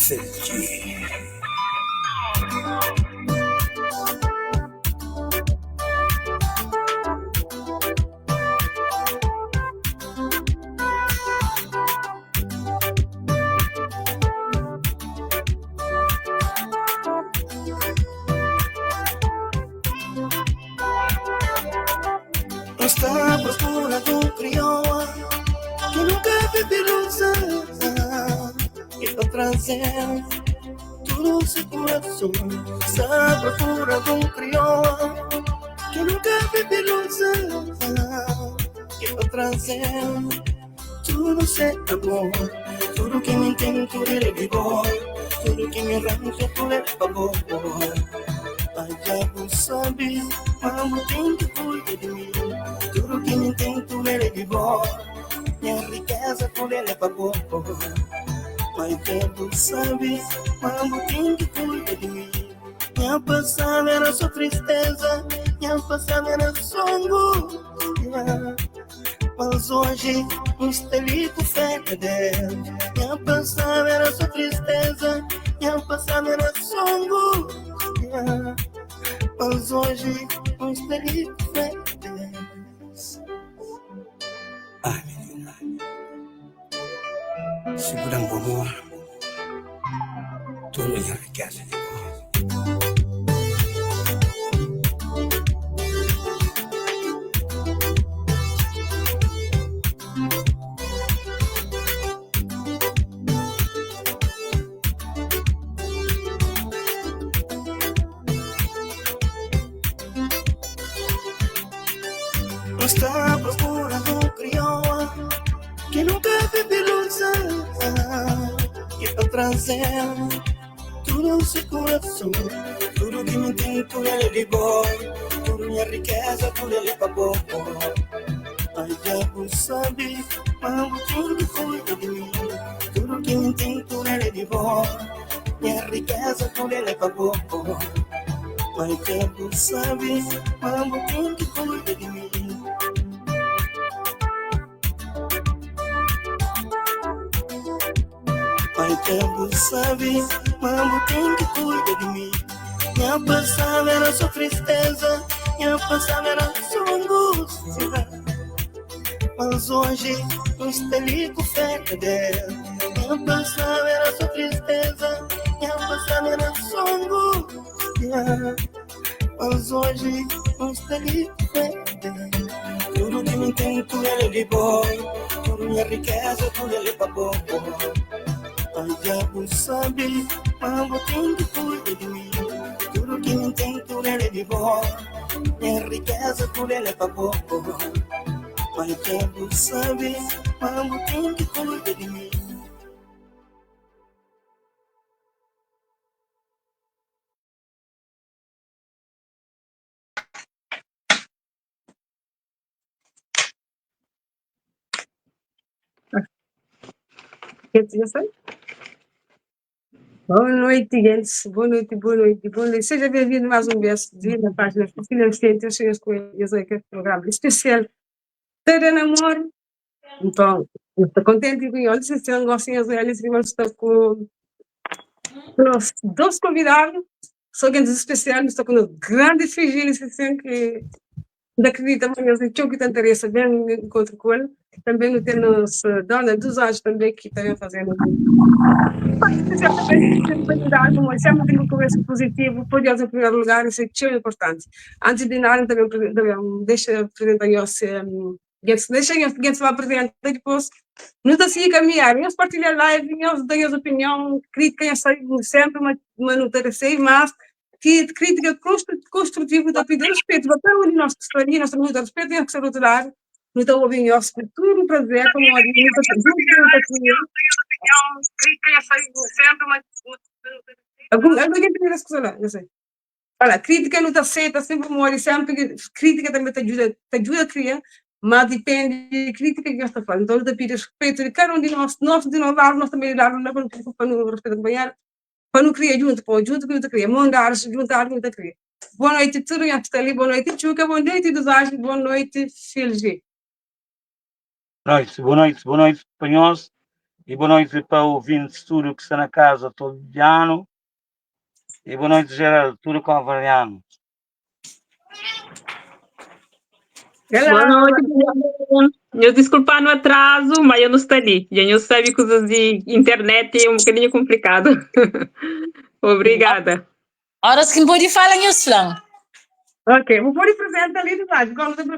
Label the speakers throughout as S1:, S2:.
S1: Sergi. Está à procura de um crioula que nunca vive ilusão e para trazer tudo o seu coração. Está à procura de um crioula que nunca vive ilusão e para trazer tudo o seu amor. Tudo que me tem, tudo ele é vigor. Tudo que me arranca, tudo ele é favor. Ai, diabo sabe, amo quem que cuida de mim. Tudo que me tem, tudo ele é vigor. Minha riqueza, tudo ele é favor. Mas diabo sabe, amo quem que cuida de mim. Minha passada era só tristeza, minha passada era só angústia. Mas hoje estou ali com fé de Deus. Minha passada era só tristeza, minha passada era só angústia. Mas hoje estou ali com fé de Deus. Ai, menina, segura o amor, tudo minha riqueza de Deus. Está à procura de um crioula que nunca vive ilusão e para trazer tudo o seu coração. Tudo que me tem, tudo ele ligou. Tudo minha riqueza, tudo ele pagou. Ai, diabo sabe, amo tudo que cuida de mim. Tudo que me tem, tudo ele ligou. Minha riqueza, tudo ele pagou. Ai, diabo sabe, amo tudo que cuida de mim. Ai, diabo sabe, amo quem que cuida de mim. Minha passada era só tristeza, minha passada era só angústia. Mas hoje estou ali com fé de Deus. Minha passada era só tristeza, minha passada era só angústia. Mas hoje estou ali com fé de Deus. Tudo que me tem, tudo ele ligou. Tudo minha riqueza, tudo ele pagou. Ai, diabo sabe, amo quem que cuida de mim. Tudo que me tem, tudo ele ligou. Minha riqueza, tudo ele pagou. Ai, diabo sabe, amo quem que cuida de mim.
S2: Boa noite, gente. Boa noite, boa noite, boa noite. Seja bem-vindo mais um vez na página Financeira. Eu sei que é um programa especial para namoro. Então, eu estou contente com eles. Se não gostam de eles, estou com os dois convidados. São gente especial. Estou com um grande Virgínia, que não acredita, mas eu tenho que interessa bem encontro com ele. Também temos a Dona dos Anjos também, que está fazendo sempre tem uma conversa positiva, pode em primeiro lugar, isso é muito importante. Antes de nada, também deixa apresentar deixa eu se apresentar depois, não está assim a caminhar, eu partilhar live, eu dou a opinião, crítica, eu sei sempre, mas não interessei, mas que crítica construtiva, da pedir respeito, até onde nós gostaríamos, nós temos muito respeito, temos que ser outro lado, não estou ouvindo nosso tudo prazer, como a gente alguém tem essa coisa, não sei. Olha, crítica não está aceita, sempre morre, sempre crítica também te ajuda a criar, mas depende de crítica que você faz. Então, eu te pido respeito de cada um de nós de nós também dar para não respeito acompanhar, para não criar junto que não te cria, mandar juntar, não te cria. Boa noite, tudo que está ali, boa noite, Chuca, boa noite, Dosagem, boa noite, Filgi.
S3: Boa noite, espanhóis. E boa noite para o ouvinte de estúdio que está na casa todo ano. E boa noite, Geraldo, tudo calvariano.
S4: Boa noite, eu desculpa no atraso, mas eu não estou ali. E eu sei que coisas de internet é um bocadinho complicado. Obrigada.
S5: Horas que pode falar em Islam.
S2: Ok, vou pôr presente ali do lado. Quando eu vou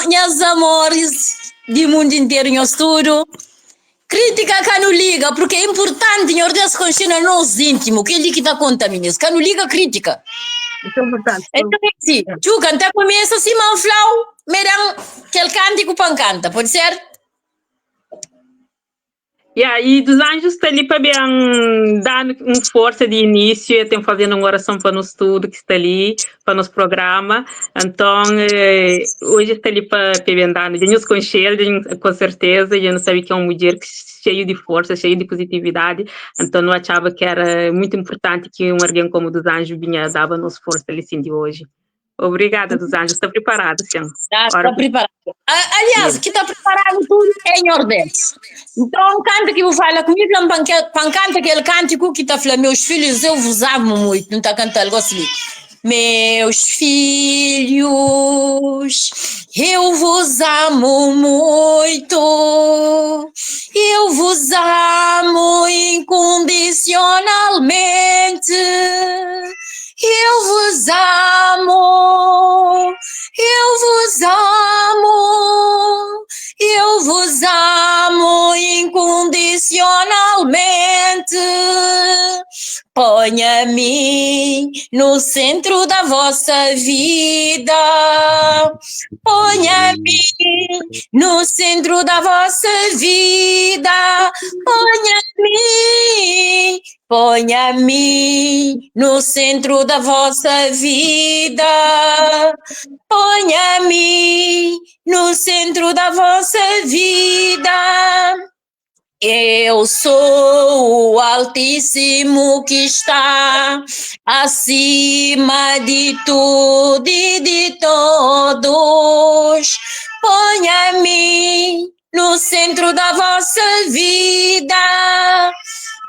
S5: minhas amores do mundo inteiro em estudo. Crítica que não liga, porque é importante em ordem de consciência nos íntimo, que ele que está contaminado. Que não liga crítica.
S2: Isso é importante.
S5: Então, sim, tu canta começa assim, manflau, meram aquele cântico para canta, pode ser?
S4: E dos anjos está ali para dar uma força de início, estão fazendo uma oração para nós tudo que está ali, para nos programa. Então, hoje está ali para dar nos conselhos, com certeza, e eu não sabia que é uma mulher cheia de força, cheia de positividade. Então, eu achava que era muito importante que um alguém como dos anjos vinha dava nos força ali sim de hoje. Obrigada, dos anjos. Está preparado, senhor?
S5: Está preparado. Aliás, que está preparado tudo em ordem. Então, canta que eu falo comigo, canta aquele cântico que está falando, meus filhos, eu vos amo muito. Não está cantando algo assim. Meus filhos, eu vos amo muito. Eu vos amo incondicionalmente. Eu vos amo, eu vos amo, eu vos amo incondicionalmente. Ponha-me no centro da vossa vida. Ponha-me no centro da vossa vida. Ponha-me no centro da vossa vida. Ponha-me no centro da vossa vida. Eu sou o Altíssimo que está acima de tudo e de todos. Ponha-me no centro da vossa vida.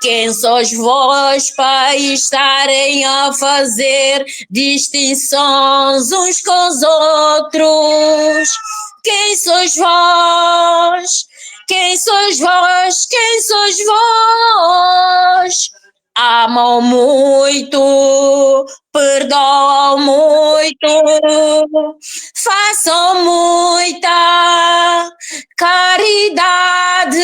S5: Quem sois vós para estarem a fazer distinções uns com os outros? Quem sois vós? Quem sois vós? Quem sois vós? Amam muito, perdoam muito, façam muita caridade.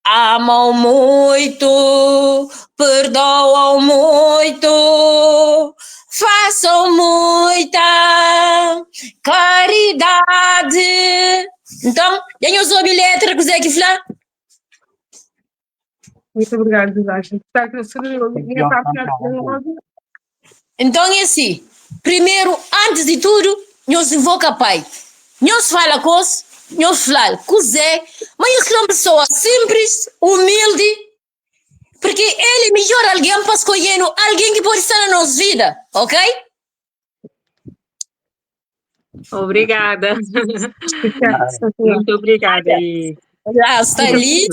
S5: Amam muito, perdoam muito, façam muita caridade. Então, tenho sua letra que você quer falar?
S2: Muito obrigada, Desacha.
S5: Então, é assim. Primeiro, antes de tudo, nós invoca Pai. Nós fala coisa, nós fala coisa, mas nós somos pessoa simples, humilde, porque ele é melhor alguém para escolher alguém que pode estar na nossa vida, ok?
S4: Obrigada. Muito obrigada. E...
S5: está ali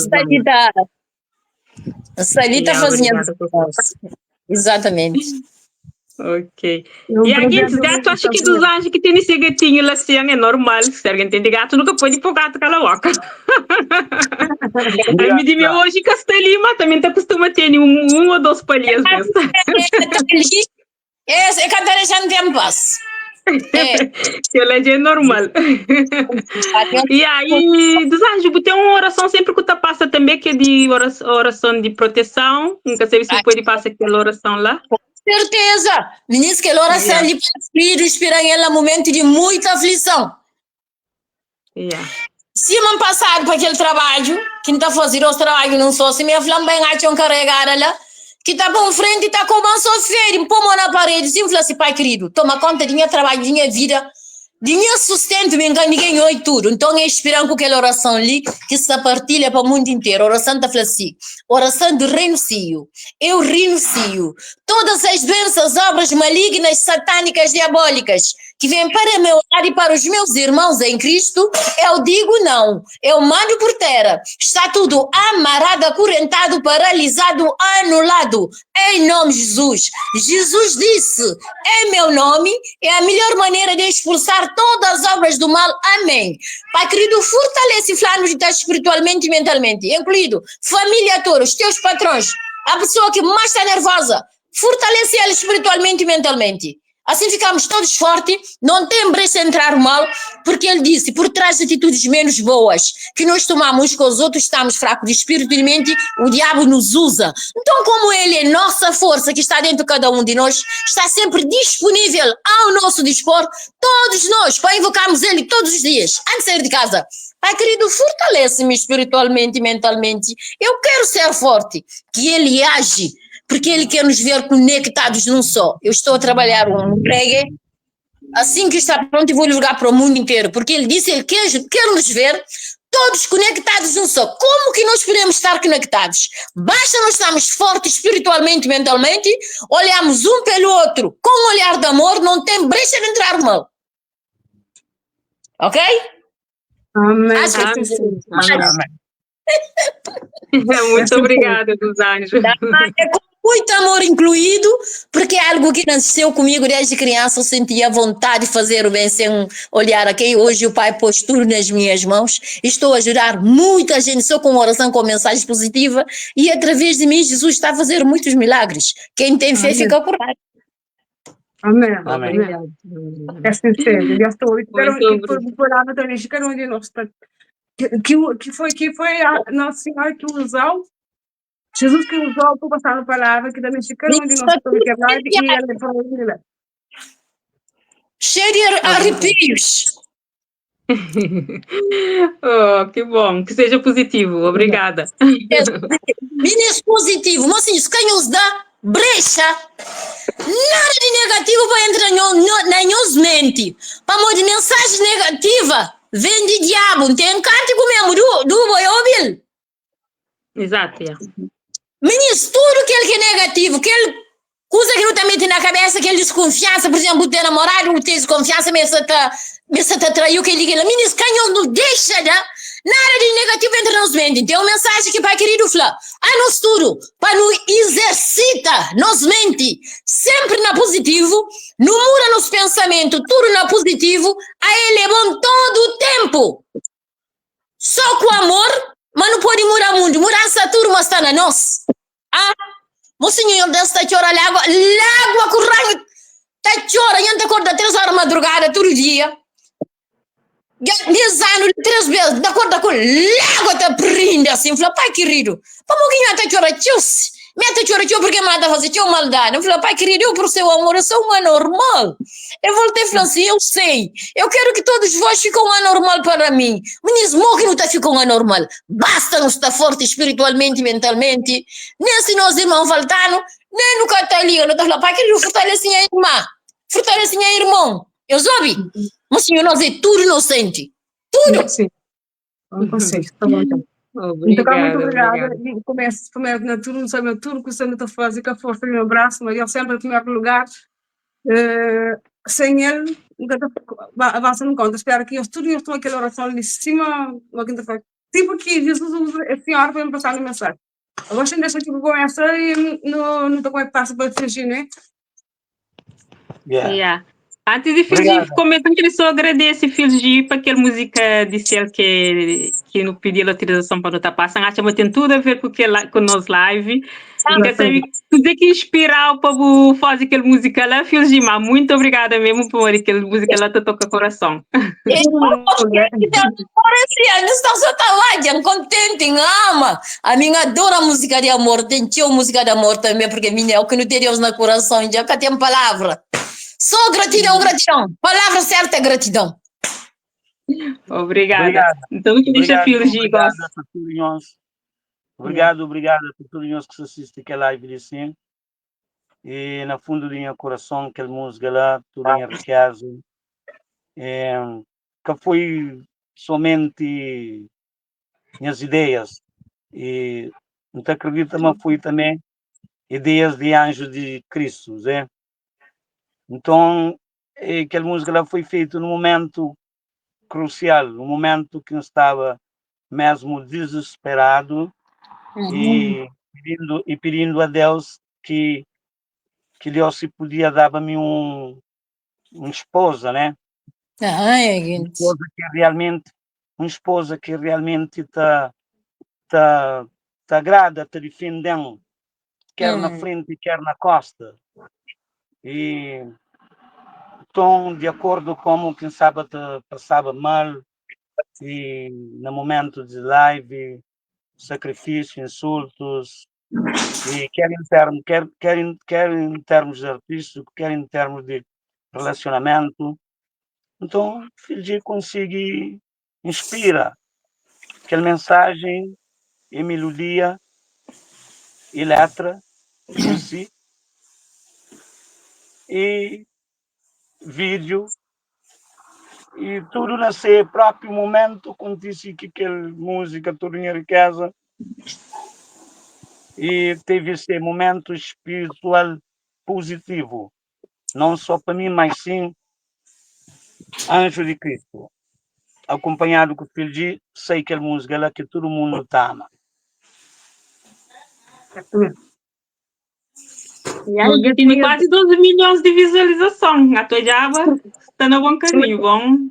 S5: está fazendo. Exatamente.
S4: Ok. E alguém diz gato, acho que dos anjos que tem esse gatinho lá assim é normal. Se alguém tem de gato, nunca pode pôr gato cala boca. Aí me diz hoje que está ali, mas também está acostumado a ter um ou dois palhas.
S5: É cada já não tem paz.
S4: Que é normal. E aí, dos anjos, tem uma oração sempre que tu passa também, que é de oração de proteção. Nunca sei se pode passar aquela oração lá.
S5: Certeza. Ministro, que a oração de espírito inspira em ela momento de muita aflição. Se man passado para aquele trabalho, que não está fazendo os trabalhos, não só se me aflam bem, a tinha carregada lá, que está para frente, está com a sofrer, põe na parede, se infla-se, pai querido, toma conta de minha trabalho, de minha vida, de minha sustento, me engano, ninguém oi tudo. Então, é esperando com aquela oração ali, que se partilha para o mundo inteiro. Oração está falando assim, oração de renuncio. Eu renuncio todas as doenças, obras malignas, satânicas, diabólicas, que vem para meu lar e para os meus irmãos em Cristo, eu digo não. Eu mando por terra. Está tudo amarrado, acorrentado, paralisado, anulado. Em nome de Jesus. Jesus disse, em meu nome, é a melhor maneira de expulsar todas as obras do mal. Amém. Pai querido, fortalece Flávio de estar espiritualmente e mentalmente, incluído família toda, os teus patrões, a pessoa que mais está nervosa, fortalece ela espiritualmente e mentalmente. Assim ficamos todos fortes, não tem brecha entrar o mal, porque ele disse, por trás de atitudes menos boas que nós tomamos uns com os outros, estamos fracos de espírito e de mente, o diabo nos usa. Então, como ele é nossa força que está dentro de cada um de nós, está sempre disponível ao nosso dispor, todos nós, para invocarmos ele todos os dias, antes de sair de casa. Pai querido, fortalece-me espiritualmente e mentalmente. Eu quero ser forte, que ele age, porque ele quer nos ver conectados num só. Eu estou a trabalhar um reggae, assim que está pronto eu vou jogar para o mundo inteiro, porque ele disse, ele quer nos ver todos conectados num só. Como que nós podemos estar conectados? Basta nós estarmos fortes espiritualmente e mentalmente, olhamos um pelo outro com um olhar de amor, não tem brecha de entrar mal. Ok?
S2: Amém.
S5: Acho que
S2: Assim seja.
S4: Muito obrigada, dos Anjos.
S5: é com muito amor incluído, porque é algo que nasceu comigo desde criança. Eu sentia vontade de fazer o bem sem olhar a quem. Hoje o Pai pôs tudo nas minhas mãos. Estou a ajudar muita gente só com oração, com mensagem positiva, e através de mim Jesus está a fazer muitos milagres. Quem tem fé fica curado.
S2: Amém.
S3: Amém.
S2: Amém. Assim seja. Eu estou
S4: Muito
S2: por lá também, ficar onde nós está. Que foi a Nossa Senhora que usou, Jesus que usou para passar a palavra, que também ficar onde nós estamos quebrados e ele falou ele.
S5: Cheio de arrepios.
S4: Oh, que bom, que seja positivo, obrigada.
S5: Meninos positivo, mocinhos, quem os dá brecha, nada de negativo para entrar na nossa mente. Para uma de mensagem negativa, vem de diabo, tem cântico mesmo do Boiobil.
S4: Exato, yeah.
S5: Meninos, tudo que ele é negativo, que ele coisa que não está metendo na cabeça, que ele desconfiança, por exemplo, ter namorado, não ter desconfiança, mas você tá traiu que ele diga, meninos, quem não deixa, né? Nada de negativo entre nós mente. Tem uma mensagem que Pai querido fala, nós tudo, para nos exercita, nos mente, sempre na positivo, não muda nos pensamentos, tudo na positivo, a ele é bom todo o tempo. Só com amor, mas não pode mudar o mundo, mudança tudo, mas está na nós. Mocinho, desta chora lágua correndo, tá chora, gente acorda 3 horas da madrugada, todo dia. 10 anos, 3 vezes, da acorda com lágua, tá prende assim, fala, pai querido, para pouquinho até chora, tchus, me até chora, tchau, porque mata fazer, tchau, maldade. Eu falei, pai querido, eu por seu amor, eu sou uma normal. Eu voltei e falei assim, eu sei, eu quero que todos vós fiquem anormal para mim. Meninos, morre não está ficando anormal. Basta não estar forte espiritualmente e mentalmente. Nem se nós irmãos faltando, nem nunca está ali. Eu estou pai querido, fortalece a irmã, fortalece a irmão. Eu soube, mas senhor, nós é tudo inocente. Tudo.
S2: Sim. Vamos vocês, tá bom então. Então, muito obrigada. Começo na tudo, não sabe tudo que você está fazendo, com a força do meu braço, mas ele sempre em primeiro lugar. Sem ele, avança não conta. Espero que eu estou aquela oração ali em cima, uma quinta-feira. Tipo que Jesus usa a senhora para me passar a mensagem. Eu gosto de deixar tipo com essa e não estou como é que passa para fingir, né?
S4: Yeah. Antes de fingir, comentando que ele só agradece Filgi para aquela música de Ciel que não pediu a autorização para não estar passando. Acho que tem tudo a ver com nós live. Então, sabe, dizer que inspirar o povo fazer aquela música lá, Filgi, mas muito obrigada mesmo por aquela música lá que toca coração.
S5: Contente, ama. A minha adora música de amor, tem música de amor também, porque minha é o que não tem Deus no coração, já que tem palavra. Só gratidão, gratidão. Palavra certa é gratidão.
S4: Obrigada. Então, que deixa Filgi.
S3: Obrigado por todos que assistem aquela live assim. E no fundo do meu coração, aquela música lá, tudo enriquece. Que foi somente minhas ideias. E não te acredito, mas foi também ideias de anjos de Cristo, né? Então, E aquela música lá foi feita num momento crucial, num momento que eu estava mesmo desesperado e pedindo a Deus que Deus se podia dar-me uma esposa, né?
S5: Ai,
S3: Uma
S5: gente.
S3: esposa que realmente, uma esposa que realmente te agrada, te defendendo, quer na frente, quer na costa. E então, de acordo com quem sabe te passava mal, e no momento de live, sacrifício, insultos, e quer em termos artísticos, quer em termos de relacionamento. Então, Fiji consegue inspira aquela mensagem e melodia e letra em si, e vídeo, e tudo nesse próprio momento, quando disse que aquela música toda em riqueza, e teve esse momento espiritual positivo, não só para mim, mas sim Anjo de Cristo, acompanhado com o filho de sei que a música é lá que todo mundo ama.
S4: E aí, já tem quase 12 milhões de visualizações. A tua jaba está no bom caminho, bom?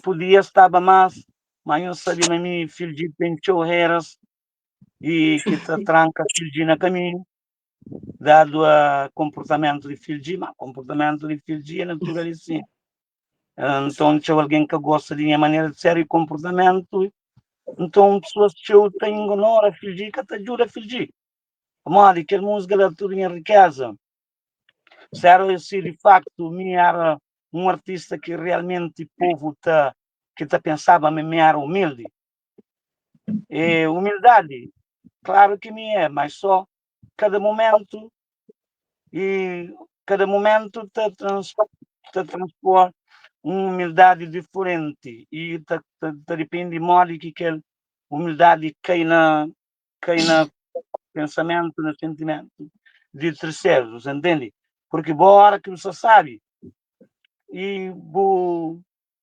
S3: Podia estar mais, mas eu sabia que meu filho de tem chorreiras e que te tranca filho de no caminho, dado o comportamento de filho de, mas comportamento de filho de é naturalíssimo. Então, se alguém que gosta de minha maneira de ser e comportamento, então pessoas que eu tenho honor a filho de, que te ajuda a filho de. Amado, que a música da tudo em riqueza. Sério, se de facto me era um artista que realmente o povo que pensava me era humilde. E humildade, claro que me é, mas só cada momento te transpor uma humildade diferente e te depende de modo que a humildade cai na pensamento, no sentimento de terceiros, entende? Porque boa hora que você sabe e boa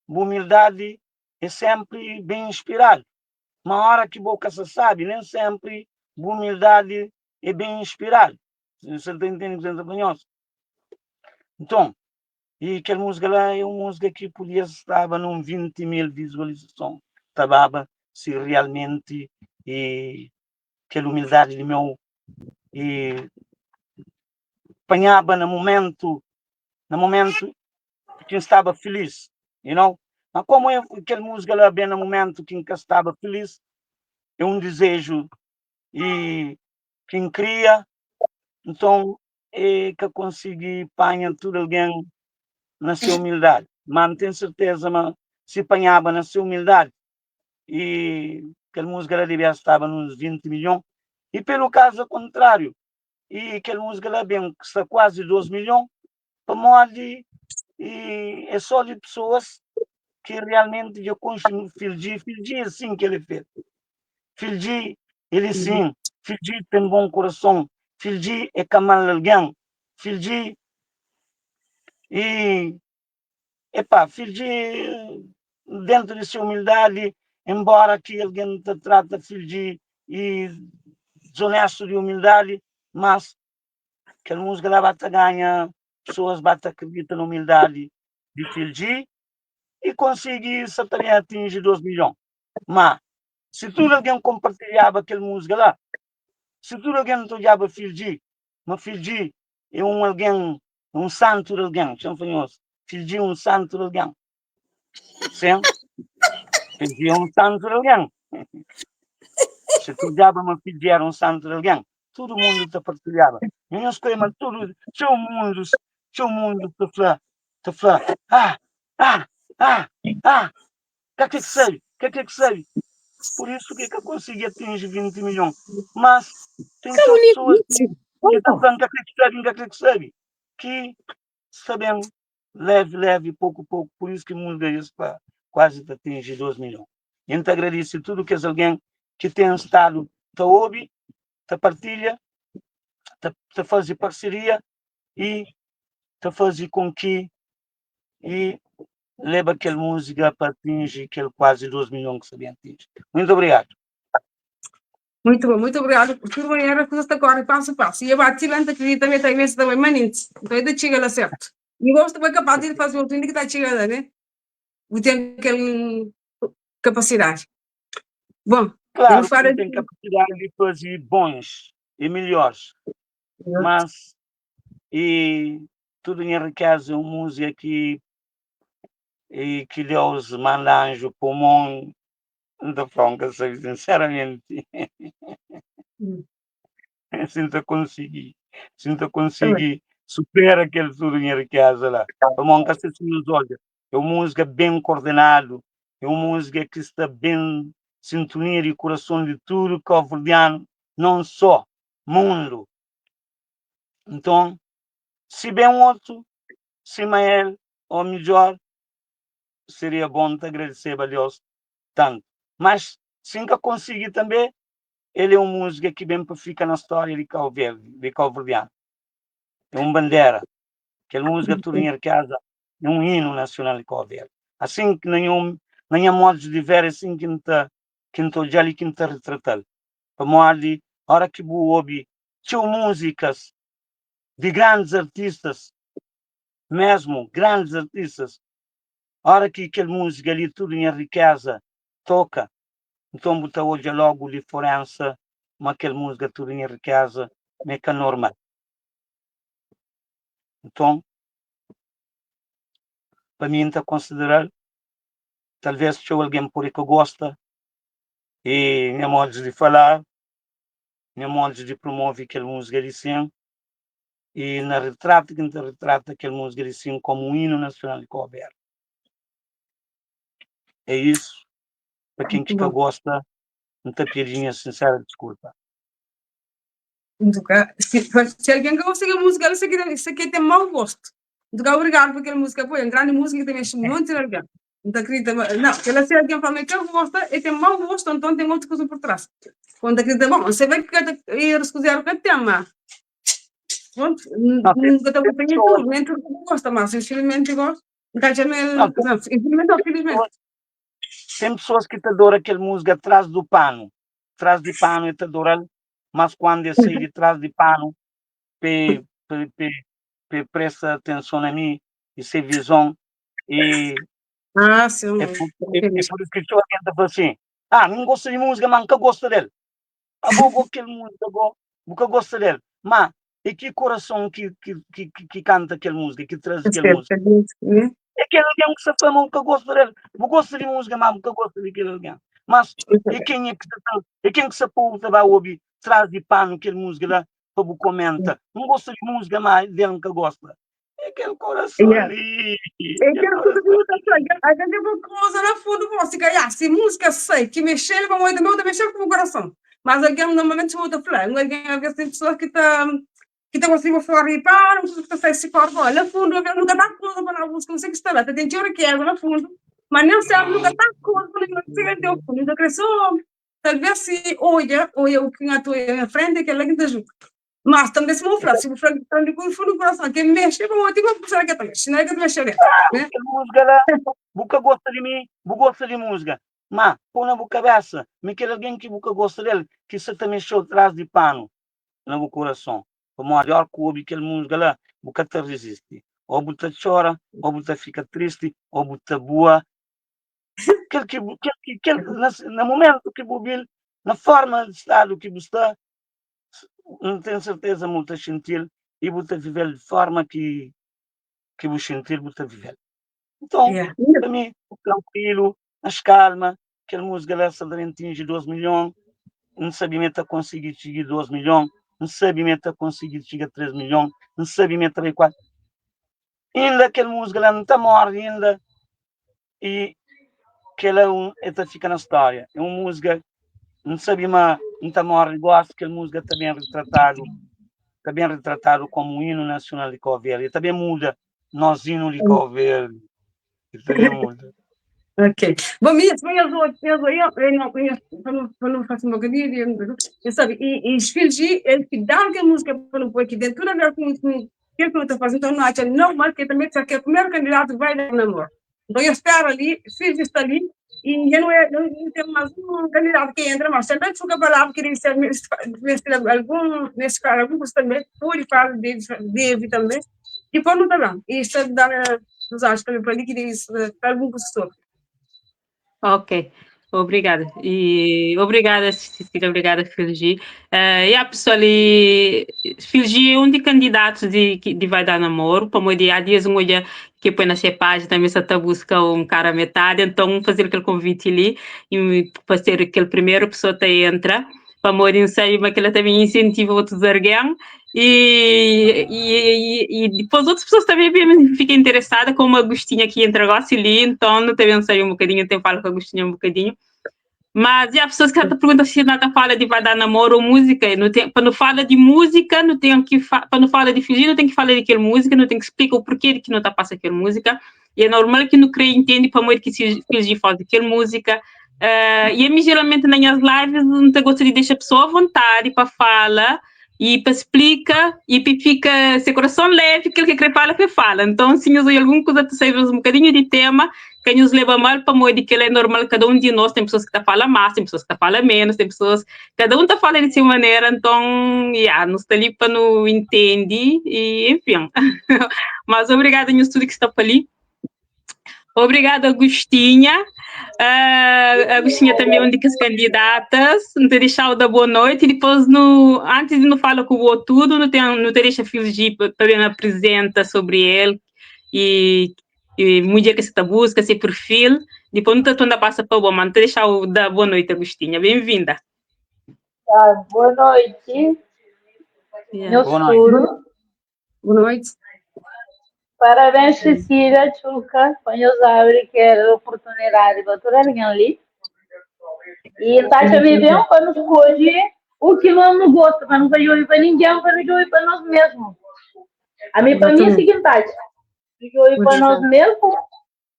S3: humildade é sempre bem inspirado. Uma hora que boca se sabe, nem sempre boa humildade é bem inspirado. Você entende o que eu estou. Então, e aquela música lá é uma música que podia estar num 20 mil visualizações. Estava se realmente e aquela humildade de meu e apanhava no momento que eu estava feliz, you know? Mas como aquela música lá bem no momento que eu estava feliz, é um desejo e quem cria, então é que consegui apanhar tudo alguém na sua humildade. Mas não tenho certeza, mas se apanhava na sua humildade e aquela música lá devia estar nos 20 milhões, e pelo caso contrário, e aquela música lá bem que está quase 2 milhões, para modo e é só de pessoas que realmente eu consumo Filgi é assim que ele fez. Filgi, ele sim, Filgi tem bom coração, Filgi é camal alguém, Filgi e Filgi dentro de sua humildade, embora que alguém te trata Filgi e desonesto de humildade, mas que a música lá bata ganha, pessoas bata acreditam na humildade de Filgi e conseguir também atingir 2 milhões. Mas, se tudo alguém compartilhava aquela música lá, se tudo alguém olhava Filgi, mas Filgi é alguém, um santo de alguém, chama famoso. Filgi é um santo de alguém. Sim? Filgi é um santo de alguém. Se tu olhava uma Filgi era um santo de alguém, todo mundo te partilhava. E não escolhemos tudo, seu mundo te fala, que é que sei? Por isso que eu consegui atingir 20 milhões. Mas tem pessoas que estão falando que sabem, que sabem leve, pouco, por isso que o mundo é isso para quase atingir 2 milhões. Então agradeço tudo que alguém que tem estado, te ouve, te partilha, te faz parceria e te fazer com que e leva aquela música para atingir aquele quase 2 milhões que se atinge. Muito obrigado.
S2: Muito bom, muito obrigado por tudo. Era coisa agora, passo a passo. E eu bati lá, acredito também, tem imenso também, maninte. Então, ainda chega lá certo. E gosto também capaz de fazer o que está chegando, né? E tem aquela capacidade. Bom,
S3: Claro,
S2: eu falo
S3: tem capacidade de fazer bons e melhores, mas e tudo enriquece uma música que Deus manda anjo para o mundo da franca, sinceramente. Sinto conseguir superar aquele tudo enriquece lá. O mundo se nos olha. É uma música bem coordenado, é uma música que está bem sintonia e coração de tudo cabo-verdiano, não só mundo. Então, se bem outro, se maior ou melhor, seria bom te agradecer a Deus tanto. Mas, se nunca conseguir também, ele é uma música que bem fica na história de Cabo Verde, de cabo-verdiano. É uma bandeira. Aquela música tudo em casa é um hino nacional de Cabo Verde. Assim que nenhum modo de ver, assim que não está já ali que não está retratado. Para modo de, a hora que vou ouvir, tinha músicas de grandes artistas, mesmo grandes artistas, a hora que aquela música ali tudo em riqueza toca, então botar hoje logo diferença, mas aquela música tudo em riqueza, é que é normal. Então, para mim, está considerar, talvez se alguém por aí que gosta, e minha modo de falar, minha modo de promover aquela música de sim, e na retrata, que não retrata aquela música de sim como um hino nacional de Cabo Verde. É isso, para quem que gosta, muita piadinha sincera, desculpa.
S2: Se alguém que consegue a música, isso aqui tem mau gosto. Então, obrigado por aquela música, foi uma grande música que tem mexe muito legal. Então, acredita, não, se alguém fala que gosta, e tem mau gosto, então tem outra coisa por trás. Quando acredita, bom, você vai ir escutar o que tema. Pronto, nunca te acompanhei tudo, nem tudo que gosta, mas infelizmente gosto. Infelizmente ou felizmente.
S3: Tem pessoas que te adoram aquela música atrás do pano. Atrás de pano e te adoram, mas quando eu sair de trás de pano, presta atenção a mim e ser visão. E
S2: sim.
S3: é por isso que alguém fala assim, não gosto de música, mas nunca gosto dele. Vou aquela música, nunca gosto dele. Mas e que coração que canta aquela música, que traz aquela música? É aquele alguém que se fama, nunca gosto dele. Vou gostar de música, mas nunca gosto daquele alguém. Mas e quem é que se aponta vai ouvir, traz de pano aquela música lá, para o comenta. Não gosta de música, mas dele nunca gosta. É aquele coração ali.
S2: É aquela coisa que a gente vai coisa na fundo música. Se música sei, que mexer, vamos mexer com o coração. Mas alguém normalmente se outra falar. Alguém às vezes tem pessoas que estão assim a falar e para, não sei se corta. Olha, no fundo, eu nunca dá coisa para a música, não sei que está lá. Tem teoria que é no fundo, mas não sabe nunca dá coisa para não sei que é o fundo. Então, cresceu, talvez se olha o que na tua frente, que ela que te ajuda. Mas também se vou falar, se vou falar de fundo do coração, que mexe, vamos ter uma pessoa que também, se não é que mexe dentro.
S3: Música lá, nunca gosta de mim, gosta de música. Mas, põe na boca cabeça, me quer alguém que nunca gosta dele, que se também mexeu atrás de pano, no coração. Como a maior que ouve aquela música lá, nunca te resiste. Ou você chora, ou você fica triste, ou você boa. No momento que você na forma de estado que você está, não tenho certeza muito sentir e você viver de forma que você sentir, você viver. Então, para mim, tranquilo, mas calma, aquela música lá se atinge 2 milhões, não sabia meta conseguir chegar 2 milhões, não sabia meta conseguir chegar a 3 milhões, não sabia meta a 4. Ainda aquela música lá não está morta ainda, e que ela fica na história. É uma música, não sabia, mas não está morta, gosto que a música está bem retratado como um hino nacional de Cabo Verde, e também muda, nós hino de Cabo Verde, e também muda.
S2: Ok. Bom, eu não faço um bocadinho, eu sabe, e os filhos, eles que dão aquela música para não pôr aqui dentro, tudo a ver com aquilo que não está fazendo, então não acha normal que também que o primeiro candidato vai dar namoro. Então eu espero ali, fiz isso ali, e eu não tem mais um candidato que entra, mas também fica a palavra que nesse caso, alguns também, pode falar de também, e por não também, e isso dá nos acho que para ali que diz, algum pessoa.
S4: Ok, obrigada. E obrigada, Cecília, obrigada, Filgi. E a pessoa ali, Filgi é um dos candidatos de vai dar namoro, como eu há dias um olha que põe na sua página, também se está busca um cara metade, então fazer aquele convite ali, e fazer aquele primeiro, pessoa te entra, para morrer ensaio, mas que ela também incentiva outros alguém, e depois outras pessoas também ficam interessadas, como a Agostinha que entra agora ali, então não também saiu um bocadinho, eu falo com a Agostinha um bocadinho. Mas e há pessoas que perguntam se nada fala de vai dar namoro ou música, não tem, para não falar de música, não tem que para não falar de fingir, não tem que falar de aquela música, não tem que explicar o porquê de que não está passando aquela música, e é normal que não creia entende para morrer que se fingir faz aquela música. E a mim geralmente nas minhas lives não te gosto de deixar a pessoa à vontade para falar e para explicar e fica seu coração leve aquilo que quer falar que fala. Então se eu alguma coisa tu sabes um bocadinho de tema que nos leva mal para morrer que é normal, cada um de nós tem pessoas que falam mais, tem pessoas que falam menos, tem pessoas, cada um fala de sua maneira, então, nos está ali para não entender, e enfim. Mas obrigada no estudo que está para ali. Obrigada, Agostinha. Agostinha também é uma das candidatas. Não te deixar dar boa noite. E depois, antes de não falar com o outro tudo, não te deixa fingir para me apresentar sobre ele. E muito que você busca, esse perfil. Depois não te passa para o bom, mas não te deixar dar boa noite, Agostinha. Bem-vinda.
S6: Boa noite. Meu
S3: Boa noite.
S2: Boa noite.
S6: Parabéns, Cecília, Chuca, Panhos abre que era a oportunidade para toda alguém ali. E Tati viveu para nos escolher o que não gosta, para não fazer para ninguém, para não para nós mesmos. Para mim é o seguinte, Tati, fazer para nós mesmos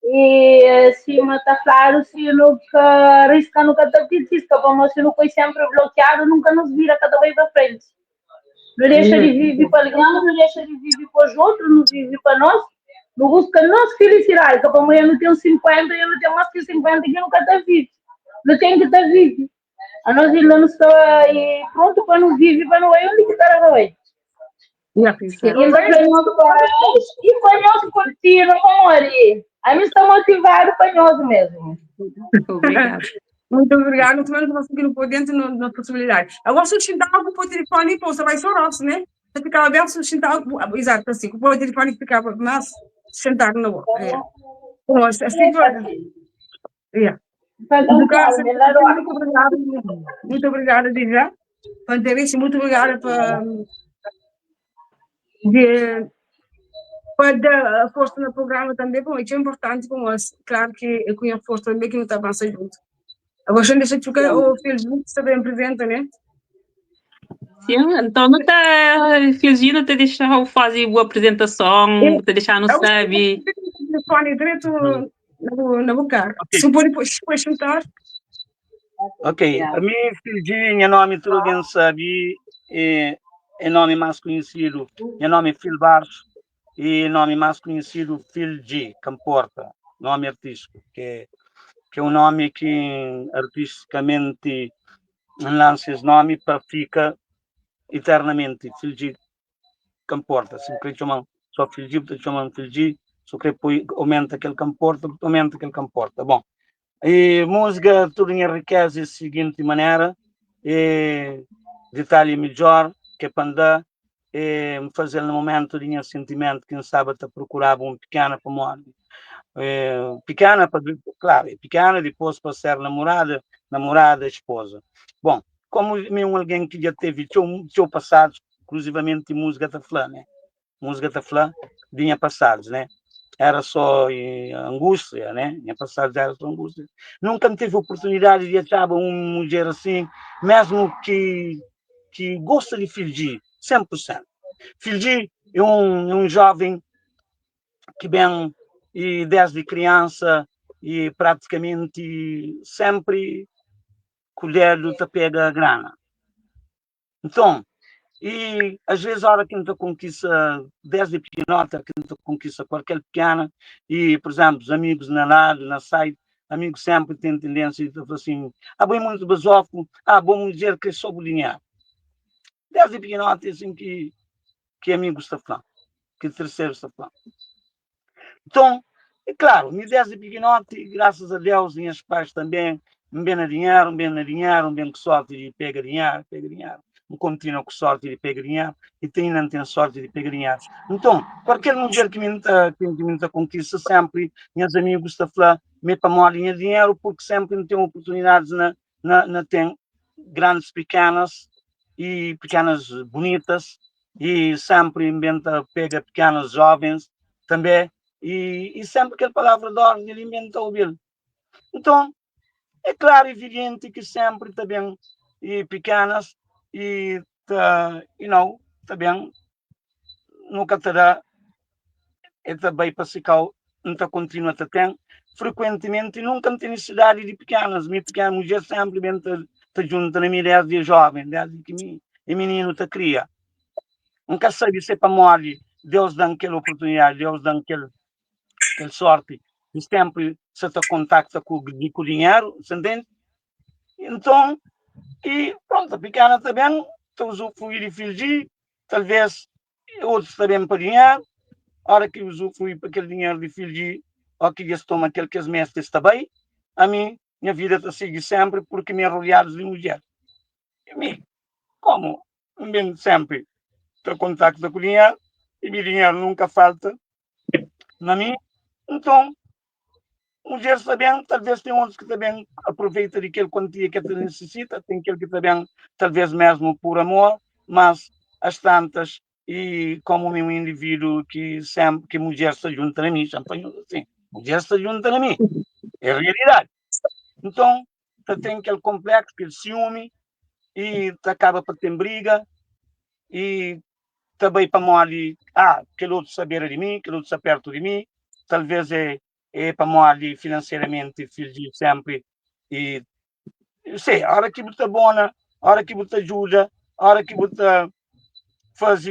S6: e se está claro, se nunca arrisca, nunca está pisca, como se não foi sempre bloqueado, nunca nos vira cada vez para frente. Não deixa de viver para alguém, não deixa de viver para os outros, não vive para nós. Não busca nossa felicidade, que como eu não tenho 50, eu não tenho mais que 50, que nunca está vivo. Não tem que estar vivo. A nós ainda não está pronto para não viver, para não ir onde que está agora. E ainda para nós pais, e para nós curtir, não morrer. A mim está motivado para nós mesmo.
S4: Obrigada.
S2: Muito obrigada, também não conseguir no dentro na possibilidade. Agora, se eu algo por telefone, você vai só nosso, né? Você ficava aberto, se eu algo, exato, assim, por telefone ficava, mas sentar no bom, assim, muito obrigada, Dija, por interesse, muito obrigada por dar força no programa também, bom, é importante para nós, claro que eu conheço força também que não está passando junto. Agora, deixa eu ficar o Facebook também presente, né?
S4: Sim, então não está fingindo te deixar fazer boa apresentação, te deixar não sabe.
S2: Telefone direto na boca. Se pode sentar.
S3: Ok, a mim, Filgi, meu nome todo mundo sabe, é nome mais conhecido, meu nome é Phil Barros, e nome mais conhecido Filgi, Camporta, nome artístico, que é um nome que artisticamente lança esse nome para ficar eternamente, Filgi Camporta, sempre chamam só Filgi, chamam Filgi, só que depois aumenta aquele Camporta, bom. E música tudo enriquece da seguinte maneira, detalhe melhor, que é para andar, fazer no momento de sentimento, quem sabe até procurava um pequeno para morrer. Pequena, claro, pequena, depois para ser namorada, esposa. Bom, como mesmo alguém que já teve seu passado, exclusivamente música da flã, né? Música da flã, vinha passados, né? Era só angústia, né? Minha passagem era só angústia. Nunca tive oportunidade de achar uma mulher assim, mesmo que gosta de Filgi, 100%. Filgi é um jovem que vem e desde criança e praticamente sempre colher da pega grana. Então, E às vezes a hora que a gente conquista 10 de pequenota, que a gente conquista qualquer pequena, e, por exemplo, os amigos na lado, na site, amigos sempre têm tendência de falar assim, bem muito basófilo, bom dizer que é só bolinhar. 10 de pequenota é assim que amigos está falando, que terceiro está falando. Então, é claro, me 10 de pequenota, e graças a Deus, minhas pais também, bem na dinheiro, bem com sorte de pegar dinheiro, um continua com sorte de pegar dinheiro, e não tem sorte de pegar dinheiro. Então, qualquer mulher que me conquista sempre, meus amigos estão a falar, me para molinha dinheiro, porque sempre tem oportunidades tem grandes pequenas e pequenas bonitas, e sempre inventa, pega pequenas jovens também, e sempre que a palavra de ordem ele inventa ouvir. Então, é claro e evidente que sempre também e pequenas e também nunca terá é também para se cal nunca continua a ter frequentemente nunca tem necessidade de pequenas minha pequena mulher sempre está junto na minha idade de jovem desde que o menino te cria nunca sabe se é para morrer Deus dá aquela oportunidade Deus dá aquela sorte e sempre se te contacta com o dinheiro entende? Então e pronto, a pequena também está usufruir de filhos, talvez outros também para dinheiro, a hora que usufruir para aquele dinheiro de filhos, ou que eles tomam aqueles meses está bem, a mim, minha vida está seguir sempre porque me rodeados de mulher. E mim, como? Bem sempre estou em contato com o dinheiro, e meu dinheiro nunca falta, na mim, então, mulheres também, talvez tem outros que também aproveitam daquele quantia que te necessita, tem aquele que também, talvez mesmo por amor, mas as tantas, e como um indivíduo que sempre que mulher se junta a mim, champanhe assim, mulher se junta a mim, é realidade. Então, tem aquele complexo, aquele ciúme, e acaba por ter briga, e também para morrer, aquele outro saber de mim, aquele outro está perto de mim, talvez é para morrer financeiramente, filho sempre, e sei, a hora que você bona, a hora que você ajuda, a hora que você faz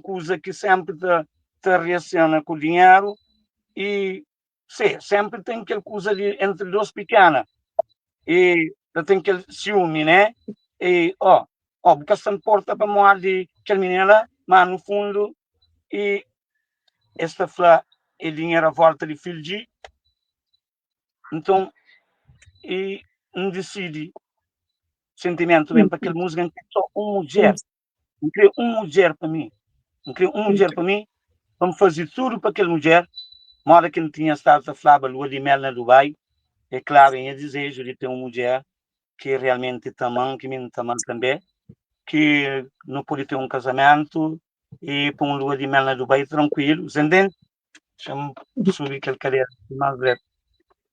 S3: coisa que sempre te reaciona com o dinheiro, e sei, sempre tem aquela coisa ali entre dois pequenas, e tem aquele ciúme, né? E, porque se importa para morrer aquele menino, mas no fundo, e esta flá é dinheiro à volta de filho de então e não decide sentimento bem para aquele música não só uma mulher não queria uma mulher para mim não queria uma mulher para mim vamos fazer tudo para aquela mulher uma hora que não tinha estado a falar a lua de mel na Dubai é claro em desejo de ter uma mulher que realmente tamanho que me tamanho também que não pode ter um casamento e para uma lua de mel na Dubai tranquilo entende? Chamo subir aquele cadeira mais breve.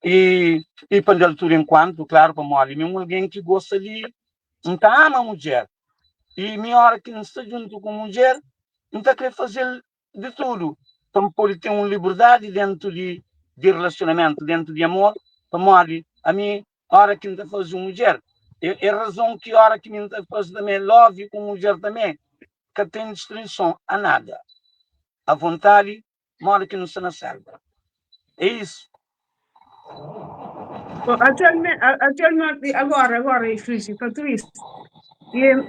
S3: E para a altura enquanto, claro, para morrer, alguém que gosta de não ama a mulher. E minha hora que não está junto com a mulher, não está querendo fazer de tudo. Então pode ter uma liberdade dentro de relacionamento, dentro de amor, para morrer. A mim, a hora que não está fazendo mulher, é a razão que a hora que não está fazendo também love com mulher também, que tem distinção a nada. A vontade, uma hora que não está na selva. É isso.
S2: Atualmente, agora, Felice, para isso.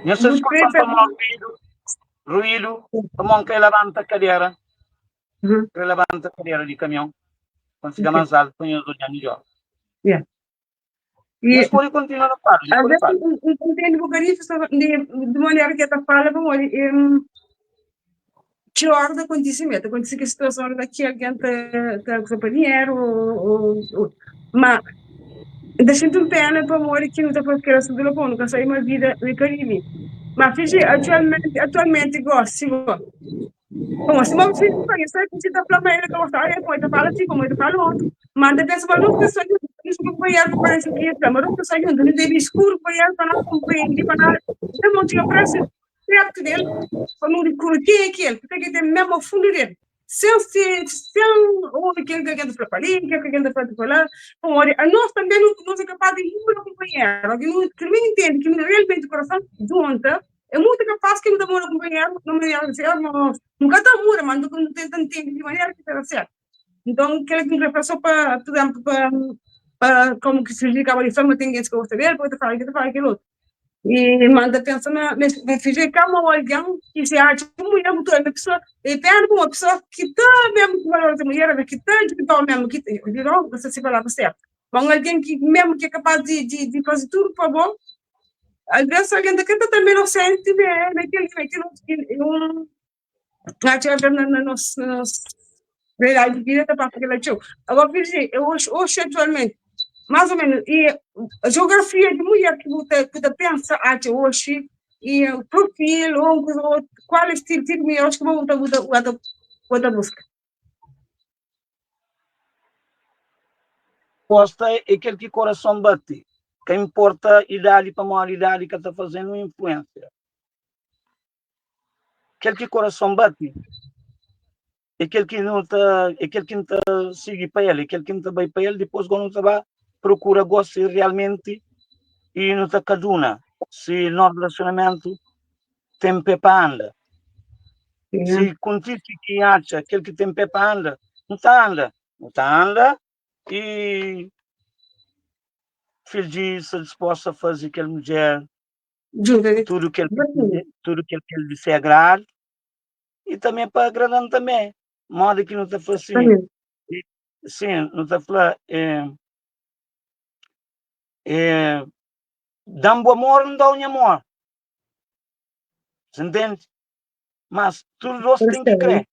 S3: Nessas coisas para ruído, para que levanta a cadeira, levanta a cadeira de caminhão, quando fica mais alto, põe os olhos melhor. Mas pode continuar a falar.
S2: Entendo um bocadinho de maneira que está falando, que hora do acontecimento, acontece que a situação daqui alguém está com dinheiro, mas deixando um pena para morrer que não está fazendo criança do lobo, nunca saiu uma vida de Caribe. Mas fiz atualmente gosto, bom, se uma filha conhece, você está falando ele que gostava, depois está falando assim, como ele fala outro, manda pensa para não pessoa que isso que conhece para isso que é, mas não pessoa que não deve escuro conhece para não compreender para não não tinha preço perto dele, para não curtir aquele, porque tem mesmo fundo dele. Se ou aquele que anda para ali, que anda para lá, nós também não somos capazes de ir para o companheiro, que não entende que realmente o coração junta, É muito capaz que me demora a acompanhar, não me nunca está mura, mas não tem tanto tempo de maneira que será certo. Então, quero que me passou para, por exemplo, para como que se liga a fama, tem gente que gosta dele, pode falar aquilo outro. E manda pensar na filha, calma, alguém que se acha mulher, muito uma pessoa, e perde uma pessoa que está mesmo com valor de mulher, que está de tal mesmo, que não, você se falar certo. Mas alguém que mesmo que é capaz de fazer tudo, por favor, às vezes alguém daqui também não sente, né, naquele que não acha na nossa realidade de vida, para aquele show. Agora, filha, hoje atualmente, mais ou menos, e a geografia de mulher que você pensa até hoje, e o perfil, ou qual estilo de mulher, acho que você busca.
S3: Posta é aquele que coração bate. Que importa a idade para uma idade que está fazendo influência. Aquele que coração bate. Aquele que não está sigue para ele, aquele que não está bem para ele, depois quando está vai procura gosta realmente e não está caduna. Se no relacionamento tem pé para anda. Se contigo que acha aquele que tem pé para anda, não está anda e filho se disposto a fazer aquela mulher tudo que ele disse agrade e também para agradar também. Modo que não está assim. Sim, não está falando dá-me amor, não dá-me amor. Você entende? Mas tudo você tem que crer.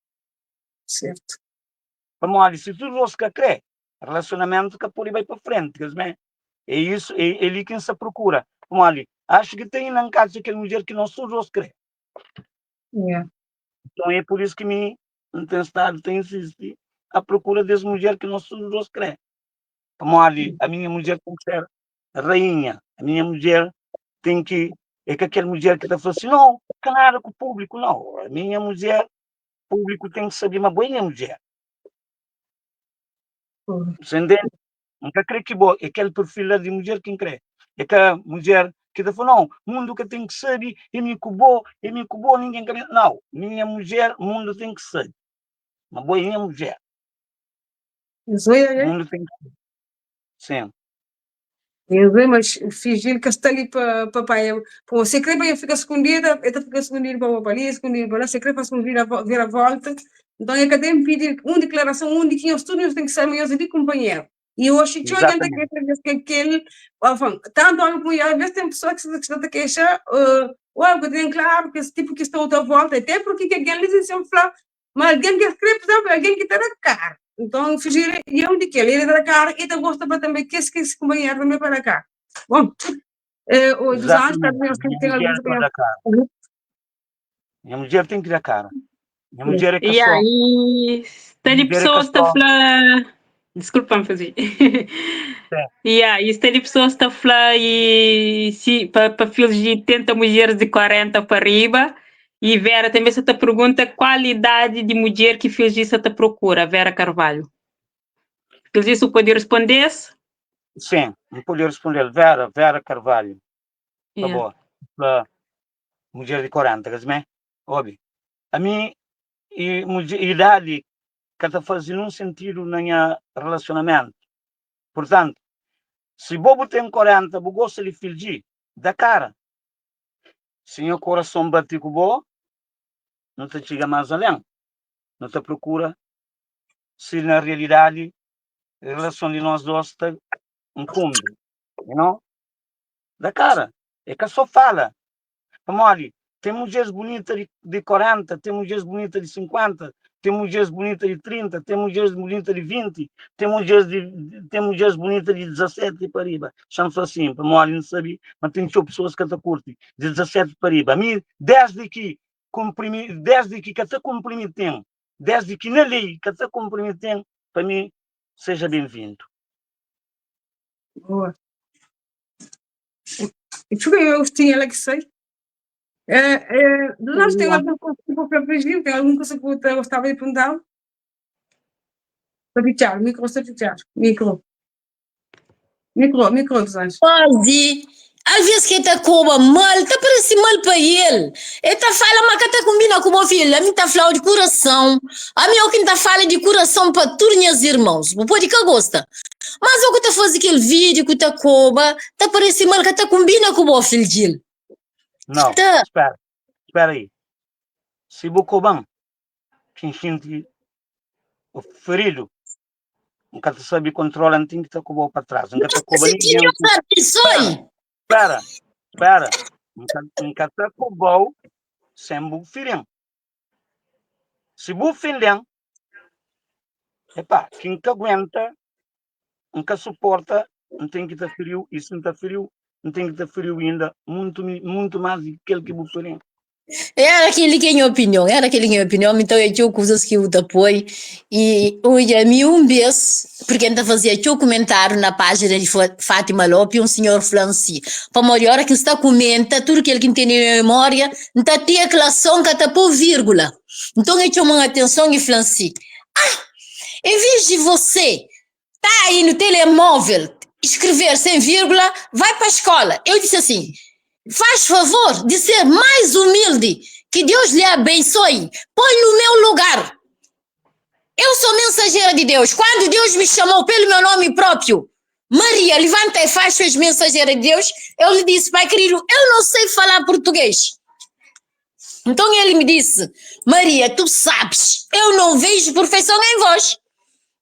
S2: Certo.
S3: Vamos se tudo você quer crer, relacionamento que por aí vai para frente, é isso, é ali quem se procura. Vamos ali, acho que tem na casa aquela mulher que não tudo você crê. Então é por isso que me tem estado, tem insistido à procura dessa mulher que não tudo você crê. Vamos ali, a minha mulher tem que ser rainha, a minha mulher tem que, é que aquela mulher que está falando assim, não, canara com o público, não, a minha mulher, o público tem que saber uma boa mulher. Você entende? Nunca creio que boa, é aquele perfil de mulher que crê. É que a mulher que está falando, não, mundo que tem que ser, e me cubou, ninguém quer. Não, minha mulher, mundo tem que ser. Uma boa mulher. Mundo tem que ser. Sim.
S2: Mas fingir que está ali para pai. Você crê que fica escondida, ele fica escondido para o papai, escondido para lá, você crê para esconder vir a volta. Então é que tem que pedir uma declaração, de que os estudos têm que ser melhores de companheiro. E hoje, eu ainda que aquele, tanto homem como mulher, às vezes tem pessoas que se queixam, ou algo tem claro, que esse tipo que está à outra volta, até porque alguém lhes diz sempre, mas alguém que escreve, por exemplo, alguém que está na cara. Então, fugir, e onde que ele da cara, e então gosta também que esse companheiro também para cá. Bom, dos anos, que tem alguns companheiros.
S3: Minha mulher tem que dar cara. Minha mulher é que
S4: e aí, tem pessoas que falam. Desculpa me fazer. E aí, tem pessoas que falam e se para filhos de 80 mulheres de 40 para arriba. E Vera, também você te pergunta qual idade de mulher que fez isso te procura, Vera Carvalho. Fez isso pode responder?
S3: Sim, não pode responder. Vera Carvalho. Por favor. Mulher de 40, quer dizer, óbvio. A mim, idade que está fazendo um sentido no relacionamento. Portanto, se Bobo tem 40, Bobo gosta de filho da cara. Se o coração bate com o Bobo, não te chega mais além. Não te procura se na realidade a relação de nós dois está incumbe. Não? Da cara. É que só fala. Vamos ali. Tem mulheres bonitas de 40, tem mulheres bonitas de 50, tem mulheres bonitas de 30, tem mulheres bonitas de 20, tem mulheres bonitas de 17 para riba. Chama-se assim, vamos ali, não sabia, mas tem pessoas que até curtem, de 17 para riba. A mim, desde que até comprometem, desde que na lei que até comprometem, para mim, seja bem-vindo.
S2: Boa. Deixa eu ver, eu tinha ela que sei. Nós temos alguma coisa para pedir? Tem alguma coisa que você gostava de perguntar? Para fechar, micro, você fechar. Micro, dos anjos.
S5: Pode. Às vezes que tá coba mal, tá parece mal para ele. Ele tá fala, mas que tá combina com o meu filho. A mim tá falando de coração. A mim é o que tá fala de coração para todos os irmãos. Não pode que gosta. Mas o que tá fazendo aquele vídeo que tá coba, tá parece mal que tá combina com o meu filho dele.
S3: Não,
S5: Tá.
S3: espera aí. Se Bucoban, quem sente o ferido, nunca te sabe controlar, não tem que estar com o bom para trás. Nunca está com o
S5: Se tinha outra pessoa.
S3: Espera. Nunca está com o bom sem o filho. Se o filho, quem que aguenta, nunca suporta, não tem que estar frio, isso não está frio, não tem que estar frio ainda, muito mais do que aquele que o filho.
S5: Era aquele que é minha opinião, então eu tinha coisas que eu te apoio e hoje a mim beijo, porque ainda fazia um comentário na página de Fátima Lopes, um senhor Franci, para melhor que está comenta, tudo aquilo que tem na memória, não tem aquela som que está por vírgula, então eu chamo a atenção e Franci, em vez de você tá aí no telemóvel, escrever sem vírgula, vai para a escola, eu disse assim, faz favor de ser mais humilde, que Deus lhe abençoe. Põe no meu lugar. Eu sou mensageira de Deus. Quando Deus me chamou pelo meu nome próprio, Maria, levanta e faz, fez mensageira de Deus, eu lhe disse, pai querido, eu não sei falar português. Então ele me disse, Maria, tu sabes, eu não vejo perfeição em vós.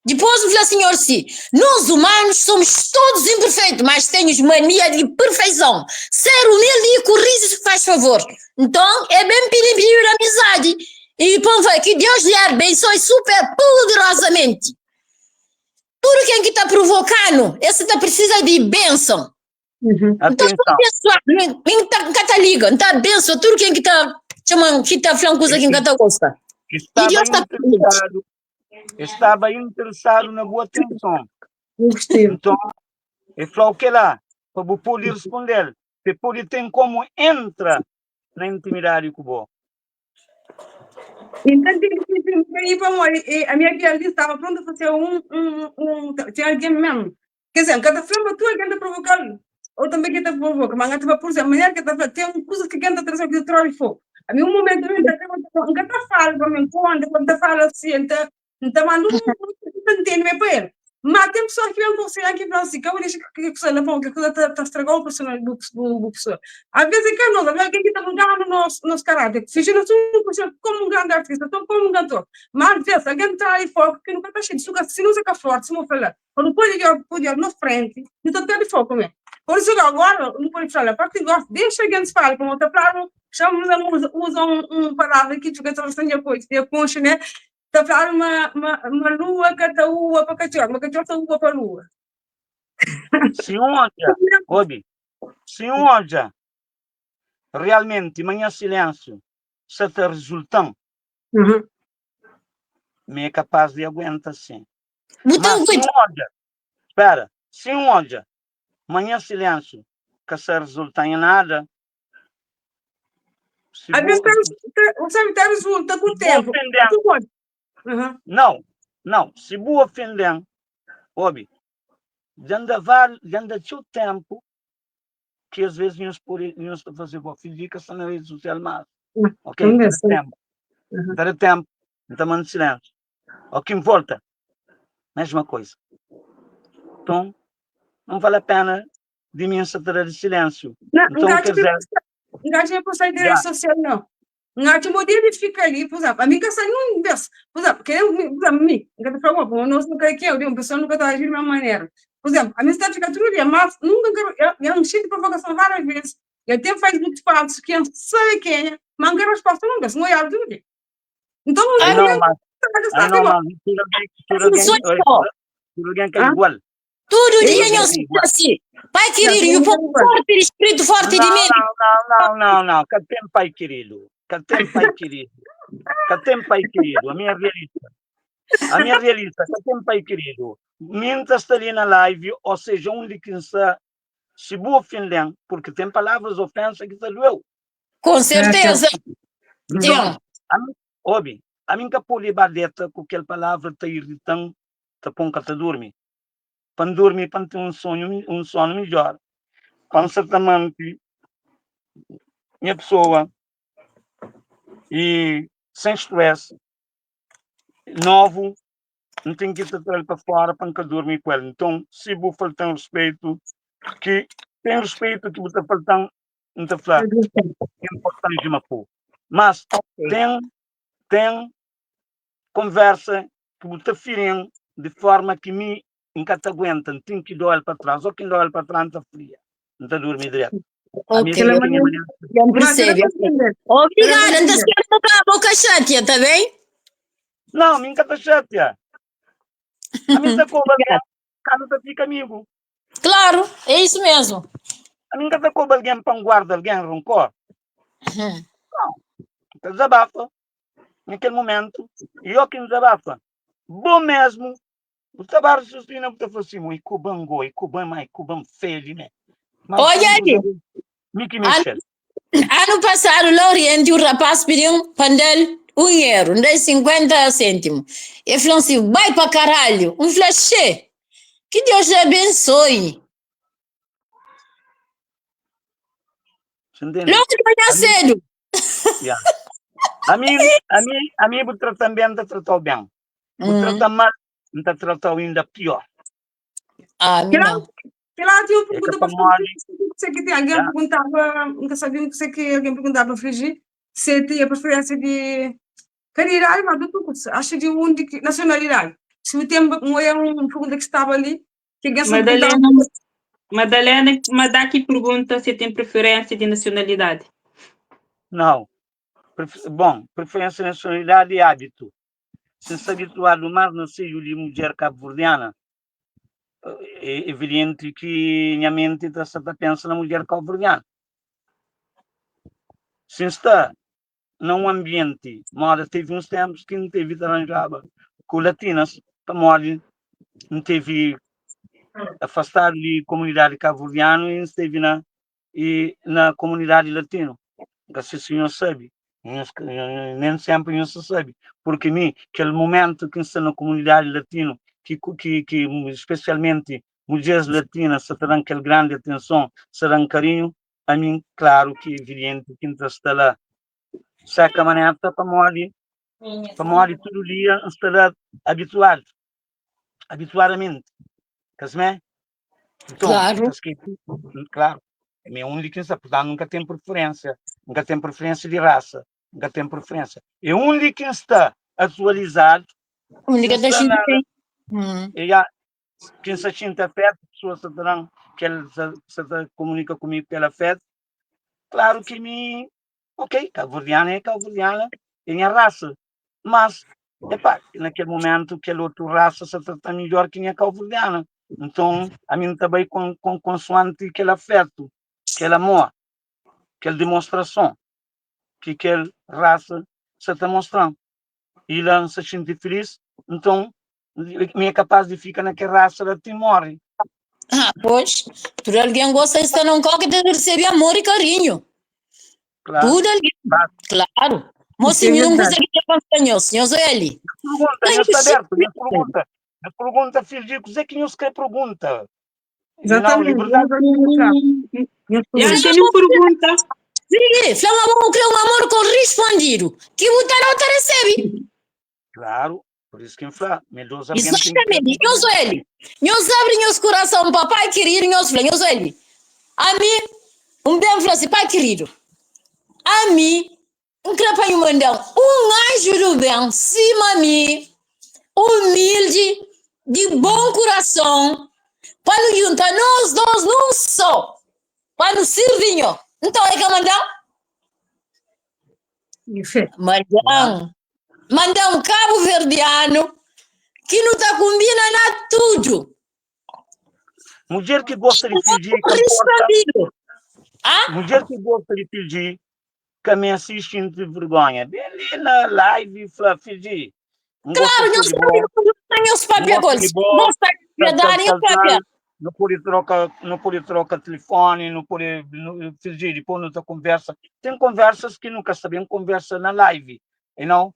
S5: Depois eu falei assim, Orsi, nós humanos somos todos imperfeitos, mas temos mania de perfeição. Ser humilde e corrige, faz favor. Então, é bem piripiri da amizade. E põe que Deus lhe abençoe super poderosamente. Tudo quem que está provocando, esse tá precisa de bênção. Então, quem tá liga, não tá bênção, tudo quem que tá chamando, que tá falando coisa que não tá gosta. E Deus tá
S3: estava interessado na boa atenção. Então, ele falou que lá, para o poder responder, se pode ter como entra na intimidade com o
S2: Então, a minha tia estava pronta a fazer tinha alguém mesmo. Quer dizer, cada filme tu é quem está provocando. Ou também quem está provocando. Mas tipo, por exemplo, a mulher que está tem coisas que quem está trazendo que traz fogo. A mim, um momento, eu nunca está falando para mim, quando está falando assim, então, mandando não entende para ele. Mas tem pessoas que vêm por cima aqui e falam assim, que eu deixo que a pessoa não que a coisa está estragando o personagem do pessoa. Às vezes é que nós, alguém que está mudando o nosso caráter, fingindo assim, como um grande artista, como um cantor. Mas às vezes alguém está aí fora, que nunca está cheio de suga, se não fica forte, se não falar. Quando pode ir na frente, não está de foco mesmo. Por isso que agora, não pode falar, para que gosta, deixa alguém se falar, como outra palavra, usa palavra que tu quer trazer depois, depois, né? Está falando uma lua que está uva para cachorro, uma cachorro está uva para lua.
S3: Se um olha, realmente, manhã silêncio, se está resultando, me é capaz de aguentar sim. Mas se um olha, se um olha, manhã silêncio, que se resulta em nada,
S2: às vezes está resulta com o tempo.
S3: Não, se boa ofender, óbvio, já tinha o tempo que às vezes nós podemos fazer boa física só na rede social, mas, ok, dá tempo, então em silêncio. O que importa, mesma coisa. Então, não vale a pena de mim estar de silêncio.
S2: Não,
S3: então, quer dizer...
S2: Não por sair da rede social, não. Não te modelo fica ali, por exemplo, a mim que saiu por exemplo, nunca falou, nós nunca aqui, uma pessoa nunca está agindo de uma maneira. Por exemplo, a minha cidade fica todo dia, mas nunca, eu não cheio de provocação várias vezes. Eu tenho faz muito falso, que eu sabe quem é, mas não quero resposta nunca, senão eu todo dia. Então, não
S3: alguém que é igual.
S5: Tudo dia eu sei assim. Pai querido, e o povo forte, espírito forte de mim.
S3: Não. Que tem pai querido. Que tem pai querido. A minha realista. Que tem pai querido. Mientras está ali na live, ou seja, onde que se boa ofender, porque tem palavras ofensas que se doeu.
S5: Com certeza.
S3: Então, a mim que poli badeta com aquela palavra está irritando, está põe que está dormir. Para dormir, para ter um sono melhor. certamente, minha pessoa, e sem stress, novo, não tenho que ir trazer para fora para não dormir com ele. Então, se vou faltar respeito, que tem respeito que você faltar, não está falando, é importante de uma coisa. Mas tem conversa que você firem de forma que me nunca te aguenta, tem que dar para trás, ou quem dá para trás está fria, não está dormir direto.
S5: Ok,
S2: Não
S5: percebe. Obrigada, então se quer tocar a boca chateada, tá bem?
S3: Não, me nunca está chateada. A mim está cobra, cada tá fica amigo.
S5: Claro, é isso mesmo.
S3: A mim nunca cobra alguém para um guarda, alguém rancor. Não, está desabafa. Naquele momento, e eu que desabafa. Bom mesmo, o trabalho sustenta o que eu assim, e cubano goi, cubano mais, cubano feio, né?
S5: Olha ali.
S3: Mickey Michel.
S5: Ano passado, lá Oriente, o rapaz pediu pandel €1, daí 50 cêntimos. E falou assim, vai para caralho, um flechê. Que Deus te abençoe.
S3: Você entende?
S5: Logo de manhã cedo.
S3: Yeah. A mim, vou tratar bem, não tratar bem. Vou tratar mal, não tratar ainda pior.
S5: Ah, não.
S2: Que lá tinha uma pergunta
S3: É que
S2: bastante. Sei que tem alguém perguntava, nunca sabia que sei que alguém perguntava Frigi, se tinha preferência de carreira, mas do tudo, acho de onde nacionalidade. Se tem uma pergunta que estava ali, que alguém só
S4: Madalena, mas daqui pergunta se tem preferência de nacionalidade.
S3: Não. Bom, preferência de nacionalidade e hábito. Se se habituar do mais não sei de mulher cabo-verdiana, é evidente que minha mente está pensa na mulher cabo-verdiana. Se está num ambiente, mora, teve uns tempos que não teve arranjava com latinas, para morrer, não teve afastado de comunidade cabo-verdiana e esteve na comunidade latino. Se o senhor sabe, nem sempre não se sabe, porque mim, aquele momento que está na comunidade latino, que especialmente mulheres latinas se terão aquela grande atenção, serão carinho, a mim, claro que é evidente que está lá. Saca maneira para morrer todo dia, estará habituadamente. Casme? Então,
S5: Claro.
S3: Claro, é minha única, portanto, nunca tem preferência de raça, nunca tem preferência. É única que está atualizado,
S5: Única da gente tem.
S3: quem se sente afeto, pessoas terão que ele se comunica comigo pela afeto. Claro que me, ok, cabo-verdiana, é minha raça, mas, naquele momento, aquela outra raça se trata melhor que a cabo-verdiana. Então, a mim também com consoante aquele afeto, aquele amor, aquela demonstração que aquela raça se está mostrando. E lá se sente feliz, então, me é capaz de ficar naquela raça até morre.
S5: Pois, tudo alguém gosta de estar num coque de receber amor e carinho.
S3: Claro.
S5: Tudo alguém. Claro. Mocinho não consegue acompanhar, senhor Zoeli.
S3: Pergunta, filho, o que é que nos quer pergunta?
S2: Exatamente.
S4: Eu tenho pergunta.
S5: Sim, vamos criar um amor correspondido. Que o tarot recebe.
S3: Claro, por isso que infla.
S5: Exatamente. Nós ele. Nós abrimos nosso coração, papai querido, nós ele. A mim, bem falou assim, pai querido. A mim, crepanho mandão, anjo do bem, cima a mim, humilde, de bom coração, para nos juntar nós dois num só, para nos servir. Então, é que mandão? Mandão cabo-verdiano, que não está combinando a tudo.
S3: Mulher que gosta de fingir. Mulher que gosta de fingir, que me assiste de vergonha. Dele na live, fingir.
S5: Claro, não sei os papéis. Gosta de dar os papéis.
S3: Não pode trocar telefone, não pode fingir, depois não conversa. Tem conversas que nunca sabem conversa na live, não?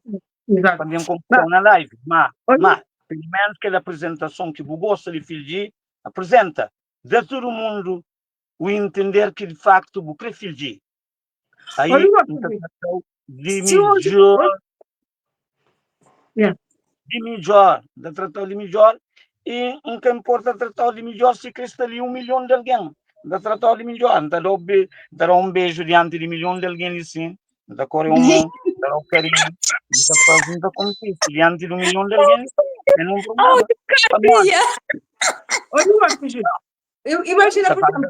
S3: Podem conversar na live, mas pelo menos aquela apresentação que você gosta de fingir, apresenta. De todo mundo o entender que de facto o prefiro aí
S2: Olha,
S3: de
S2: se hoje-
S3: melhor
S2: Yeah.
S3: de melhor da tratar de melhor e o que importa tratar de melhor se cresce ali 1 milhão de alguém da tratar de melhor dar um beijo diante de 1 milhão de alguém assim da Coreia dar um carinho da fazenda conquista diante de 1 milhão de alguém é um problema
S5: Cabia.
S2: Olha o outro, Gil. Imagina, por exemplo,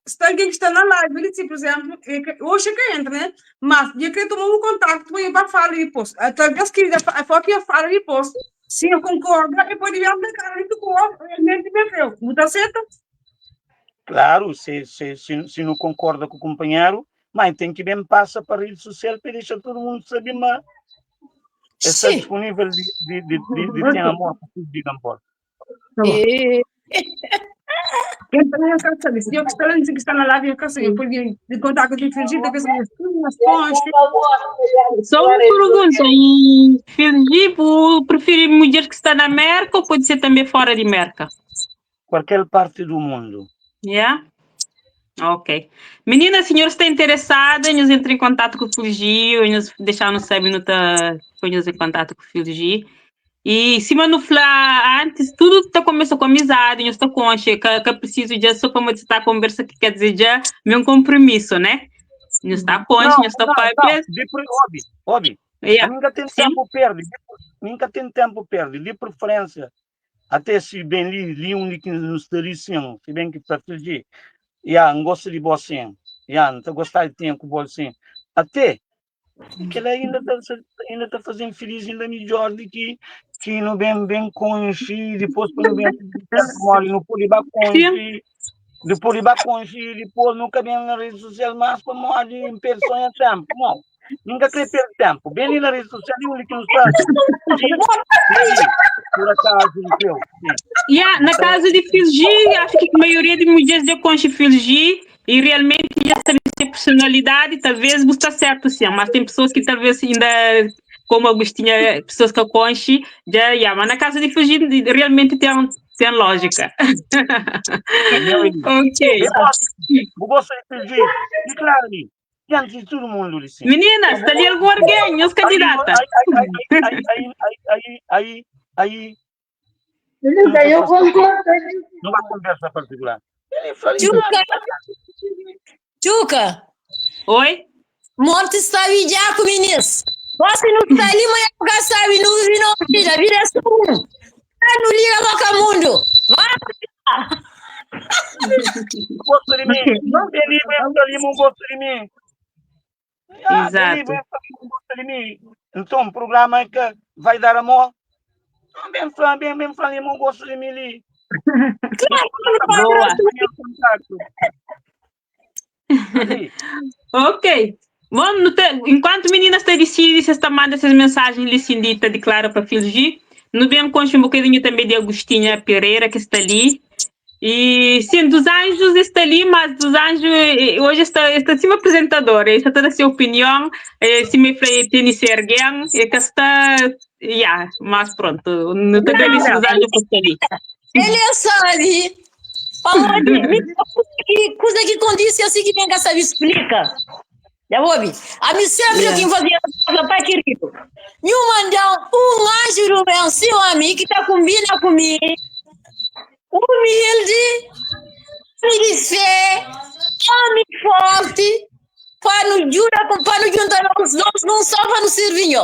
S2: se alguém que está na live, ele diz, por exemplo, hoje é que entra, né? Mas, eu queria tomar um contato com ele para falar e posto. Talvez que a foto ia falar e posto. Se eu concordo, depois de ver a cara do corpo, realmente me fez. Não está certo?
S3: Claro, se não concorda com o companheiro, mas tem que bem passa para a rede social para deixar todo mundo saber, mas está
S5: Sim.
S3: disponível de ter amor para tudo, digam por.
S2: Então, eu quero saber, se eu que está na live, eu quero saber, eu podia de contar com o Fiji, da questão das pontes.
S4: Só uma pergunta, em Fiji, prefere mulher que está na América ou pode ser também fora de América?
S3: Qualquer parte do mundo.
S4: Yeah? Ok. Menina, a senhora está interessada em nos entrar em contato com o Fiji, ou nos deixar nos saber no nos em contato com o Fiji. E se não falar antes, tudo começou com amizade, eu estou consciente que preciso de só para mostrar a conversa que quer dizer já meu compromisso, né? Não está consciente, não está paz.
S3: Óbvio. Nunca tem tempo perde, de preferência. Até se bem li um que nos teríamos, se bem que para fugir. Não gosto de você, não estou gostando de tempo com você. Até que ela ainda está fazendo feliz, ainda melhor do que não bem conheci, depois quando bem mole no Polibaconchi, depois nunca bem na rede social, mas para mole em pessoa tempo, não. Nunca queria perder tempo. Bem ali na rede social, e o que nos faz. Por acaso,
S4: na casa de Fiji, acho que a maioria de mulheres de conche Fiji e realmente já sabe ter personalidade, talvez está certo sim, mas tem pessoas que talvez ainda, como Agostinha, pessoas que conche, mas na casa de Fiji realmente tem lógica. Ok.
S3: Eu gosto de Fiji, e claro, diante de todo mundo.
S4: Meninas, está ali alguém, os candidatos.
S3: Aí.
S6: Eu concordo.
S3: Numa conversa particular.
S5: Tchuca.
S4: Oi?
S5: Monte está já com meninas. Você não está ali, mas eu sabe, não vira sum. Não liga a boca mundo.
S3: Gosto de mim. Ele gosta de mim.
S4: Exato.
S3: Então, o programa é que vai dar amor. Bem falando, eu gosto de mim ali.
S4: Boa. Ok. Bom, enquanto meninas decidem se está mandando essas mensagens licindita de Clara para Fiji, no bem conte um bocadinho também de Agostinha Pereira, que está ali. E sim, dos anjos está ali, mas dos anjos hoje está sim apresentadora, está toda a sua opinião, se me tem se erguem, e que está, mas pronto, não tem grande dos anjos por ali.
S5: Ele é só ali, coisa que condiz assim que vem cá sabe explica, já ouvi, a mim sempre que fazia pai querido, me mandam anjo do meu seu amigo que está combina comigo. Humilde, de fé, homem forte, para nos juntar não só para nos servir.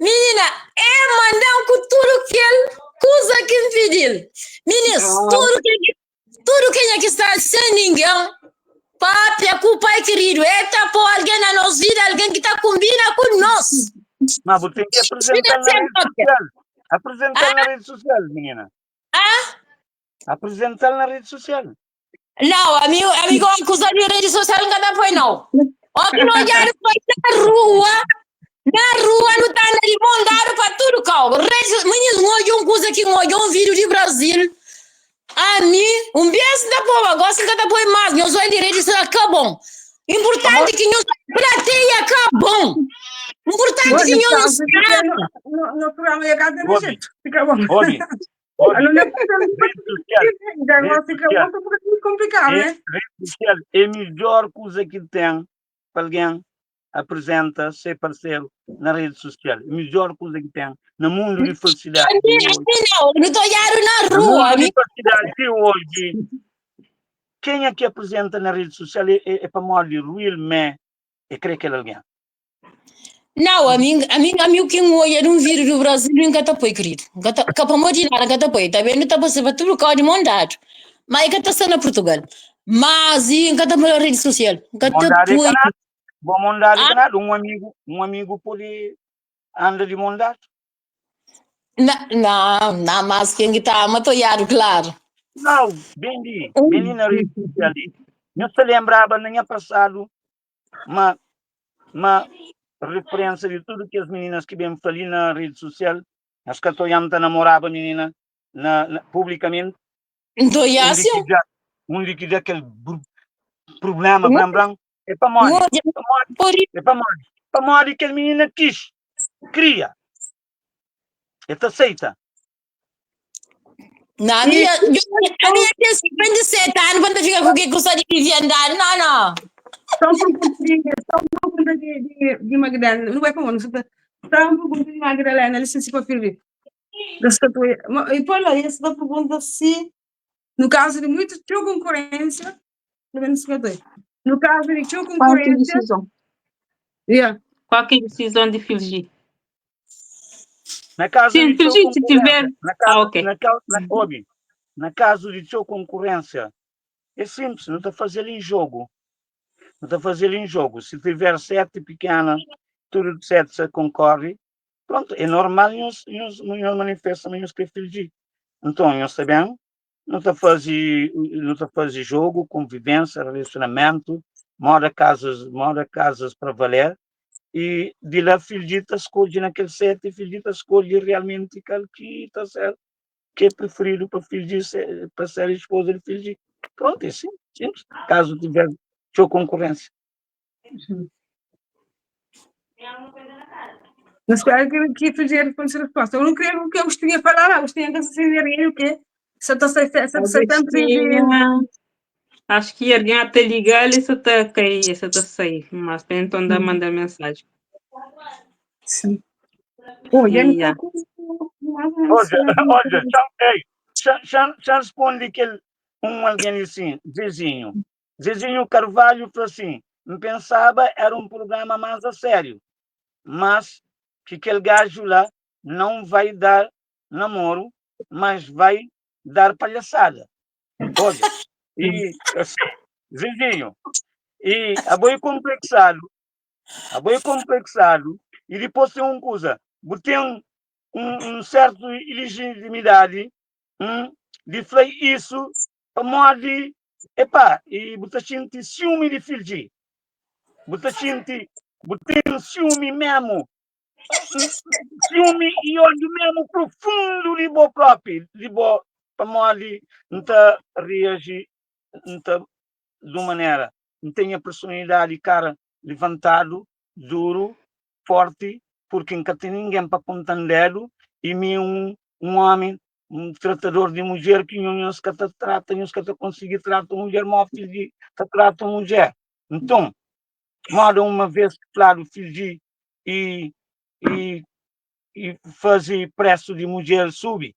S5: Menina, mandar com tudo que ele coisa que me pediu. Meninas, tudo que aqui está sem ninguém, papai, com o pai querido, está por alguém na nossa vida, alguém que está combina com nós.
S3: Mas você tem que apresentar na rede social. Apresentar na rede social, menina. Apresentar na rede social.
S5: Não, amigo, acusar de rede social não dá para não. Ontem nós já foi na rua não está na limão, para tudo, calma. Meninos, coisa que um vídeo de Brasil. A mim, beijo da povo, gosto de dar para mais, nós vamos de rede social, acabam. Importante que nós plateia, acabam. Importante que nós
S2: no programa ia cada jeito. Fica bom.
S3: Olha,
S2: Não é
S3: rede social,
S2: muito complicado, né?
S3: rede social é a melhor coisa que tem para alguém apresenta ser parceiro na rede social. A melhor coisa que tem no mundo de felicidade.
S5: Não estou na
S3: No
S5: rua.
S3: mundo de felicidade de hoje, quem é que apresenta na rede social é para morrer realmente e creio que é alguém.
S5: Não, a mim que eu não viro do Brasil nunca tá foi querido. Capa modi nada cata foi, tá vendo? Tá passando tudo o de mandado. Mas que tá sendo na Portugal. Mas e nunca tá pela rede social. Nunca tá foi.
S3: Bom mandado que nada, um amigo pode andar de mandado.
S5: Não, mas quem está matoiado, claro.
S3: Não, bem na rede social. Não se lembrava nem passado uma referência de tudo que as meninas que bem falei na rede social, as que estou namorava a menina publicamente,
S5: Então, é assim.
S3: onde que já aquele problema branco é para morrer. É para morrer que a menina cria. É aceita.
S5: Não, a minha tem 57 anos, quando fica com o que gosta de viver andar, não.
S2: Só um pergunta de Magdalena, não é como não, só um pergunta de Magdalena, licença para filho. E por lá, essa pergunta se, no caso de muita concorrência, no caso de concorrência,
S4: decisão?
S2: Yeah.
S4: Qual que é a decisão de Filgi?
S3: Na caso
S4: Sim,
S3: de
S4: Filgi, se tiver... ok.
S3: Na caso de sua concorrência, é simples, não está fazendo em jogo. Não está fazendo em jogo. Se tiver 7 pequenas, tudo de 7 se concorre, pronto, é normal não manifesta menos que Filgi. Então, eu sabendo, não está fazendo jogo, convivência, relacionamento, mora casas para valer, e de lá Filgita escolhe naquele set e Filgita escolhe realmente aquele que está certo, que é preferido para Filgi para ser a esposa de Filgi. Pronto, é simples, caso tiver sua concorrência.
S2: Mas claro que tu já respondeu a resposta. Eu não queria o que eu gostaria de falar, eu gostaria que se o quê? Se eu estou
S4: acho que alguém até ligar e você está cair, você está sair, mas então dá mandar mensagem.
S2: Sim. Olha,
S3: já responde aquele alguém assim, Zezinho Carvalho falou assim, não pensava era um programa mais a sério, mas que aquele gajo lá não vai dar namoro, mas vai dar palhaçada. Olha, e Zezinho, e a boi complexado, e depois tem uma coisa, tem um certo ilegitimidade de fazer isso para morrer, e você sente ciúme de Filgi, você sente ciúme mesmo, ciúme e ódio mesmo profundo de você próprio, de você para morrer, não está reagir, não está de uma maneira, não tem a personalidade, cara, levantado, duro, forte, porque nunca tem ninguém para apontar dedo, e um homem, um tratador de mulher, que não se trata, não se conseguir tratar uma mulher, mal filho, trata uma mulher. Então, mora uma vez, claro, filho, e fazer preço de mulher subir.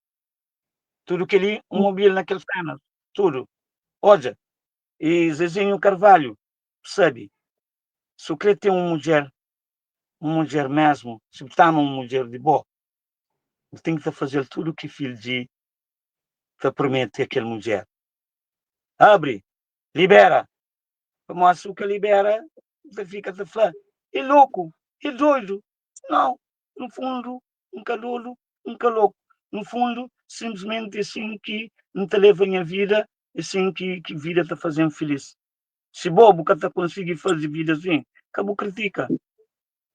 S3: Tudo que ele, mobília naqueles cenas, tudo. Olha, e Zezinho Carvalho, sabe, se o querer ter uma mulher mesmo, se está uma mulher de boa, tem que fazer tudo o que filho de te promete aquela mulher. Abre, libera. Como a açúcar libera, você fica a falar, é louco, é doido. Não, no fundo, um calolo, louco. No fundo, simplesmente assim que não te leva a vida, assim que a vida está fazendo feliz. Se bobo que está conseguindo fazer vida assim, acabou critica.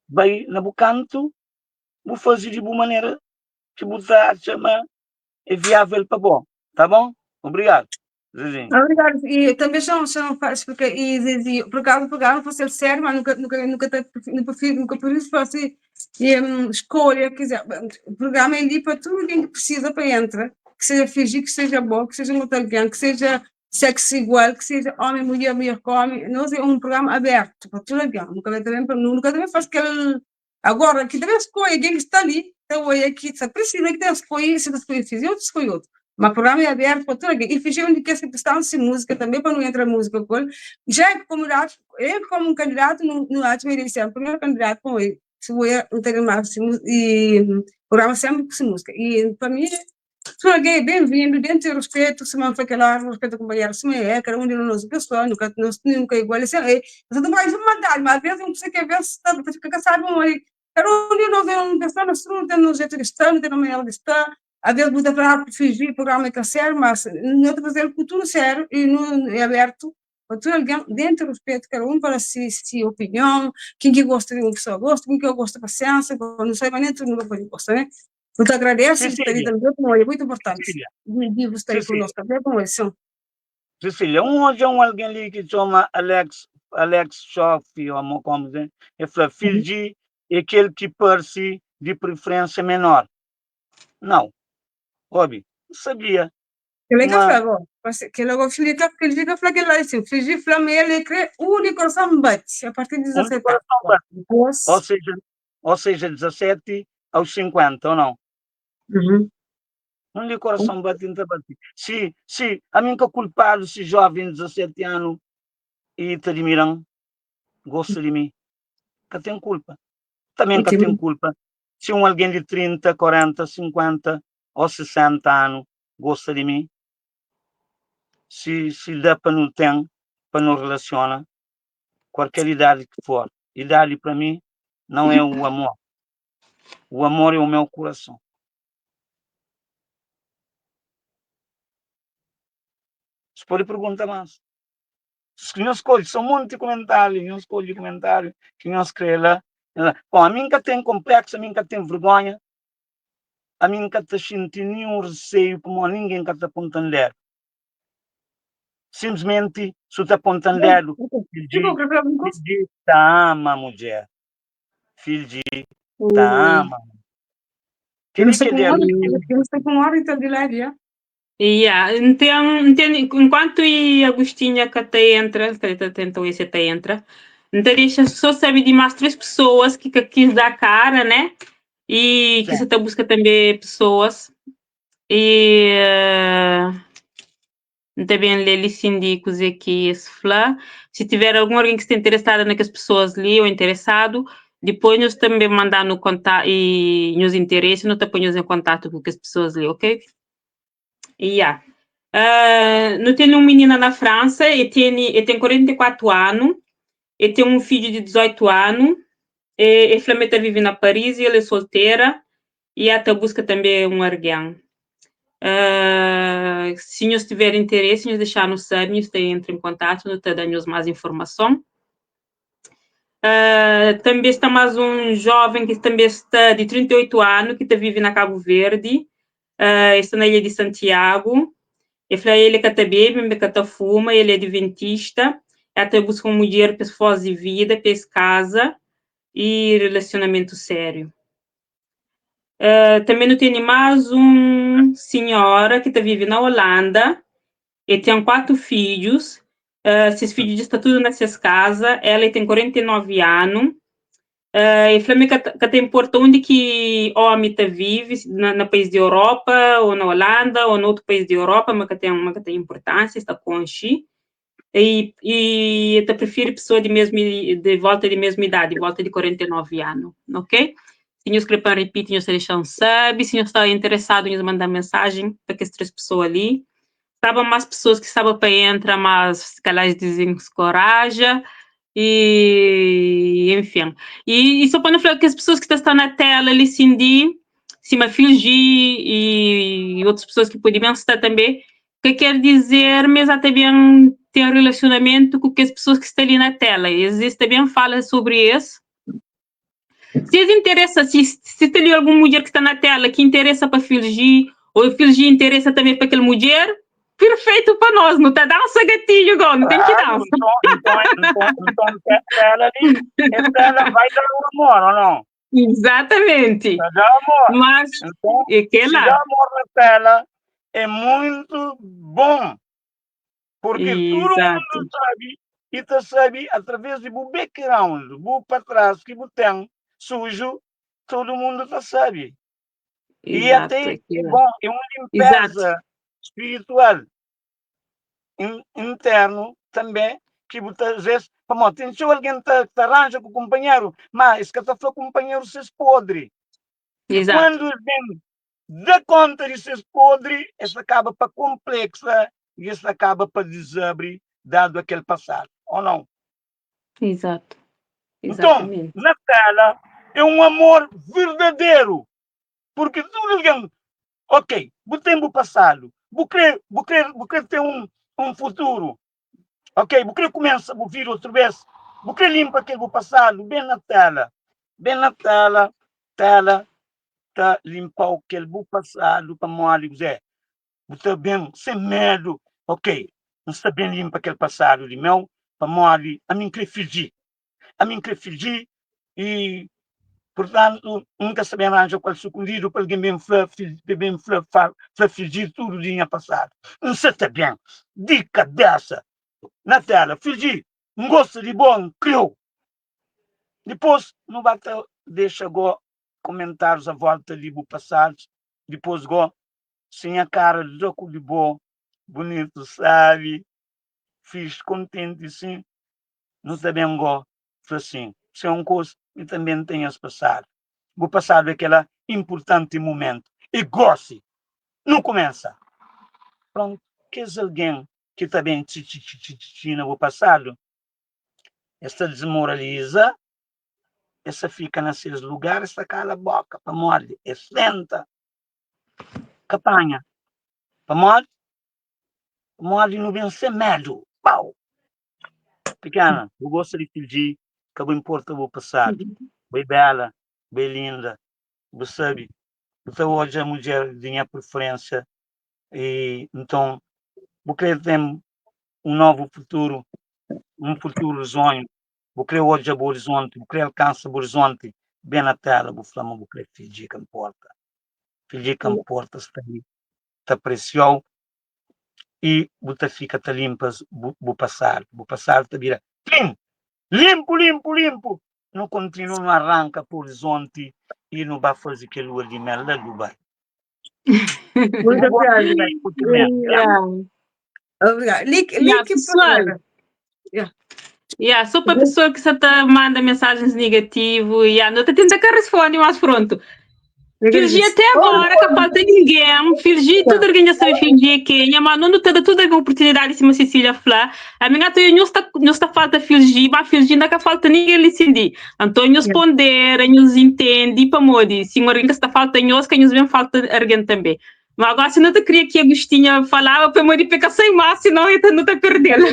S3: Vai na canto, vou fazer de boa maneira que você chama é viável para bom. Tá bom? Obrigado, Zezinho.
S2: Obrigado. E também são porque e por acaso o programa fosse sério, mas nunca por isso fosse escolha, quer dizer, o programa é ali para tudo quem precisa para entrar. que seja fingir, que seja bom, que seja muito alguém, que seja sexo igual, que seja homem, mulher com homem. Nós é um programa aberto para tudo alguém. Nunca também faz aquele... Agora, que também escolhe alguém que está ali, então é que se precisa que escolhe, se escolhe físico, outro escolhe outro. Mas o programa é aberto para tudo alguém. E fingir onde quer se prestar sem música também, para não entrar música. Já é como um candidato, no ato, ele é o primeiro candidato com ele. Se eu tenho máximo e programa sempre sem música. E para mim, se alguém é bem-vindo, dentro do respeito, se não foi aquela respeito ao companheiro, se não é, cada um de nós pessoas, nunca é igual. Isso é, você não vai mandar, mas às vezes não sei que às vezes está, fica cansado, cada um de nós é uma pessoa, não tem um jeito de estar, não tem uma maneira de estar. Às vezes muita para fingir, o programa é sério, mas não é de fazer o tudo sério e não é aberto. Dentro do respeito, cada um para si opinião, quem que gosta de uma pessoa gosta, quem que gosta de paciência, não sei, mas nem todo mundo pode gostar, né? Muito agradeço, estaria também com ele, muito importante. De você estar conosco também com isso.
S3: Cecília, hoje alguém ali que chama Alex Schoff, ou como dizer, ele falou, filho é aquele que parece de preferência menor. Não, Robi, não sabia.
S2: Que legal, agora. Que logo fica fala que lá assim, fica flama ele crê único coração bate a partir de 17 anos.
S3: Ou seja, 17 aos 50, ou não? Onde o coração bate, bate. Se a mim que é culpado, se jovem, 17 anos, e te admiram, gosta de mim, que tem culpa. Também que tem culpa. Se alguém de 30, 40, 50 ou 60 anos gosta de mim, se dá para não ter, para não relaciona, qualquer idade que for. Idade para mim não é o amor. O amor é o meu coração. Você pode perguntar mais. Se não escolhe, são muitos comentários, não escolhe comentário, que não escreve lá. Bom, a mim que tem complexo, a mim que tem vergonha, a mim que está sentindo nenhum receio, como ninguém que está apontando dedo. Simplesmente, se está apontando dedo, filho de tá ama, mulher. Filho de tá ama.
S2: Eu não sei como hora, então, de lá, já.
S4: Então, enquanto a Agostinha que até entra, então esse até entra, então deixa só saber de mais 3 pessoas que quis dar cara, né? E que você está buscando também pessoas. E também ler síndicos aqui, esse flá. Se tiver alguém que esteja interessado naquelas pessoas ali ou interessado, depois nós também mandar no contato e nos interessa, nós também em contato com as pessoas ali, ok? Não tem uma menina na França, e tem 44 anos, e tem um filho de 18 anos, e Flameta vive na Paris, e ela é solteira, e até busca também um alguém. Se nós tiver interesse, nós deixar no saber, nós entra em contato, nós damos mais informação. Também está mais um jovem que também está de 38 anos, que vive na Cabo Verde, está na ilha de Santiago. Ele que bebe, que fuma, ele é adventista, até busca uma mulher para fazer vida, para casa e relacionamento sério. Também não tem mais uma senhora que vive na Holanda e tem 4 filhos. Esses filhos estão tudo nessas casas. Ela tem 49 anos. E Flamengo que tem importa onde que homem vive, no país da Europa, ou na Holanda, ou no outro país da Europa, mas que tem importância, está conchi. E eu prefiro pessoa de volta de mesma idade, de volta de 49 anos, ok? Se nós queremos repetir, nós deixamos saber. Se nós está interessado em mandar mensagem para essas 3 pessoas ali. Estavam mais pessoas que estavam para entrar, mas que elas desencorajam. E, enfim. E só para falar que as pessoas que estão na tela ali, Cindy, Cima Filgi e outras pessoas que poderiam estar também, que quer dizer, mas até bem ter um relacionamento com as pessoas que estão ali na tela. Existe também fala sobre isso. Se interessa, se tem alguma mulher que está na tela que interessa para Filgi, ou Filgi interessa também para aquela mulher, perfeito para nós, não está dança gatilho agora, não tem que dançar.
S3: Então ela vai dar um amor, ou não?
S4: Exatamente.
S3: Vai dar amor.
S4: Mas,
S3: então,
S4: se
S3: dá amor na tela, é muito bom. Porque todo mundo sabe, e tu sabe, através de o background, o para trás que você tem, sujo, todo mundo tá sabe. E até é bom, é uma limpeza espiritual interno também, que muitas vezes, vamos, tem alguém que arranja com o companheiro, mas que está com o companheiro se podre. E quando vem da conta de ser podre, isso acaba para complexa e isso acaba para desabrir, dado aquele passado, ou não?
S4: Exato.
S3: Então, Natália é um amor verdadeiro, porque tudo alguém, ok, o tempo passado, você tem um futuro, ok, você começa a vir outra vez, você limpa aquele passado, bem Natália, Tala, tá limpar aquele passado para morrer, Zé. Você bem, sem medo, ok, não está bem limpa aquele passado de meu, para morrer, a mim querer fingir, e, portanto, nunca se bem arranja qual sucundido para alguém bem fingir tudo o dia passado. Não se está bem, dica dessa, na tela, fingir, não gosta de bom, criou. Depois, não vai ter, deixa agora comentários à volta de passado, depois go sem a cara de jogo de bom, bonito, sabe? Fiz contente, sim. Não sabem go, assim. Se é um coisa que também tenhas passado. Vou passar daquele importante momento. E goste. Não começa. Pronto. Queres alguém que também no passado? Esta desmoraliza. Essa fica nesses lugares, essa cala a boca, para morrer. É senta. Capanha. Para morrer não vem sem medo. Pau. Pequena, eu gosto de fingir que não importa o passado. Bem bela, bem linda. Você sabe, então hoje a mulher de minha preferência. E então, vou querer ter um novo futuro, um futuro sonho. Vou querer hoje o horizonte, vou querer alcançar o horizonte. Bem na tela, vou falar, vou querer fingir que importa. Fingir que importa, está precioso. E você fica limpas, vou passar, te vira limpo, não continua, não arranca para o horizonte e não vai fazer que lua de mel da Dubai.
S2: Muito obrigada. Obrigada.
S4: Só para a pessoa que só manda mensagens negativas, não está tentando que responde mais pronto. Fingir até agora que falta ninguém, fingir tudo alguém já sabe fingir que, mas não tem toda a oportunidade de Cecília falar. A minha tua não está falta fingir, mas fingir não que falta ninguém lhe sentir. Então nos pondera, nos entende, para modi, se alguém está falta nós, que nos vem falta alguém também. Mas agora se não te queria que a Agostinha falava, para modi pegar sem mais, senão eu não te perdendo.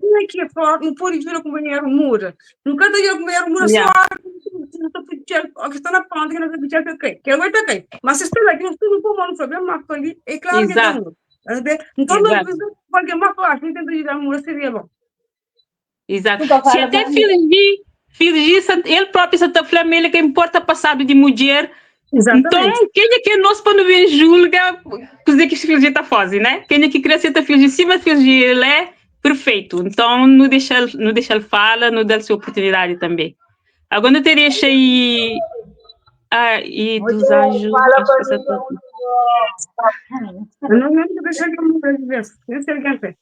S2: Não é que é forte, não pode ver o companheiro mura. Nunca tem o companheiro mura só. A questão na ponta que não tem que ter que vai ter que. Mas se está aqui, não tem um problema, mas ali é claro que tem. Então não precisa porque mais fácil, não tem que ir a mura seria bom.
S4: Exato. Se até fingir, ele próprio está falando que importa passado de mulher. Exatamente. Então, quem é que nós quando vem julga, dizer que fingir está fácil, né? Quem é que queria ser fingir, sim, mas fingir ele é perfeito. Então, não deixa ele falar, não dá a sua oportunidade também. Agora, eu teria aí e dos anjos.
S2: Não me deixa que eu me veja. Não sei o que é.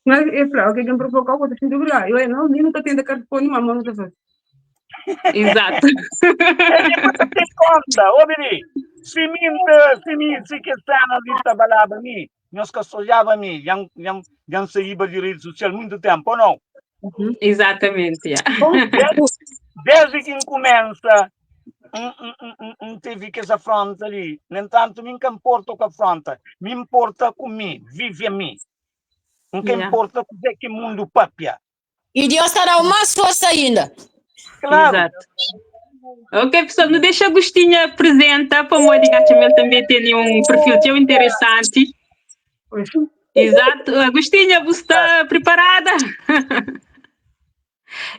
S2: Mas eu falo, alguém provocou o outro fim do grau. Eu não, nunca tenho que responder, mas não está.
S4: Exato.
S3: Tem conta, ô Biri. Se que está na lista balada, nós que sonhava já saí de rede social muito tempo, ou não?
S4: Exatamente.
S3: Desde que começa, teve que essa afronta ali. No entanto, me importa com a afronta, me importa comigo, vive a mim. Não importa com o que mundo papia.
S5: E Deus dará mais força ainda.
S3: Claro.
S4: Exato. Ok, pessoal, não deixa a Agostinha apresentar para o Moedigatimel também ter um perfil tão interessante. Exato. Agostinha, você está preparada?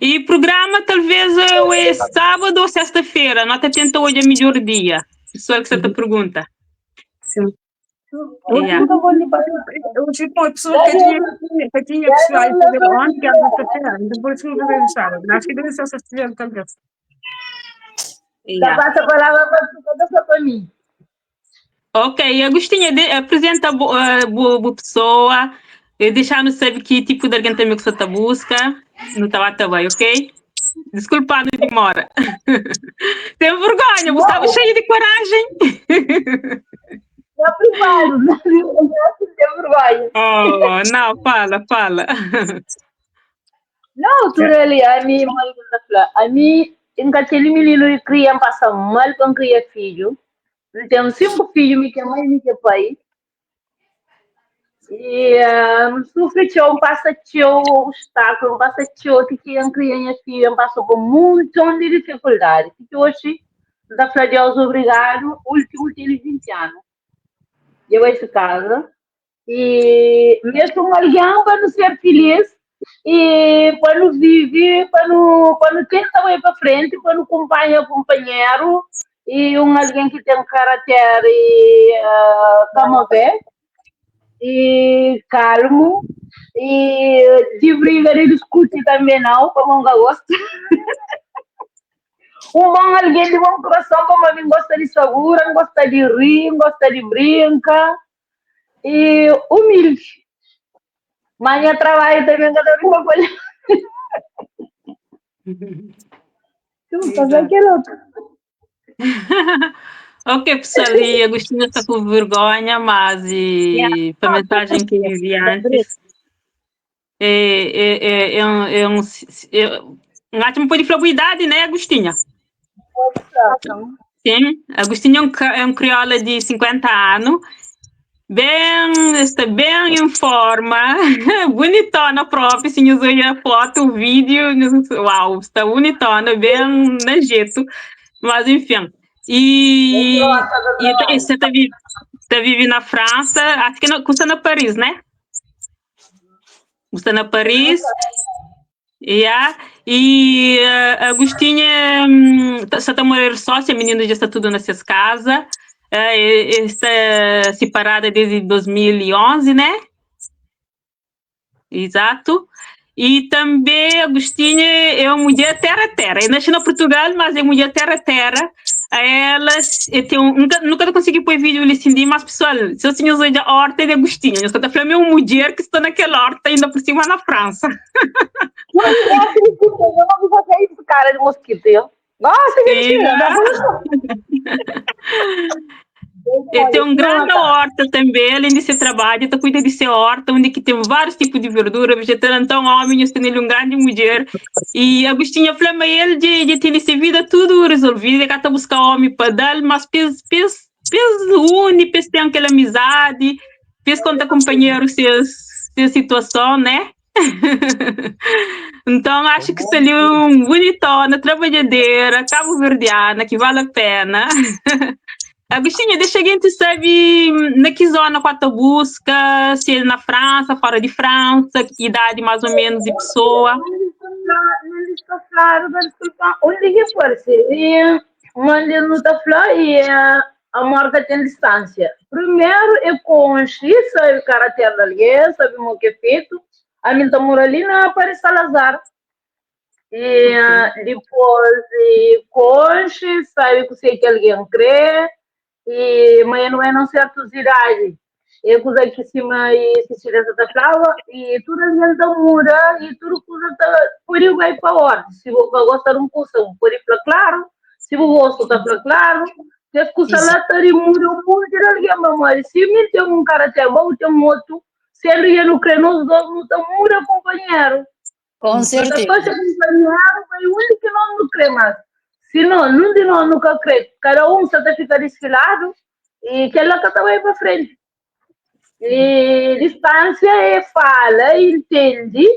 S4: E programa talvez é sábado ou sexta-feira, não te tenta hoje é melhor dia. Pessoal que você te pergunta.
S2: Sim.
S4: Yeah.
S2: Eu tipo uma pessoa que tinha pessoal que fazer ontem, que era sexta-feira, depois fui fazer no sábado. Acho que deve ser sexta-feira também.
S6: Dá passa a palavra para mim.
S4: Ok, Agostinho, apresenta a boa pessoa, deixar-nos saber que tipo de alguém também que você busca, não estava também, ok? Desculpa, não demora. Tem vergonha, você estava cheio de coragem.
S6: Não, privado, não tem vergonha.
S4: Oh, não, fala.
S6: Não, Tureli, a mim, em aquele menino que cria, passa mal com criar filho. Eu tenho 5 filhos, me que mãe, me que pai. E sofre passa obstáculo, passa que a criança filha passa com um montão de dificuldade. Que hoje, da Flávia Deus obrigado, último 20 anos. Eu esse casa. E mesmo alguém para não ser feliz e para não viver, para não tentar ir para frente, para não acompanhar companheiro e alguém que tem caráter e como ver e calmo e de briga de discutir também não, como um gosta. Bom alguém de bom coração, como alguém gosta de segura, gosta de rir, gosta de brincar e humilde. Manhã trabalho também, cada vez uma coisa. Fazer aquilo outro.
S4: Ok, pessoal, e Agostinho está com vergonha, mas a mensagem que eu vi antes um pouco de flexibilidade, né, Agostinho? Sim, Agostinho é um crioula de 50 anos, está bem em forma, bonitona própria, se usou a foto, o vídeo, uau, está bonitona, bem na jeito, mas enfim. E você está vivendo na França, acho que você está na Paris, né? Você está na Paris, yeah. E Agostinho você está morando sócia, menino já está tudo nessas casas, está separada desde 2011, né? Exato. E também Agostinho é uma mulher terra-terra. Eu nasci na Portugal, mas é mulher terra-terra. Elas nunca consegui pôr vídeo ali, mas pessoal, se eu tinha usado a horta de Agostinho, eu estou falando uma mulher que está naquela horta ainda por cima na França.
S6: Eu não vou fazer isso, cara de mosquito. Nossa, mentira!
S4: Eu tenho uma grande horta também, além de ser trabalho, eu cuido de ser horta, onde que tem vários tipos de verdura, vegetal, então homem, eu tenho uma grande mulher. E Agostinho falou ele de ter essa vida tudo resolvido, ele está buscando homem para dar, mas pes une, tem aquela amizade, quando companheiro sua situação, né? Então, acho que seria um bonitona, trabalhadeira, cabo-verdiana, que vale a pena. Agostinho, deixa a gente saber na que zona tu busca, se é na França, fora de França, que idade mais ou menos de pessoa.
S6: Não está claro, desculpa. Onde que for? Onde não está claro e a marca tem distância. Primeiro, eu conheci, sabe o caráter da alguém, sabe o que é feito. A minha mora ali na Paris Salazar. E depois, conhece, sabe que alguém crê. E mas não é não certas idades. Eu coisa que cima e se tira da flava e tudo a gente muda e tudo coisa por aí vai para hora. Se você gosta de coisa, por aí para claro. Se você gosta para claro. Se as coisas lá estão muda alguém mamãe. Se me tem um cara tem bom tem outro. Se ele não crê nos dois, não muda companheiro.
S5: Com certeza.
S6: Depois companheiro vai o único que não crê mais. Se não de nós nunca crê. Cada um só fica desfilado e que ela está vai para frente. E distância é fala, entende.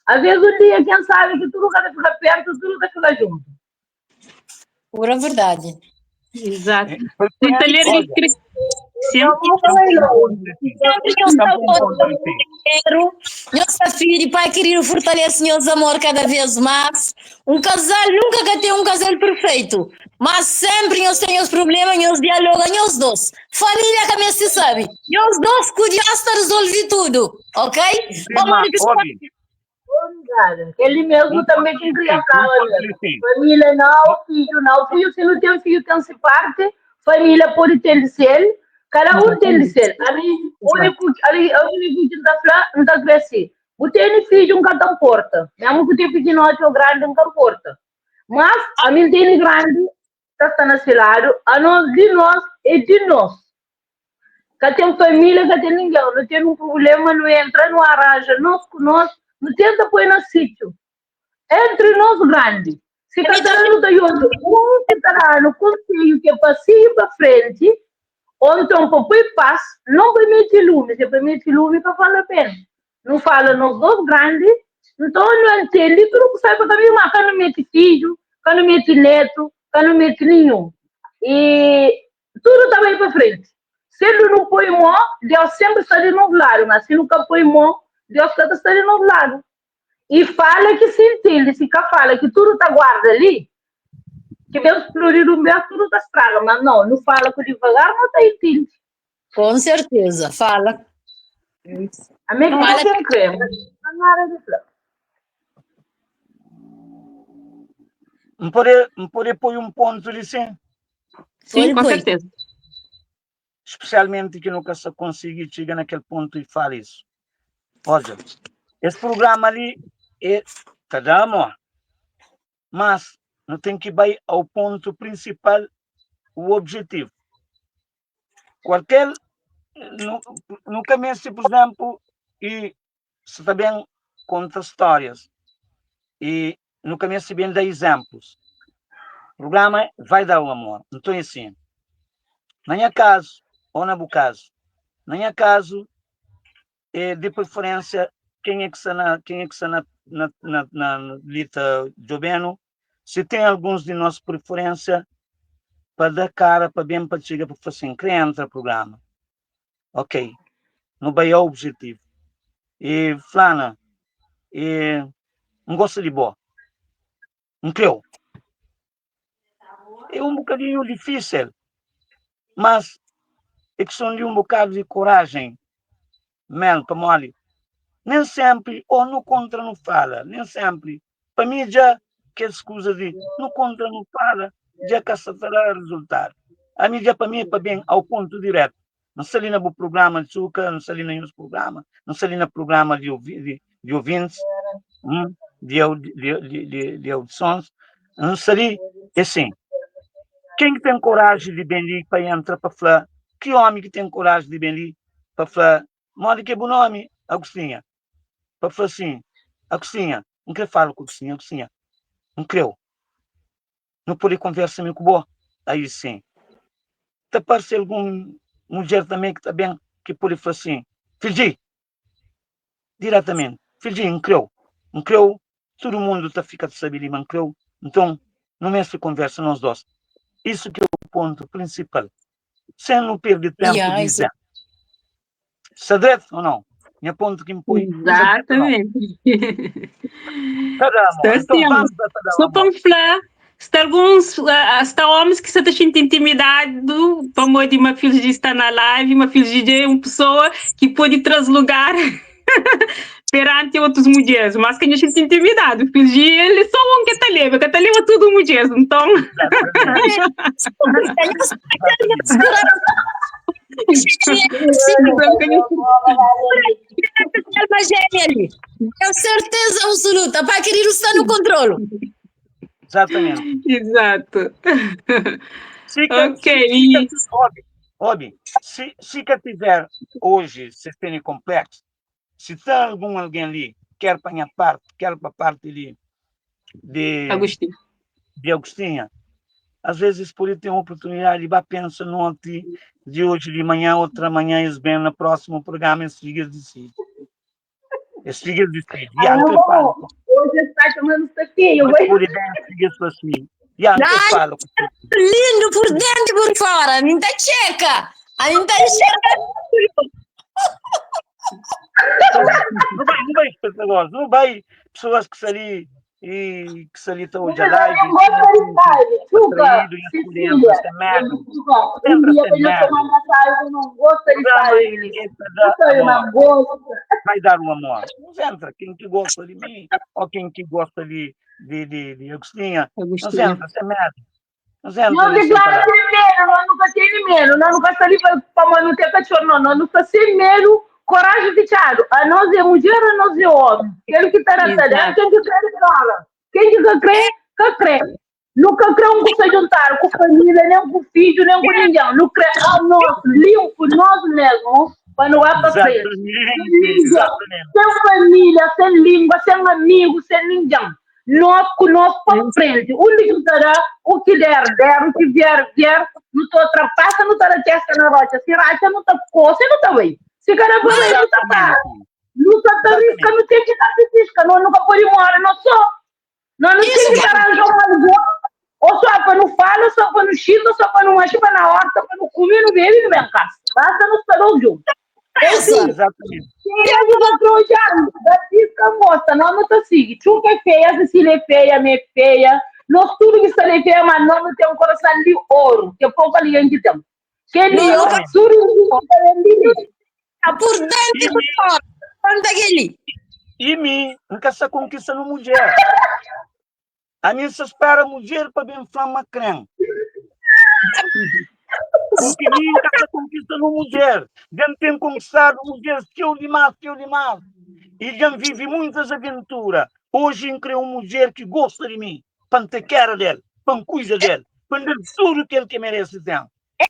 S6: Às vezes um dia, quem sabe que tudo vai ficar perto, tudo vai ficar junto.
S5: Pura verdade.
S4: Exato. Sempre.
S5: Sempre que eu estou nossa filha, pai, querer fortalecer nosso amor cada vez mais. Um casal nunca vai ter um casal perfeito, mas sempre nós temos problemas, nós dialogamos, nós dois. Família que a se sabe, nós dois cuidamos de resolver tudo, ok?
S6: Obrigada. Ele mesmo também tem criança. Família não, filho não. Filho, se não tem filho, tem-se parte. Família pode ter de ser. Cada um tem de ser. A única que não está crescendo. O tem filho nunca tão porta. Mesmo que tem pequenote ou grande, nunca porta. Mas a mim tem grande, está nesse lado. A nós, de nós e de nós. Que tem família, que tem ninguém. Não tem um problema, não entra, não arranja. Nós com nós. Não tenta pôr no sítio. Entre nós grandes. Se cada um está junto, um está no conselho que é para cima para frente, ou então para pôr paz, não permite lume. Se permite lume, para falar a pena. Não fala nos dois grandes, então não entende. Tudo que sai para também, mas cá não mete filho, cá não mete neto, cá não mete nenhum. E tudo também para frente. Se ele não põe mão, Deus sempre está de novo lado, mas se nunca põe mão, Deus está de novo lado. E fala que se entende, se fala que tudo está guarda ali, que Deus explodir o meu, tudo está estraga, mas não fala com devagar, não está entende.
S5: Com certeza, fala.
S6: A minha fala que creme.
S3: Não pode pôr um ponto ali, sim?
S4: Sim, com certeza.
S3: Especialmente que nunca se consegue chegar naquele ponto e fala isso. Olha, esse programa ali é cada amor, mas não tem que ir ao ponto principal, o objetivo. Qualquer, no começo, por exemplo, e se também conta histórias, e no começo bem dá exemplos. O programa vai dar o amor. Então é assim, não é caso, ou não é caso, não é caso, de preferência, quem é que está na lista jovem, se tem alguns de nós preferência para dar cara, para bem, para chegar para fazer entra no programa. Ok. Não vai ao objetivo. E, Flana, não gosta de boa. Não creu. É um bocadinho difícil, mas é questão de um bocado de coragem. Mel, para mole. Nem sempre, ou no contra não fala, nem sempre. Para mim já, que excusa de no contra não fala, já que se terá resultado. A mim já para mim é para bem ao ponto direto. Não se ali no programa de Chuca, não se ali nos programas, não se ali no programa de ouvintes, de audições, não se ali, é assim. Quem tem coragem de bem ali para entrar para falar? Que homem que tem coragem de bem ali para falar? Mole que é bom nome, Agostinha. Para falar assim, Agostinha, não quero falar com Agostinha, não creu. Não pode conversar comigo, boa. Aí sim. Está parece algum mulher também que está bem, que pode falar assim, filho, diretamente, filho, não creu, todo mundo está ficando sabendo, não creu, então, não é essa conversa nós dois. Isso que é o ponto principal. Sem não perder tempo de dizer. Sadret ou não? Minha ponto que me põe.
S4: Exatamente.
S3: Então vamos a cada
S4: só para falar, está alguns, está homens que se sentem intimidados, para de uma filha de estar na live, uma filha de uma pessoa que pode translugar perante outras mulheres, mas que a gente se intimidado, filho de ele só um que leva tudo mulheres, então.
S5: Tenho certeza absoluta, para querer estar no controle.
S3: Exatamente.
S4: Exato.
S3: Se que tiver hoje, se tem complexo, se tem alguém ali, quer para a parte ali de Agostinha, às vezes pode ter uma oportunidade de pensar no de hoje de manhã, outra manhã, eles vêm no próximo programa e seguir de si.
S6: Hoje está chamando isso aqui.
S5: Lindo por dentro e por fora, me dá checa. Ainda enxerga.
S3: Não vai pessoas, não vai pessoas que ali e que ali estão hoje a
S6: Eu
S3: live,
S6: gosto de live. Chuca, Cecília.
S3: sempre
S6: Cecília,
S3: sem
S6: eu
S3: merda.
S6: tomar massagem, eu não gosto de
S3: Programa
S6: live.
S3: é
S6: Chuca, eu
S3: amor,
S6: não gosto.
S3: vai dar um amor. Não entra, quem que gosta de mim, ou quem que gosta de Agostinha, não
S4: Agostinho.
S3: entra, sem merda. Não entra
S6: Não
S3: ali sem
S6: declara
S3: palavras.
S6: primeiro, nós nunca tem medo, nós nunca estamos ali para manuter cachorro, não, nós nunca sem medo, coragem de tiado. A nós é mulher, a nós é homem. Aquele que está na tarefa, quem que crê, fala. Quem que crê, que crê. Nunca crê um que se juntar com família, nem com filho, nem com ninguém. Não crê a nós, limpo nós mesmos, para não ir para frente.
S3: Exatamente.
S6: Sem família, sem língua, sem amigos, sem ninguém. Nós conosco para frente. O que dará, o que der, o que vier, não estou ultrapassa, não está na testa na rocha. Se racha, não está coça, não está bem. Se cara vai, não está para. Não está risca, não tem que estar risca. Nós nunca podemos morar, não só. Nós não temos que arranjar uma boa. Ou só para não falar, só para não xingar, ou só para não achar na horta, para não comer, não beber, não vem casa. Basta não estar juntos.
S3: Exatamente.
S6: Quem ajuda trojano, da moça, não está assim. Chuca é feia, Cecília é feia, minha é feia. Nós tudo que está ali feia, mas não tem um coração de ouro, que é pouco ali em que tem. Quem não está
S5: Por dentro do fora. Quando aquele.
S3: E mim, nunca se conquista no mulher. A mim se espera mulher para bem flama creme. Porque mim nunca se conquista no mulher. Já tem conquistado mulher, que eu demais. E já vive muitas aventuras. Hoje encontrei uma mulher que gosta de mim. Para te quer dele, para cuida dele, para dar tudo que ele que merece ter.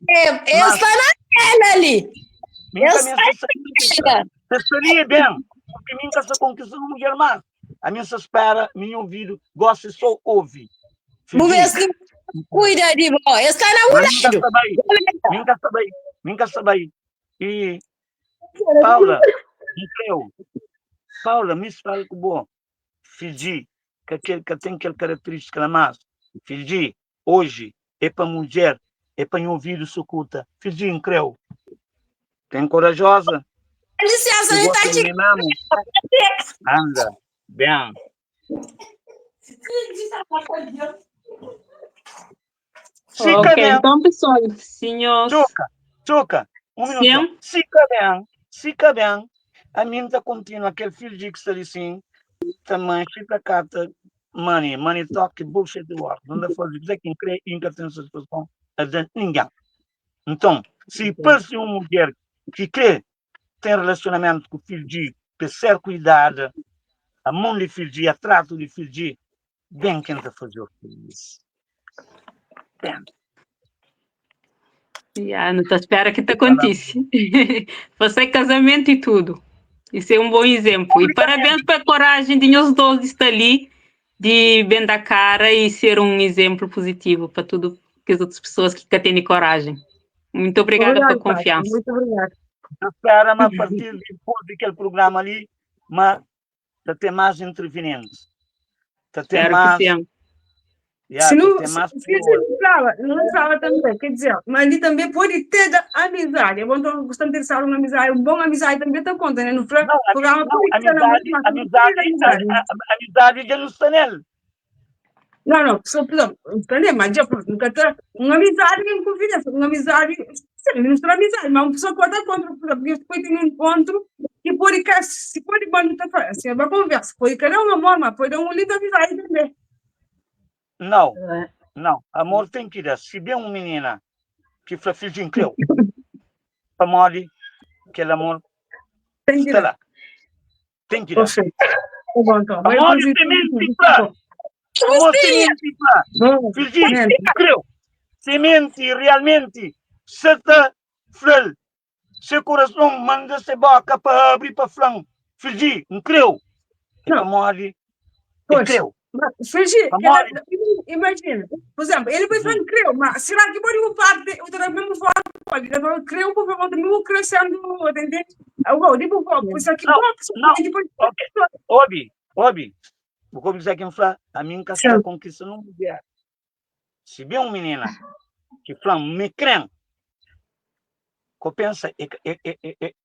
S5: Está na tela ali.
S3: Estaria bem, porque mim nunca se conquista no mulher mais. A minha se espera, meu ouvido, gosta só ouvir.
S5: Cuida de vós. Está na hora.
S3: Nunca sabia. E Paula, Paula, me fala que bom. Fiji, que tem aquela característica lá mais. Fiji, hoje, é para mulher, é para um ouvido sucuta. Fiji, incrível. Tem corajosa.
S5: Licença, ele está te...
S3: Anda, bem.
S4: Ok, então, pessoal, senhores...
S3: Chuca, um minuto. Se cabe, a minha está contínua, aquele filho de que está assim, também, fica cata, money talk, bullshit do ar. Não dá para dizer quem crê em que tem essa situação, a gente ninguém. Então, se parece uma mulher que crê, tem relacionamento com o filho de ser cuidada, a mão de filho de, a trato de filho de, bem quem está fazendo isso. Bem.
S4: Não te espera que te aconteça. Você é casamento e tudo. Isso é um bom exemplo. E parabéns pela coragem de nós dois estar ali, de bem da cara e ser um exemplo positivo para tudo que as outras pessoas que têm coragem. Muito obrigada pela confiança.
S2: Muito obrigada.
S3: Espera, mas a partir daquele programa ali, mas tem mais intervenientes. Tem mais...
S2: Se não fala também, quer dizer, mas ele também pode ter da amizade. Eu estou gostando de ter uma amizade, uma boa amizade também está contando, né? No programa
S3: amizade já não está nele.
S2: Não, só entender, mas já nunca está uma amizade em confiança, uma amizade, não está amizade, mas uma pessoa pode encontrar, porque depois tem um encontro que pode se pode bancar, assim, uma conversa, pode criar um amor, mas pode dar uma linda amizade também.
S3: Não. Amor tem que dar. Se bem uma menina que foi filho de incrível, para morrer, aquele amor está lá. Tem que dar.
S2: Amor
S3: semente para. Amor semente para. Filho de incrível. Semente realmente. Seta flor. Seu coração manda se boca para abrir para flan. Filho de incrível. Para morrer, incrível.
S2: Imagina, por exemplo, ele foi falando creu, mas será que pode parte outra mesma forma? Pode levar creu por favor, mesmo crescendo, entende? Eu digo, isso aqui
S3: Obi, vou dizer quem fala, a minha casa conquista não mulher. Se bem uma menina que fala me crê, eu penso,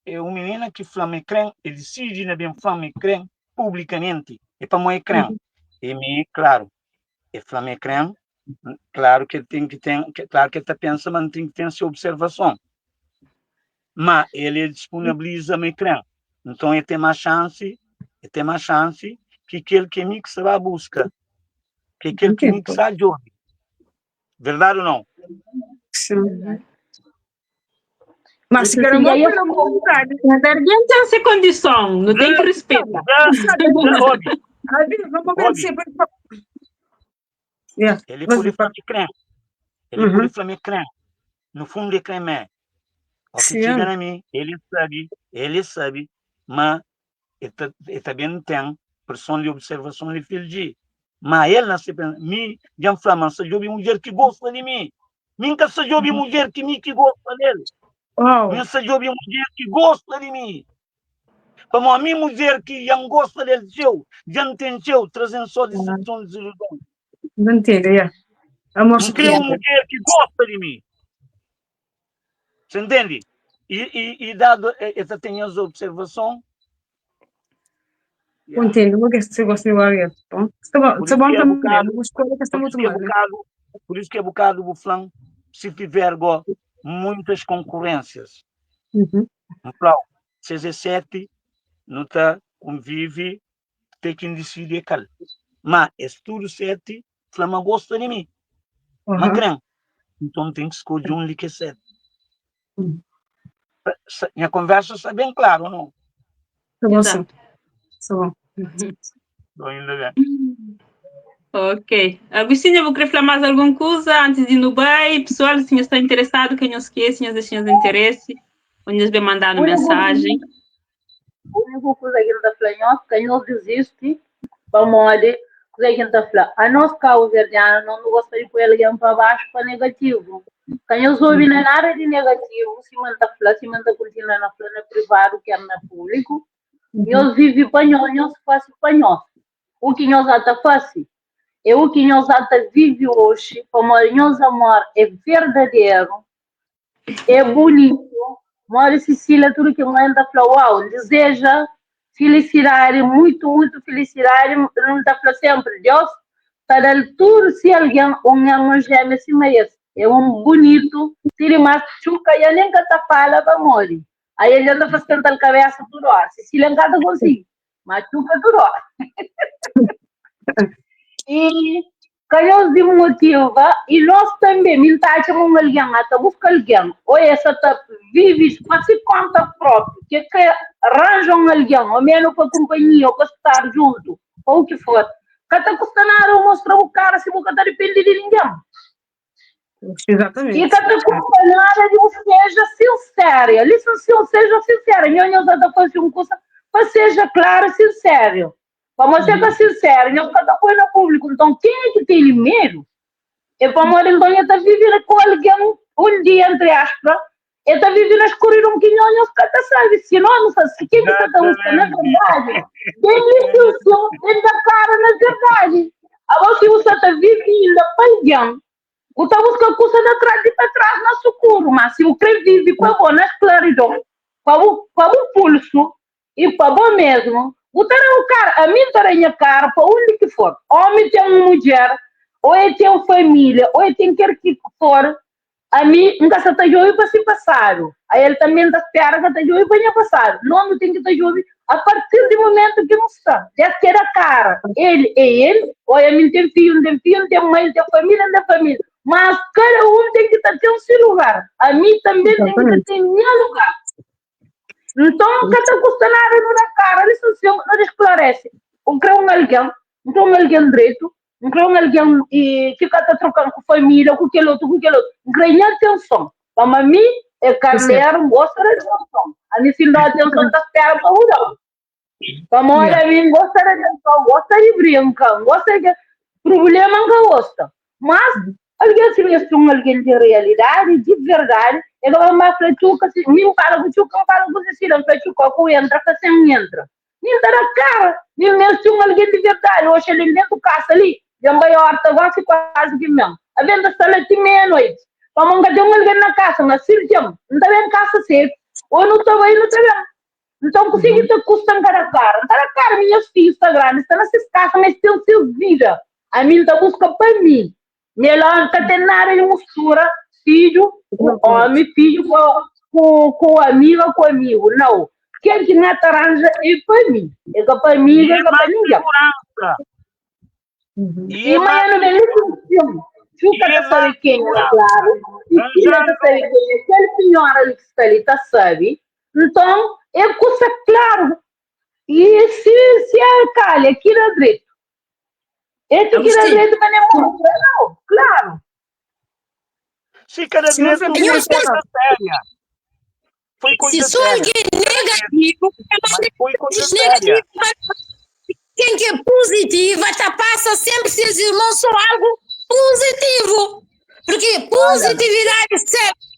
S3: é uma menina que flama crem, e decide na bem flama crem publicamente, e para mim crem, e me, claro, é flama crem, claro que tem que ter, claro que está pensando, mas tem que ter sua observação, mas ele disponibiliza me crem, então ele tem mais chance que aquele que me se vai buscar, que aquele que me se ajuda, verdade ou não?
S2: Sim. Mas se quer uma coisa, não vou buscar.
S4: Ninguém tem essa condição, não tem que respeitar.
S2: Vamos ver
S3: ele pode falar creme. Ele pode falar creme. No fundo, é creme. O que chega na mim, ele sabe, mas ele também tem pressão de observação de filho. Mas ele não se pensa, já fala, se eu vi mulher que gosta de mim, nunca se eu vi mulher que gosta dele. Não se eu vi mulher que gosta de mim. Como a minha mulher que já gosta dele, já não tem trazendo só decepção de desilusão.
S2: Não entendo, amor,
S3: não queria uma mulher que gosta de mim. Você entende? E dado essa tem as observações.
S2: Entendo, porque você gosta de mulher. Está bom também,
S3: por isso que é bocado o flan, se tiver muitas concorrências. Então, 17 não está convive, tem que decidir cal. Mas estudo 7, flama gosta de mim. Mas crê. Então tem que escolher um que é 7. Minha conversa está bem clara, não?
S2: Tá bom, sim. Tá bom.
S3: Estou indo bem.
S4: Ok. Agostinho, vou querer falar mais alguma coisa antes de ir no bairro? Pessoal, se está interessado, quem não esquece, se deixem de interesse, onde vai mandar uma mensagem.
S6: O único coisa que está falando, quem não desiste, vamos ali, coisa que está falando, a nossa causa não gosta de pôr alguém para baixo para negativo. Quem não ouve nada de negativo, se manda falar, se manda continuar na plana privado, que é na público, nós vivemos para nós, faz para nós. O que nós está fácil. É o que nós até vive hoje, como o nosso amor é verdadeiro, é bonito. Mora Cecília, tudo que mãe está falando, deseja felicidade, muito, muito felicidade, não está falando sempre, Deus está dando tudo se alguém, uma gêmea se merece. É bonito, se ele mais chuca, e nem que está fala para morrer. Aí ele anda fazendo a cabeça tudo hora. Cecília não está conseguindo, mas chuca tudo hora. E quem nos motiva, e nós também, não está chamando alguém, está buscando alguém, ou essa vive, mas se conta próprio, que arranjam alguém, ou menos para a companhia, ou para estar junto, ou o que for, que está custando mostrar o cara se você está dependendo de ninguém.
S2: Exatamente.
S6: E que está acompanhada de seja sincera, licenciou, seja sincera, eu não estou fazendo um curso, mas seja claro, sincero. Vamos ser sinceros, não está põe no público. Então, quem é que tem medo? É para morrer, então, ele está vivendo com alguém dia, entre aspas, ele está vivendo a escuridão um pouquinho, não está sabe. Se não sabe, se quem está buscando na verdade, tem licença, tem da cara na verdade. Agora, se você está vivendo a paixão, você está buscando coisa de trás na socorro, mas se você vive para bom, na escuridão, para o pulso e para bom mesmo, o cara, a mim tem a cara para onde que for. Homem tem uma mulher, ou ele tem uma família, ou ele tem quer que for. A mim, nunca se está jovem para se passar. Aí ele também está esperando que está jovem para passar. Não tem que estar jovem a partir do momento que não está. Já que era cara. Ele é ele, ou a mim tem filho, tem mãe, tem família. Mas cada um tem que ter o seu lugar. A mim também tem que ter o meu lugar. Então, que está custando na cara, isso não esclarece. Um crão alguém direito, um crão alguém que está trocando com família, com aquele outro. Ganha atenção. Para mim, é carneiro, gosta de atenção. A mim, se não dá atenção, está esperando para mudar. Para a mim, gosta de atenção, gosta de brincar, gosta de problema, não gosta. Mas, alguém se veste alguém de realidade, de verdade, ele vai mais para chuca, se me fala com chuca, me fala com Cecília, para chuca, com entra, para sem entra. Me dá na cara, me veste alguém de verdade, hoje ele dentro do caça ali, já vai a horta, vai se quase que mesmo. A venda está lá de meia-noite. Pamonga tem alguém na casa, na sirjam, não tá bem casa safe, ou não tá bem, não tá bem. Então, consegui te custam cara minhas filhas está grande, está nessas casas, mas tem o seu vida. A mim está busca para mim. Melhor não tem nada de mistura, filho com homem, filho com amiga, com amigo. Não. Quem que me arranja é para mim. É para mim, é para ninguém. E amanhã não tem nenhum. Fica a saber quem é, claro. E fica a saber quem é. Aquela senhora que está ali, está sabe? Então, é coisa claro. E se a calha aqui na direita, este aqui na direita vai não, claro.
S3: Se cada direita foi coisa séria. Foi coisa
S5: se sou
S3: séria.
S5: alguém negativo,
S3: Foi coisa séria.
S5: Quem que é positivo, passa sempre se os irmãos são algo positivo. Porque positividade sempre.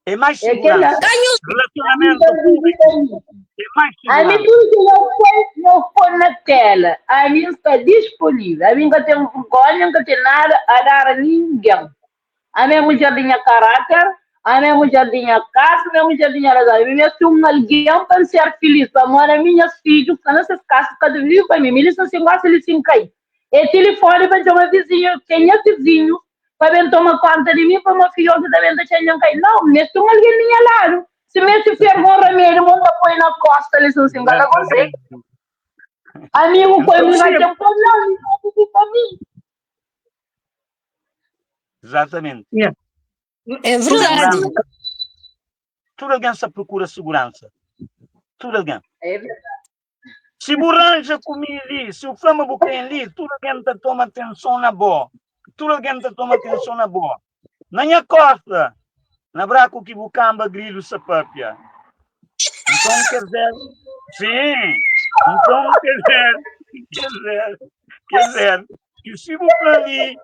S3: É mais segurança. Relacionamento público. É mais
S6: A mim
S3: segurança.
S6: tudo que eu for na tela, a mim está disponível. A mim não tem vergonha, não tem nada a dar a ninguém. A minha mulher tinha caráter, a minha mulher tinha casa, a minha mulher tinha razão. A minha filha alguém para ser feliz, para morar minhas filhas, que nessas casas, cada vez para mim, eles não se gostam, eles se caem. E telefone para chamar vizinho, quem é vizinho, para tomar conta de mim, para uma filha que também está cheia de cair. Não, mas tu alguém nem é lado. Se me se fizer um remédio, vou põe na costa, eles não se enganam com você. Amigo, foi me vai ter um problema, não para mim.
S3: Exatamente.
S5: É verdade.
S3: Tudo alguém se procura segurança. Tudo alguém.
S6: É verdade.
S3: Se buranja comigo ali, se o flama buquém ali, tudo alguém está toma atenção na boa. Tudo alguém está toma atenção na boa. Na minha costa, na braco que bucamba grilo sapapia. Então, quer dizer, sim. Então, quer dizer, que se você ali,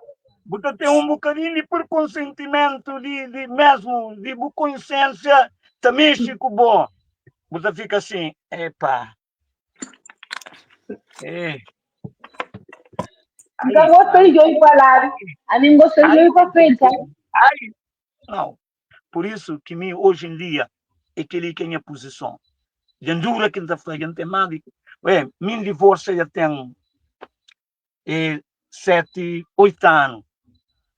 S3: você tem um bocadinho por consentimento de mesmo, de boa consciência, também fica bom. Você fica assim, epa.
S6: Então, gostei de ouvir falar. A mim gostei de ouvir para frente.
S3: Não. Por isso que hoje em dia, é que ele tem a posição. Jandura que está fazendo temado. Meu divórcio já tem 7, 8 anos.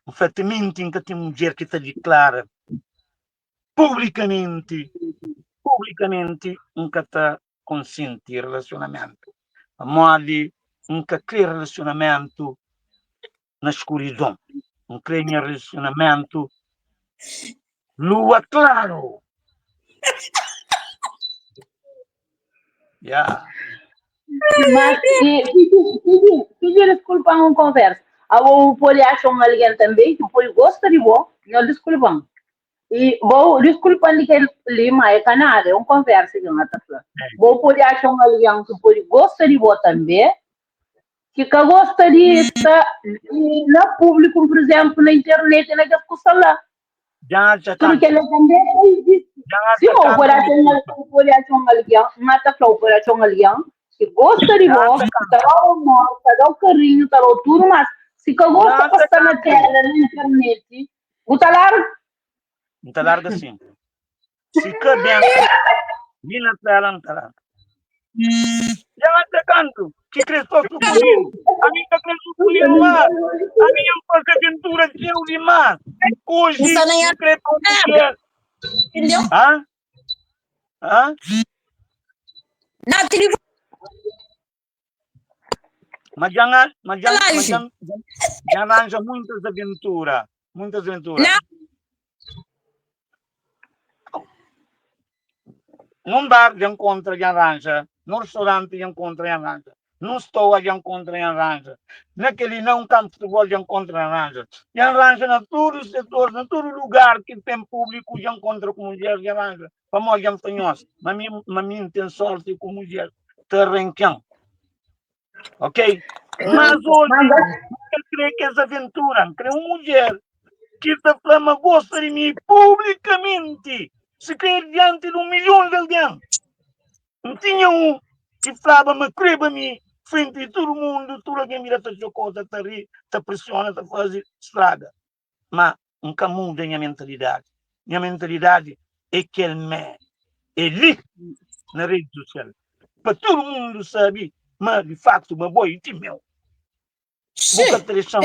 S3: O fatamento em que tem mulher que está declara publicamente nunca está consciente de relacionamento. A mole nunca cria relacionamento na escuridão. Não cria relacionamento lua claro.
S6: Mas, pedir desculpa uma conversa. Eu pode achar alguém também que pode gostar de você, não desculpam. E vou desculpar de que ele é canal, é uma conversa que não está falando. Vou poder achar alguém que pode gostar de você também, que gosta de estar no público, por exemplo, na internet, na discussão lá. Porque ele também existe. Se eu for achar alguém, mata flor por achar alguém, que gosta de você, que dá o amor, que dá o carinho, que dá tudo, mas se que gosta de estar na tela, na internet, você larga.
S3: Não está larga assim. Se que dentro, vi na tela, não está larga. Já até canto, que cresceu comigo. A minha cresceu comigo lá. A minha coisa aventura deu demais. Hoje, eu creio que é.
S5: Entendeu?
S3: Hã?
S5: Na telefone.
S3: Mas já arranja muitas aventuras. Muitas aventuras. Num bar de encontro de arranja, num restaurante de encontro de arranja, num store de encontro de arranja, naquele não campo de futebol de encontro de arranja. E arranja em todos os setores, em todo lugar que tem público de encontro com mulher de arranja. Para nós, já fanhosos. Mas mim tem sorte com mulher. Terrenquão. Ok? Mas hoje, eu creio que essa aventura, creio uma mulher que esta flama gosta de mim publicamente. Se quer diante de 1 milhão de alguém. Não tinha um que falava, me creba-me, frente de todo mundo, tudo alguém mira essa coisa, está rir, está pressiona, está fazendo estraga. Mas nunca muda minha mentalidade. Minha mentalidade é que ele é ali na rede social. Para todo mundo saber, mas de facto, uma boa e meu. Boca trechão,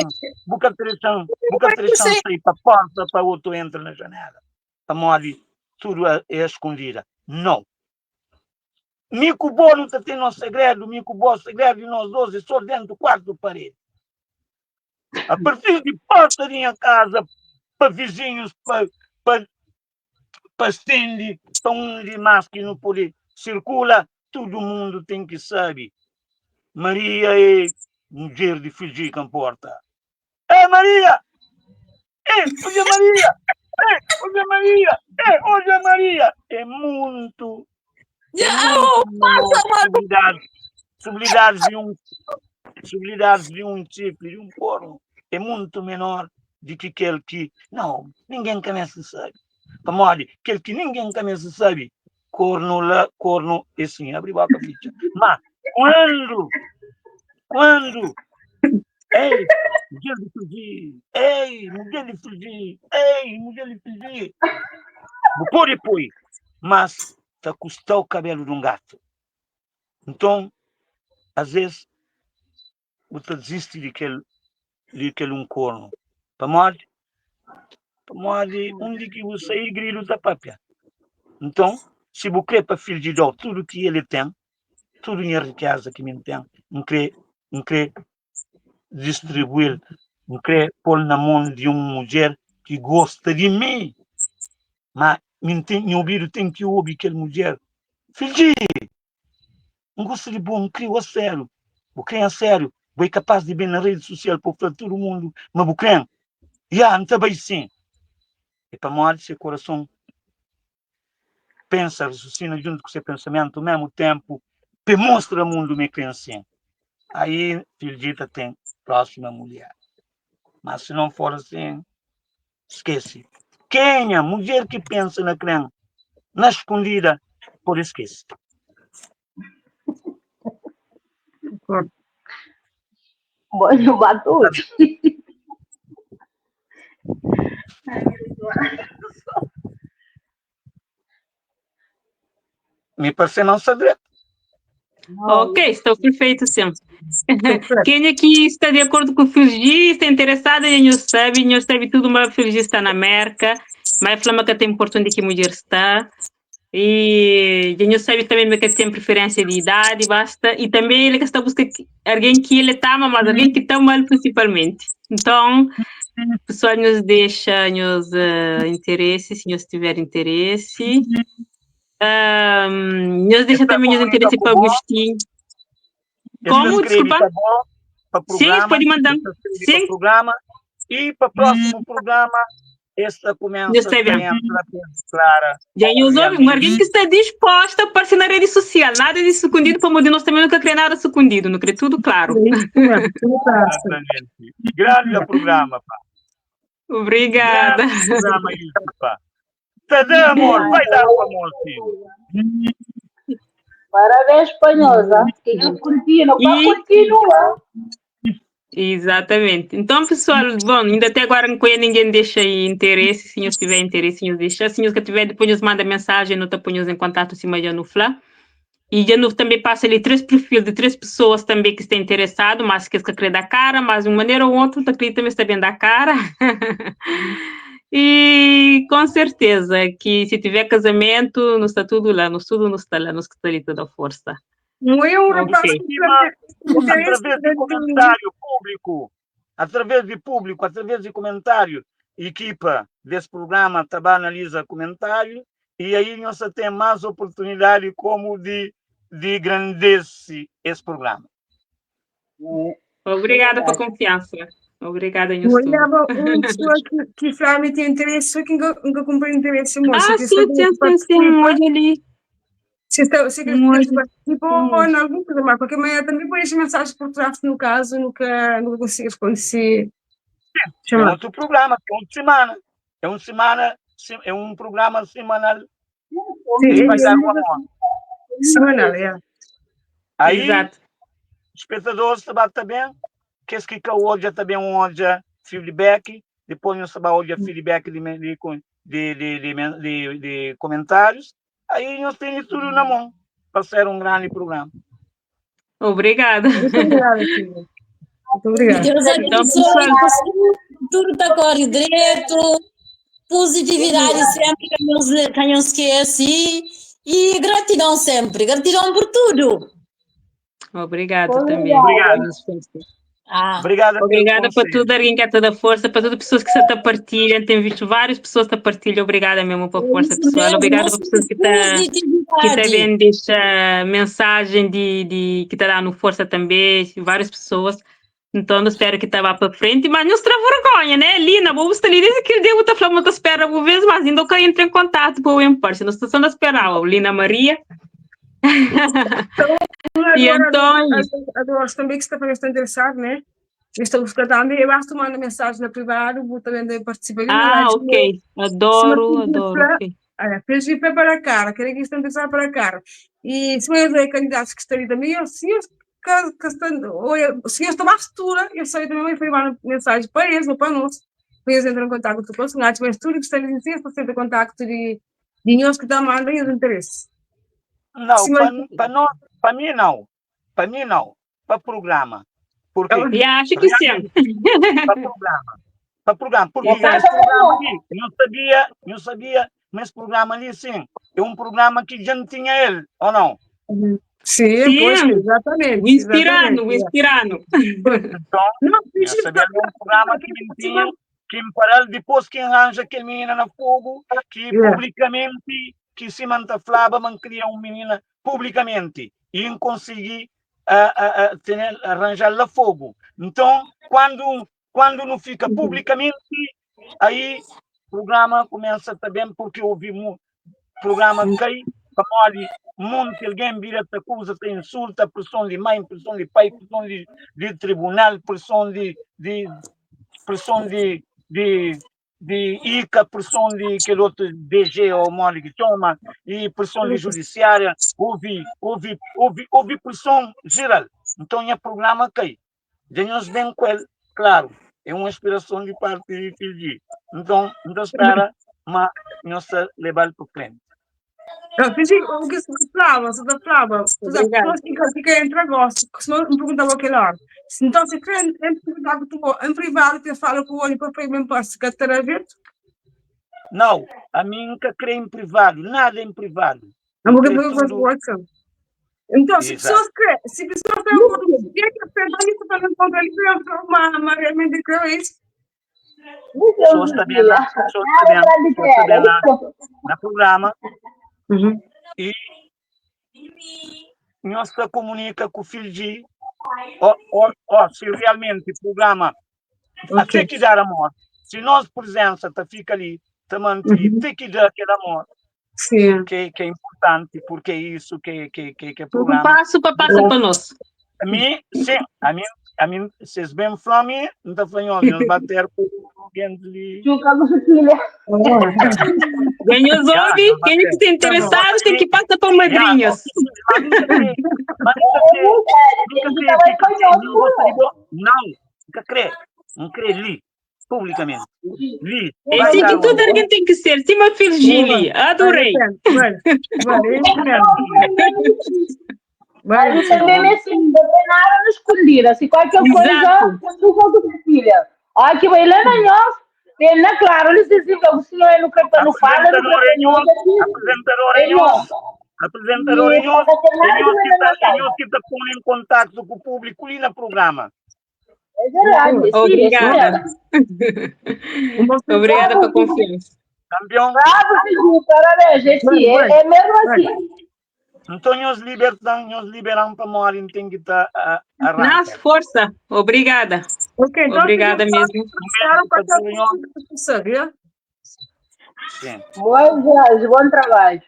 S3: sair para a porta, para o outro entra na janela. A mole, tudo é escondida. Não. Mico bom não tem nosso segredo, mico bom segredo de nós dois é só dentro do quarto do parede. A partir de porta da minha casa, para vizinhos, para estende, para onde mais que não pode circula, todo mundo tem que saber. Maria é mulher de fingir que importa. Maria! Olha Maria! Olha Maria! Olha Maria! É muito possibilidades de um tipo, de um corno, é muito menor do que aquele que, não, ninguém começa a saber. Para aquele que ninguém começa a saber, corno, assim, abre a boca, ficha. Mas, quando, mulher de fugir, mulher de fugir, depois, mas está a custar o cabelo de um gato. Então, às vezes, você desiste de aquele um corno. Para morrer, onde que você aí grilo da papia. Então, se você quer para filho de dó tudo que ele tem, tudo em riqueza que ele tem, não quer distribuir, não quer pôr na mão de uma mulher que gosta de mim, mas meu ouvido tem que ouvir aquela mulher. Filho de não gosta de bom, não crio a sério. O crê a sério. Você é capaz de ver na rede social para todo mundo, mas você crê. Não está bem sim. E para morrer, seu coração pensa, raciocina junto com seu pensamento ao mesmo tempo, e mostra ao mundo me crença. Aí, filho dita tem próxima mulher. Mas se não for assim, esquece. Quem é a mulher que pensa na crença, na escondida, por esquece.
S6: Banho batudo.
S3: Me parece não saber.
S4: Ok, estou perfeito, sim. Quem aqui está de acordo com o Fulgi, está interessado em nós sabe tudo, mas o Fulgi está na América, mas flama que tem importante que a mulher está. E nós sabe também que tem preferência de idade, basta. E também ele está buscando alguém que ele tama, mas alguém que está mal principalmente. Então, o pessoal nos deixa nos interesse, se nós tiver interesse. Nós deixa também os interesse para o Agostinho. Como? Desculpa? Sim, pode mandar. Sim.
S3: Para programa, e para o próximo programa, esta começa a entrar clara.
S4: Já alguém que está disposta a aparecer na rede social, nada de escondido, para nós também nunca quer nada escondido, não quer tudo claro.
S3: Grande programa, pá.
S4: Obrigada.
S3: Grande programa isso, pá. Tá, amor, vai dar o amor, filho.
S6: Parabéns, espanhosa. Que continua.
S4: Exatamente. Então, pessoal, bom, ainda até agora não conheço ninguém deixa aí interesse, se nós tiver interesse, nos deixa. Se nós que tiver, depois nos manda mensagem, nós ponhamos em contato cima já no Fla. E já no também passa ali 3 perfis de 3 pessoas também que estão interessadas, mas que querem dar cara, mas de uma maneira ou outra, também está bem da cara. E com certeza que se tiver casamento, não está tudo lá, não está lá, nos está ali toda a força.
S3: Através de público, através de comentário, equipa desse programa também analisa comentário e aí nós temos mais oportunidade como de engrandecer esse programa.
S4: Obrigada pela confiança. Obrigada, Nilson.
S2: Olhava uma pessoa que realmente tem interesse, só que nunca comprei interesse muito.
S4: Sim, olha ali.
S2: Se participou em algum programa, porque amanhã também põe as mensagens por trás, no caso, nunca consigo conhecer.
S3: É outro programa, é um programa semanal.
S2: Sim,
S3: vai dar uma hora.
S2: Semanal, é.
S3: Aí,
S4: exato.
S3: Espectadores também, que hoje também um feedback, depois nós vamos olhar feedback de comentários, aí nós temos tudo na mão para ser um grande programa.
S4: Obrigada.
S2: Muito obrigada, filha. Muito obrigada.
S5: Deus
S4: Então,
S5: abençoe,
S4: pessoal,
S5: tudo está correndo direito, positividade sempre que não esquece e gratidão sempre, gratidão por tudo.
S4: obrigada também.
S3: Obrigado.
S5: Ah,
S3: Obrigada pelo
S4: Obrigada por
S3: conselho.
S4: tudo, alguém que é toda a força, para todas as pessoas que se partilham. Tenho visto várias pessoas que partilham. Obrigada mesmo pela força,
S5: isso
S4: pessoal.
S5: mesmo,
S4: Obrigada
S5: nós
S4: para pessoas que
S5: positividade.
S4: também deixam mensagem que está dando força também, várias pessoas. Então, eu espero que vá para frente, mas não se terá vergonha, né? Lina, vou estar ali desde aquele dia, eu estou falando que espera uma vez, mas ainda eu entro em contato com o Empar, não estou só esperar, Lina Maria. E então,
S2: Agora, também que está interessado, né? Estou buscando, eu basta mandar mensagem na privada, vou também participar ali na live.
S4: ok, adoro. Okay.
S2: Fez ir para a cara, querem que estão pensando para a cara. E se eu ver candidatos que estão ali também, se eu estou mais altura, eu sei também vou mandar mensagem para eles ou para nós. Para eles entrar em contato com o personagem, mas tudo que está ali, se eu estou em contato de nós que estão mandando os interesses.
S3: Não, para mim não. Para mim não. Para programa. Porque
S4: E acho que sim.
S3: Para programa. Porque esse programa ali, eu sabia, mas programa ali sim. É um programa que já não tinha ele, ou não?
S2: Sim, pois, exatamente.
S4: O inspirando.
S3: Então, eu sabia que é um programa que não tinha, que me parou depois que arranja aquele menino na fogo, que publicamente, que se manta flaba, man cria uma menina publicamente, e não consegui arranjar lá fogo. Então, quando não fica publicamente, aí o programa começa também, porque houve um programa cai, para monte alguém vira te acusa, te insulta, pressão de mãe, pressão de pai, pressão de tribunal, pressão de ICA, pressão de aquele outro DG ou mole que toma, e pressão de judiciária, houve pressão geral. Então, o programa cai. Ganhamos bem com ele, claro, é uma inspiração de parte de Fiji. Então, espera, mas nós levar para frente.
S2: O que se falava, pessoas que querem entrar gosto, se não me perguntava aquele hora. Então, se querem entrar em privado, que fala com o olho para o mesmo passo, que terá jeito?
S3: Não, a mim nunca creio em privado, nada em privado.
S2: Então, se pessoas querem, se pessoas têm um dia que apertar isso para não encontrar ele, uma realmente creio isso.
S3: Pessoas também na programa. E nós se comunica com o filho de se realmente o programa até que dar amor. Se nós presença fica ali, tem que dar aquele amor.
S2: Sim.
S3: Que é importante, porque é isso que é programa.
S4: Passo para nós.
S3: A mim, vocês bem falam, não está falando, nós bater com alguém ali.
S4: Ganhou os ouve, quem está interessado tem que passar para madrinhas.
S3: Nunca crê. Não crê ali, publicamente.
S4: É assim que tudo alguém tem que ser. Sim, meu filho Gili, adorei.
S6: Mas também assim, não tem nada no escondido. Se qualquer coisa, eu vou com a filha. Olha que vai lá na nós. Ele não é claro, ele se diz que o senhor é no canto, não fala, no
S3: apresentador em nós que está pondo em contato com o público ali no programa.
S6: É verdade.
S4: Obrigada. Obrigada pela confiança.
S3: Campeão.
S6: Bravo, Fiji, parabéns, gente. É mesmo assim.
S3: Então, nós liberamos para morrer, tem que estar
S4: Nas força. Obrigada.
S2: Então,
S4: obrigada mesmo.
S3: Sim.
S6: Bom trabalho.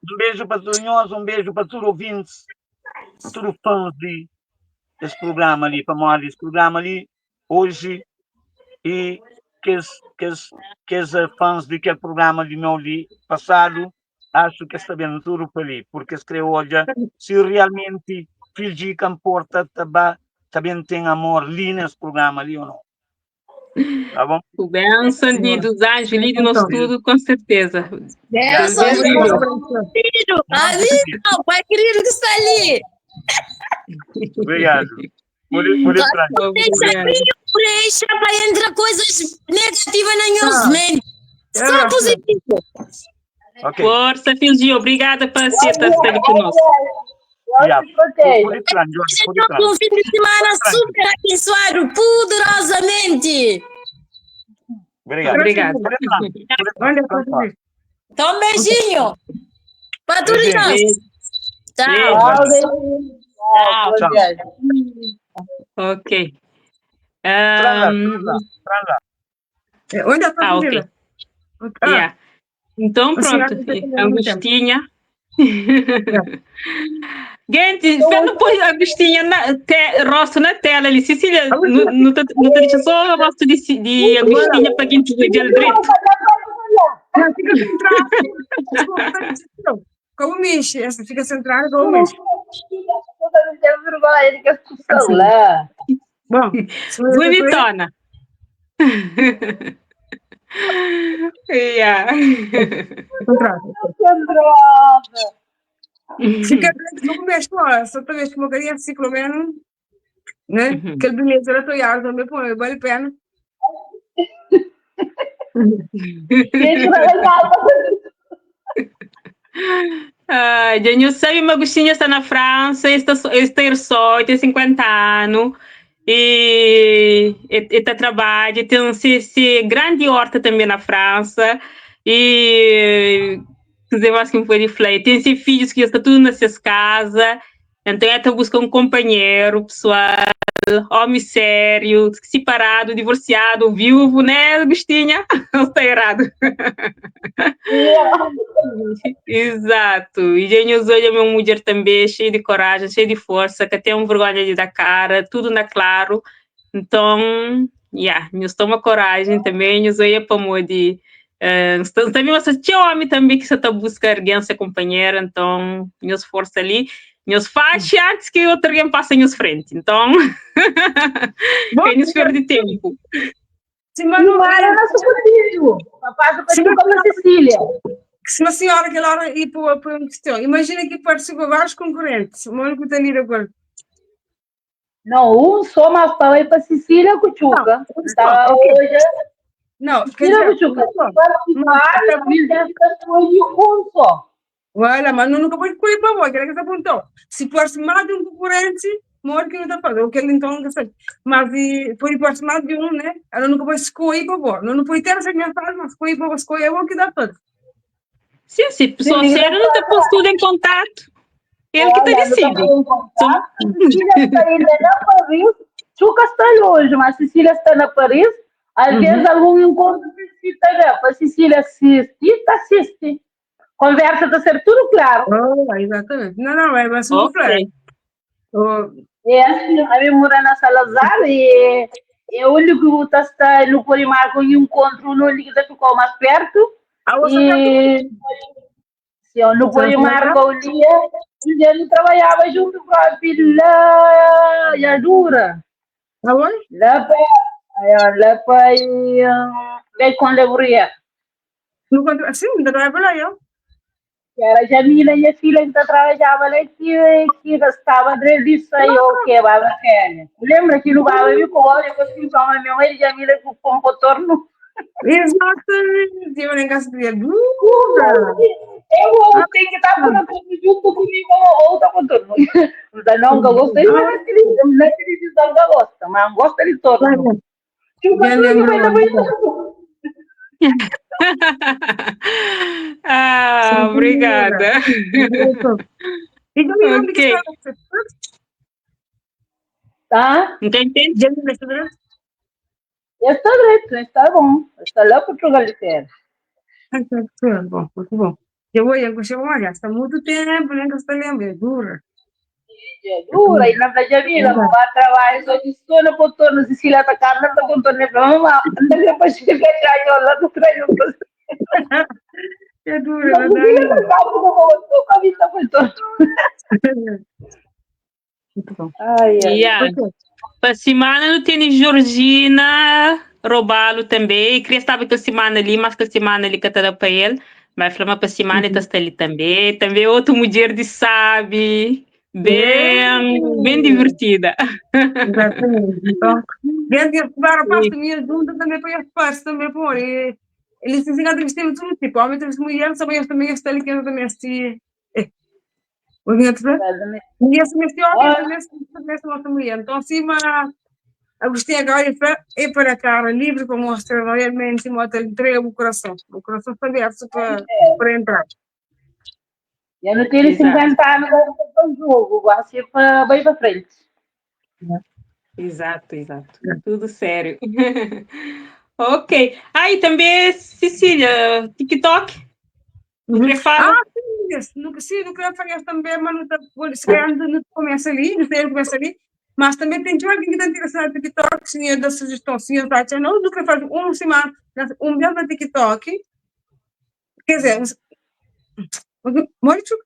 S3: Um beijo para todos nós, um beijo para todos os ouvintes, todos os fãs desse programa ali, para morrer esse programa ali, hoje, e que os fãs daquele programa de meu ali passado, acho que está bem tudo por ali, porque se creio hoje, se realmente Fiji Camporta também tem amor ali nesse programa ali ou não. Tá bom?
S4: O benção dos anjos, líder no estudo, com certeza.
S5: Benção,
S4: Deus
S5: meu
S4: livre.
S5: filho. Ali, não, pai querido que está ali.
S3: Obrigado. Por isso,
S5: Deixa para entrar coisas negativas na minha mente. Só positivo.
S3: ok.
S4: Força, filhinho. Obrigada por estar ali conosco.
S5: Um fim de semana super abençoado, poderosamente.
S3: Obrigado.
S5: Então, um beijinho. Para tudo nós.
S4: Tchau.
S5: Tchau.
S4: Ok.
S2: Onde está a
S4: Ok. Yeah. Então, pronto. Agostinha. Gente, não põe a Agostinha rosto na tela ali. Cecília, não te deixa só o rosto de Agostinha para quem te vê de direito.
S2: Como mexe? Essa fica centrada como mexe? Bom,
S4: bonitona. Yeah.
S2: Fica como mexe, só para mexe uma carinha assim, pelo menos, né? Que ele beleza era toiar também, pô, vale a pena.
S4: Eu sei que Agostinha está na França, está só, tem 50 anos, e está trabalhando, tem esse grande horta também na França, e mais que foi de flei, tem esses filhos que estão tudo nessas casas, então ela está buscando um companheiro, pessoal, homem sério, separado, divorciado, viúvo, né, Agostinha? Não está errado. Exato. E Gênios hoje é uma mulher também cheia de coragem, cheia de força, que tem vergonha de dar cara, tudo na claro. Então, nós toma coragem também, nós hoje é para de também você tinha homem também que você está buscando alguém ser companheira, então nós força ali, nós faz antes que outro alguém passe em frente. Então, quem nos perde tempo.
S6: Se
S2: uma senhora que ela ir para uma questão, imagina que participa vários concorrentes, uma única que está agora.
S6: Não, só, mas para ir para Sicília, Cuchuca.
S2: Não,
S6: Sicília, Cuchuca. Só.
S2: Olha, mas nunca pode correr para você, que você apontou. Se fosse mais de um concorrente, mora que não está fazendo, o que ele então não sei. Mas por mais de um, né? Ela nunca pode escolher para você. Não pode ter essa minha frase, mas escolher para você, escolher o que dá para.
S4: Sim, se pessoa séria não está posto tudo em contato. Ele que está decidindo.
S6: Sicília está ainda na Paris, Chuca está longe, mas Sicília está na Paris. Às vezes algum encontro necessita para Sicília assiste. Conversa está ser tudo claro.
S2: Exatamente. Não, é bastante claro.
S6: A minha mora na Salazar e o único que está no Porimar com encontro no que ficou mais perto. E se eu não Porimar com o dia, ele trabalhava junto com a Vila Yadura.
S2: Aonde?
S6: Lá para com Lebria.
S2: Sim, ainda trabalha lá, eu.
S6: Era Jamila, minha filha, que trabalhava lá, que gostava disso aí, o que vai na férias. Lembra que no Baba me colhe, eu consegui tomar minha mãe e Jamila com o contorno?
S2: Exatamente, eu nem gosto de
S6: Eu tenho que estar por junto comigo ou tá contorno. Não, eu gostei, mas na televisão eu gosto, mas gosto de torno.
S4: Obrigada. Ok.
S6: Tá?
S4: Entendi.
S6: Está direito, está bom. Está lá Portugal inteiro.
S2: Bom, muito bom. Eu vou olha, está muito tempo, nem que você lembra, é dura.
S6: É dura, e na Jamila, não vai trabalhar, só estou no contorno, se Sicília está carne, está contorno, mas anda depois de chegar lá do treino.
S2: É dura,
S6: não
S2: muito bom.
S6: Ai.
S4: Para semana não tem Georgina, roubá-lo também. Queria saber que a semana ali, mas que a semana ali que está para ele. Mas falamos para a semana está ali também. Também outra mulher de sabe. Bem divertida.
S2: Exatamente. Então, dentro de estudar a parte minha junta também para as partes também por eles dizem que temos tudo tipo, homem temos mulher, também está ali que eu também assisti. O evento, e esse mês também essa nossa mulher. Então, assim, Agostinho agora é para a cara livre para mostrar realmente mostra entrega o coração está aberto para entrar.
S6: Eu não tenho 50 anos para o jogo, vai ser para bem para frente.
S4: Exato. Tudo sério. Ok. Aí também, Cecília, TikTok? Você fala?
S2: Sim, não quero fazer também, mas não começa ali, mas também tem alguém que está interessado no TikTok, sim, da sugestão, sim, não quero fazer uma semana, mês no TikTok, quer dizer, muito.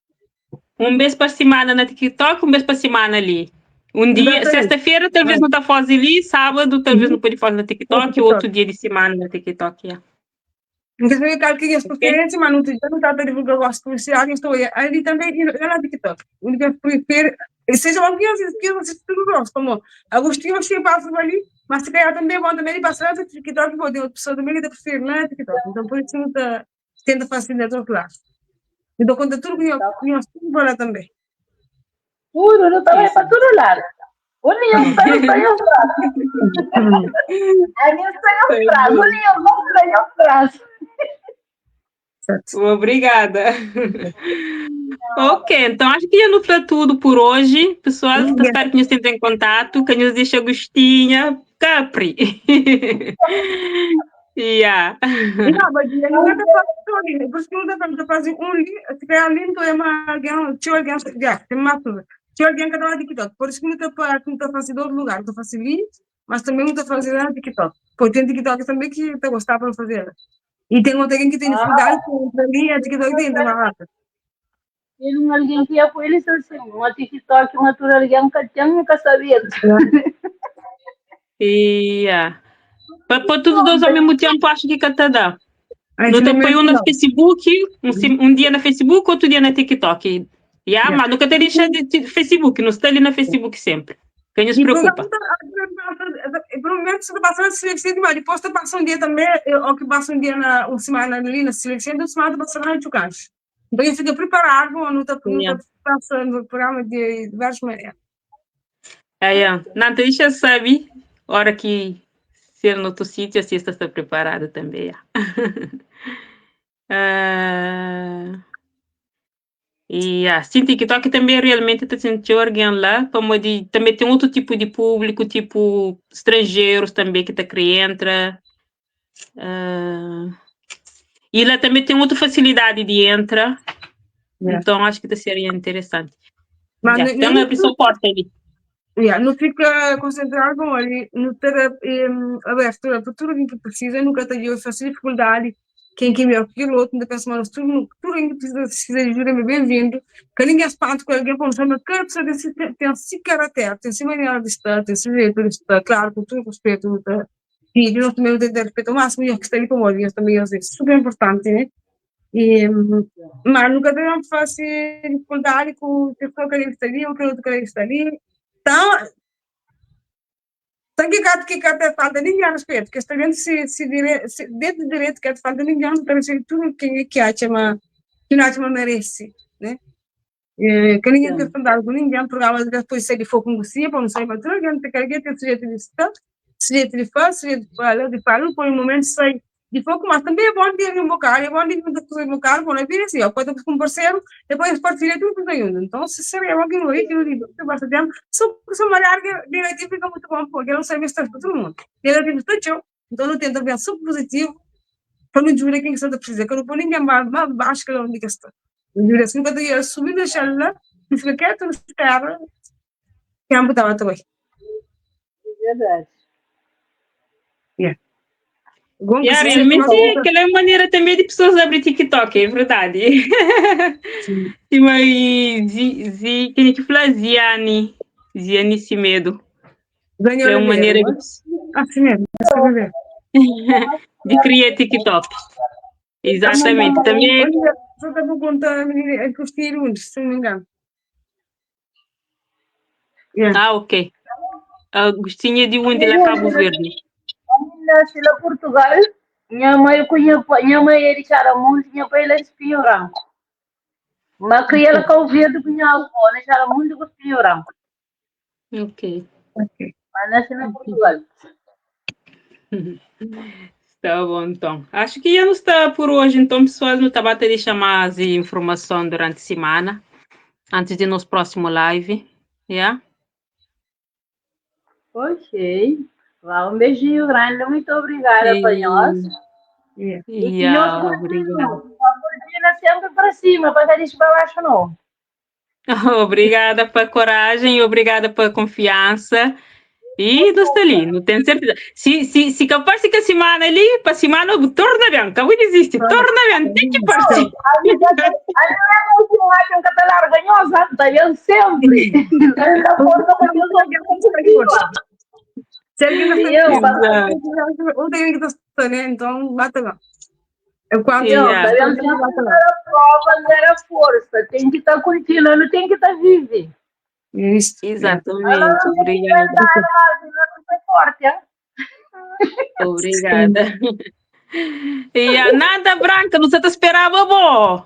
S4: Um mês para semana na TikTok, um mês para semana ali. Um dia, sexta-feira, talvez não está fazendo ali, sábado, talvez não pode fazer na TikTok, outro dia de semana na TikTok,
S2: Então, eu quero que as preferências, mas não está a divulgar o gosto comercial, estou ali também na TikTok. O que eu prefiro, seja uma criança que vocês tudo gosto, como Agostinho, você passa ali, mas se calhar também vão também passar na TikTok, pode outra pessoa também que prefere na TikTok. Então, por isso, eu tento facilitar o classe. Então, conta tudo que eu para lá também.
S6: Tudo, não está para todo lado. O Ninho está em atrás. A minha está em atrás. O Ninho não está em atrás.
S4: Obrigada. Ok, então acho que já não foi tudo por hoje. Pessoal, espero que nos entrem em contato, que nos deixe Agostinha Capri. Yeah.
S2: Mas eu não estou por isso que eu estou fazendo se calhar lindo é alguém tem mais tudo. Tinha alguém que estava no TikTok, por isso que não estou fazendo em outro lugar, estou fazendo ali, mas também não estou fazendo no TikTok. Porque tem TikTok também que eu gostava de fazer. E tem outra alguém que tem dificuldade com ali, a TikTok tem mais rápido.
S6: Tem alguém que apoia eles assim, uma TikTok, uma tour, alguém que nunca sabia.
S4: Yeah. Para pôr tudo dois ao mesmo tempo, acho que está dá.
S2: Não
S4: te põe um no Facebook, um dia na Facebook, outro dia na TikTok. Mas nunca te deixa de Facebook, não está ali na Facebook sempre. Quem nos preocupa?
S2: Provavelmente se passa na seleção de depois tu passa um dia também, ou que passa um dia uma semana ali na seleção, outra semana tu passa na Jucante. Então eu fico preparado, não está passando no programa de diversas maneiras.
S4: Não te deixa saber, hora que ser no outro sítio, assim está preparada também. E assim, TikTok também realmente está sentindo alguém lá, também tem outro tipo de público, tipo estrangeiros também que está criando. E lá também tem outra facilidade de entrar, então acho que seria interessante. Tem uma pessoa forte ali.
S2: Não fica concentrado ali, não ter aberto para tudo o que precisa, nunca tenho essa dificuldade. Quem é meu piloto, ainda penso, mas tudo que precisa de ajuda é bem-vindo. Que ninguém espanta com alguém, como chama, cada pessoa tem esse caráter, tem esse maneira de estar, tem esse jeito de estar, claro, com todo o respeito. E nós também temos de respeito ao máximo, e que está ali com o também, super importante, né? Mas nunca tivemos fácil dificuldade com o que está ali, ou que o outro está ali. Então, tem que até falta ninguém respeito, porque está vendo dentro do direito que falta ninguém, para ser tudo que acha, que não acha merece, né? Que ninguém tem falado com ninguém, programa depois se ele for com você, para não sair para tudo, ninguém tem sujeito de estar, sujeito de falar, sujeito de falar, por um momento sai de foco, mas também é bom ter um bocado, é bom ter um bocado, bom, é bem assim, ó, pode com um parceiro, depois partilha tudo que ainda. Então, se seria alguém aí, que eu digo, que basta tempo, só uma área negativa fica muito bom, porque não serve estar para todo mundo. Negativo está tchau, então não tenta ver super positivo, para não dizer quem está precisa, que não põe ninguém mais baixo que não diga está. Eu diria assim, quando eu subir da chala, fica quieto, não se espera, que é um botão também.
S6: É verdade.
S4: Realmente, aquela é uma maneira também de pessoas abrir TikTok, é verdade. Sim, mas que a gente fala Ziane Cimedo. É uma maneira de...
S2: Assim mesmo,
S4: De criar TikTok. Exatamente. Também.
S2: Olha, só estava a contar a curtir uns, se não me engano.
S4: Ah, ok. Agostinha de onde lá Cabo Verde.
S6: Nasci lá Portugal. Minha mãe é de Charamundo, minha pai é de Espinho Branco. Mas criei lá Cabo Verde com minha avó, né? Charamundo com Espinho Branco.
S4: Ok.
S6: Mas nasci lá Portugal.
S4: Tá bom, então. Acho que já não está por hoje, então, pessoal, não está batendo chamar as informações durante a semana, antes de nosso próximo live, yeah?
S6: Ok. Lá, um beijinho grande, muito obrigada, Panhosa. E que nós continuamos. A cortina sempre para cima, para deixar para baixo, não.
S4: Obrigada pela coragem e obrigada pela confiança. E não está ali, não tenho certeza. Se capaz de que a semana ali, para a semana, torna bem, acabou de existir, torna bem, tem que partir.
S6: A minha última acha que está larganhosa, está vendo sempre. Está força para Deus,
S2: então bata lá. Eu quase
S6: era força, tem que estar continuando, tem que estar vivo.
S2: Isso.
S4: Exatamente, obrigada. Obrigada. E a Nada Branca, não se te esperava, bom.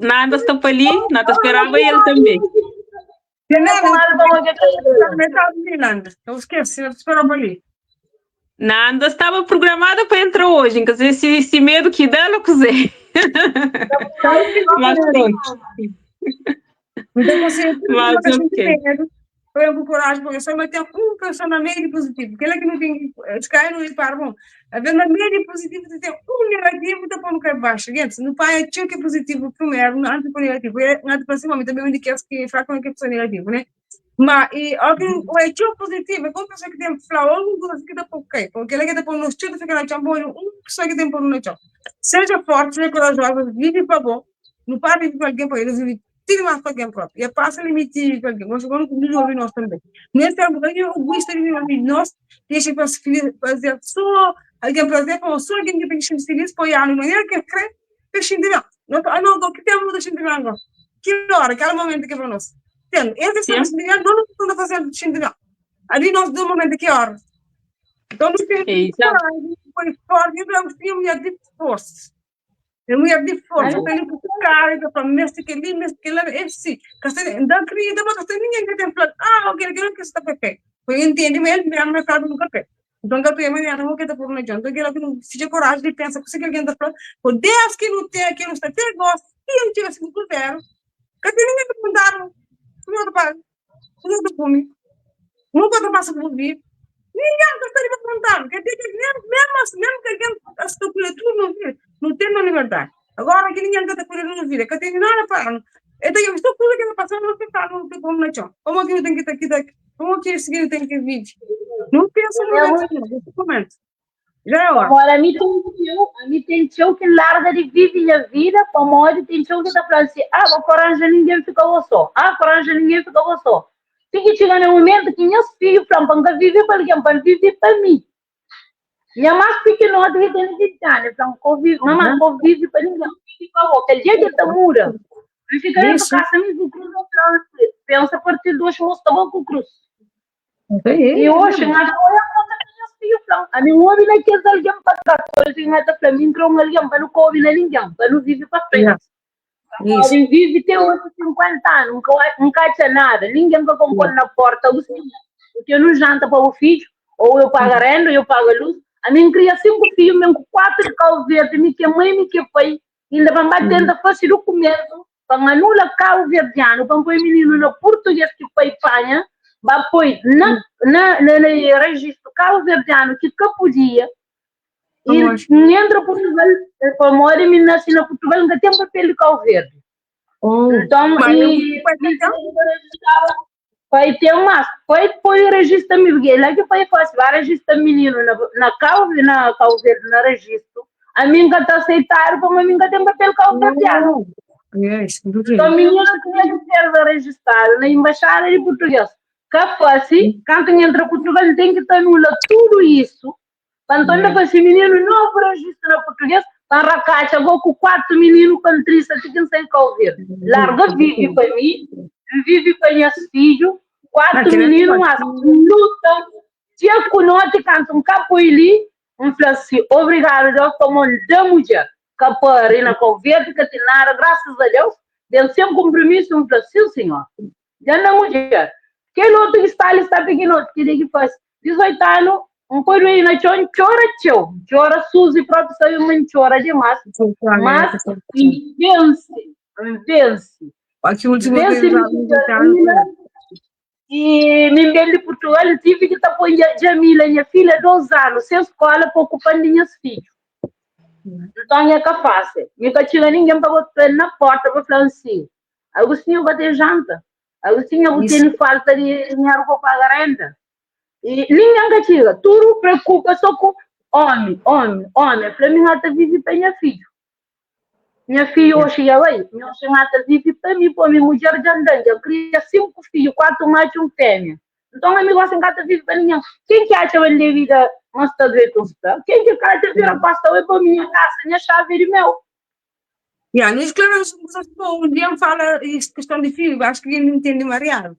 S4: Nada está para ali, nada esperava ele também.
S2: Eu esqueci, eu esperava ali.
S4: Nada estava programada para entrar hoje, quer dizer, esse medo que dá, não quiser. Mas pronto.
S2: Então, você
S4: mas ok.
S2: Eu com coragem, porque só manter um pensamento positivo, porque ele que não tem, os caras não param. A ver, na média positiva, você tem negativo, tá pondo para baixo. Gente, no pai tinha que é positivo primeiro, não antes para negativo. Antes para cima, também onde que é fraco, não que é negativo, né? Mas, e alguém, o é positivo, é como pessoa que tem flauão, não gosta que dá para o quê? Porque ele que dá para no estudo, fica na chão, pessoa que tem para no chão. Seja forte, seja corajosa, vive para bom, não para viver para alguém, para eles viver. Tira mais para alguém próprio. E passa limite para alguém. Nós vamos ouvir nós também. Nesse tempo, eu gosto de ouvir nós, deixa para fazer só, alguém para fazer, só alguém que tem que se feliz, para ir maneira que crê, que se entendeu. Não, que temos de se entender agora. Que hora, aquele momento que é para nós. Entende? Esse é o sentimento, não estamos fazendo se entender. Ali nós, do momento que hora. Então, nós temos que foi forte, nós tínhamos de força. Eu ia de força, eu tenho que ficar, para mestre que ali, esse. Então, queria dar uma ninguém que tem plano. Ok, que está perfeito. Eu entendo, mas ele me mercado no café. Então, eu tenho a minha que está por uma janta. Então, eu se tiver coragem de pensar que alguém está falando, o Deus que não tem, que não está até gosta, e eu tivesse no governo, que tem ninguém que mandaram, não do pai, não do fome, não pode passar por vir. Ninguém gostaria de perguntar, que tem que mesmo que alguém está por tudo, não tem uma liberdade. Agora que ninguém está por não vir, que tem nada para. Então, eu estou tudo que está passando, não está no que como na chão. Como que eu tenho que estar aqui, como que seguir tem que vir. Não pensa no momento. Já é hora.
S6: Agora, a mim tem que larga de viver a vida, para morrer, tem que está falando assim, a coragem ninguém fica só. Coragem ninguém fica só. Tem que chegar no momento que meus filhos falam, para viver para alguém, para viver para mim. Minha mais pequena tem que estar, então, mamãe, vive para ninguém, vive para você. Aquele dia que está mura, eu fico na casa, me cruz, pensa a partir de hoje, eu estou com cruz. E hoje, mas a minha mãe não quer alguém para trás, eu tenho para mim, para alguém para não comer ninguém, para não viver para frente. Alguém vive tem 50 anos, não cacha nada, ninguém vai compor na porta, porque eu não janta para o filho, ou eu pago a renda, ou eu pago a luz. A minha cria 5 filhos, mesmo 4 carros verdes, me que mãe, me que pai, ainda vai bater da face do documento, para anular carro verdiano, para pôr menino no português que foi panha, vai pôr na registro carro verdiano que podia, e entra Portugal, para morar em Minas Gerais, Portugal, não tem papel de carro verde. Então, vai ter uma, foi registro Miguel, lá que foi fácil, vai registrar menino na carro verde, na registro. A minha está aceitada, para a minha tem papel carro verdiano. Então, a menina tinha que ser registrada na embaixada de português. Que fácil, quando entra Portugal, tem que anular tudo isso. Quando anda esse menino não registra português, tá racacha, vou com 4 meninos com 30, que sem ouvir. Larga vive para mim, vive para meus filhos, 4 meninos, mas luta, dia com noite, canta um capo ali, assim, obrigado, Deus, como de mulher, caparina com verde, que tem nada, graças a Deus, Deus sempre compromisso, assim, senhor. Já não mulher. Quem outro que está ali, está pequeno, que ele faz 18 anos, coisa aí na chora Suzy próprio saiu uma chora demais, mas vence.
S2: Aqui o último
S6: e ninguém de Portugal tive que estar põe Jamila, minha filha, 2 anos, sem escola, para ocupar minhas filhas. Então é capaz. Nunca tinha ninguém para botar na porta para falar assim. Agostinho vai ter janta. Agostinho não tem falta de dinheiro para pagar a renda. E ninguém tira, tudo preocupa só com homem. Para mim, ela vive para minha filha. Minha filha hoje já vai. Minha senhora vive para mim, para minha mulher de andando. Eu cria 5 filhos, 4 machos e 1 fêmea. Então, a minha senhora vive para mim. Quem que acha que eu vida mas está a quem que quer ter a pasta para minha casa, minha chave de meu?
S2: Nós claramente um dia fala questão de filho, acho que ele não entende Mariano.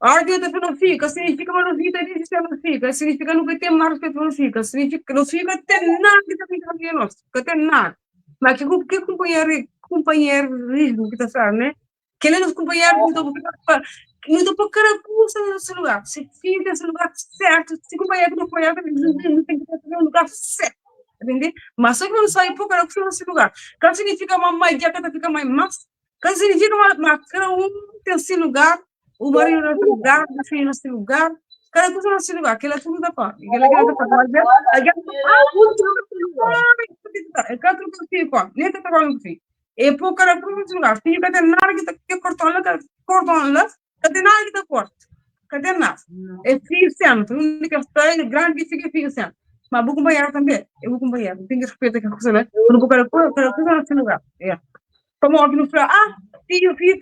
S2: A ordem da não fica, significa que não fica, não fica, significa que não tem mais que não fica, significa que não fica, tem nada que está ficando bem nosso, que tem nada. Mas que companheirismo que está falando, né? Que ele nos companheiros não estou para cada coisa nesse lugar. Se fica nesse lugar certo, se companheiro não apoiar, não tem que estar no lugar certo. Entende? Mas só que não sai por cada coisa nesse lugar. Quando significa uma magia que fica mais massa, quando significa uma cada um tem esse lugar, o marido nesse lugar, o filho nesse lugar, cada coisa nesse lugar, que ele é tudo da parte. Que ele é tudo da parte. E por cada coisa nesse lugar, filho que tem nada que cortar lá, que tem nada que corta, que tem nada. É filho sempre, única história, grande filho sempre. Mas vou acompanhar também, eu vou acompanhar, tem que respeitar aquela coisa, né? Eu não vou cada coisa nesse lugar. Como alguém não fala, filho, tem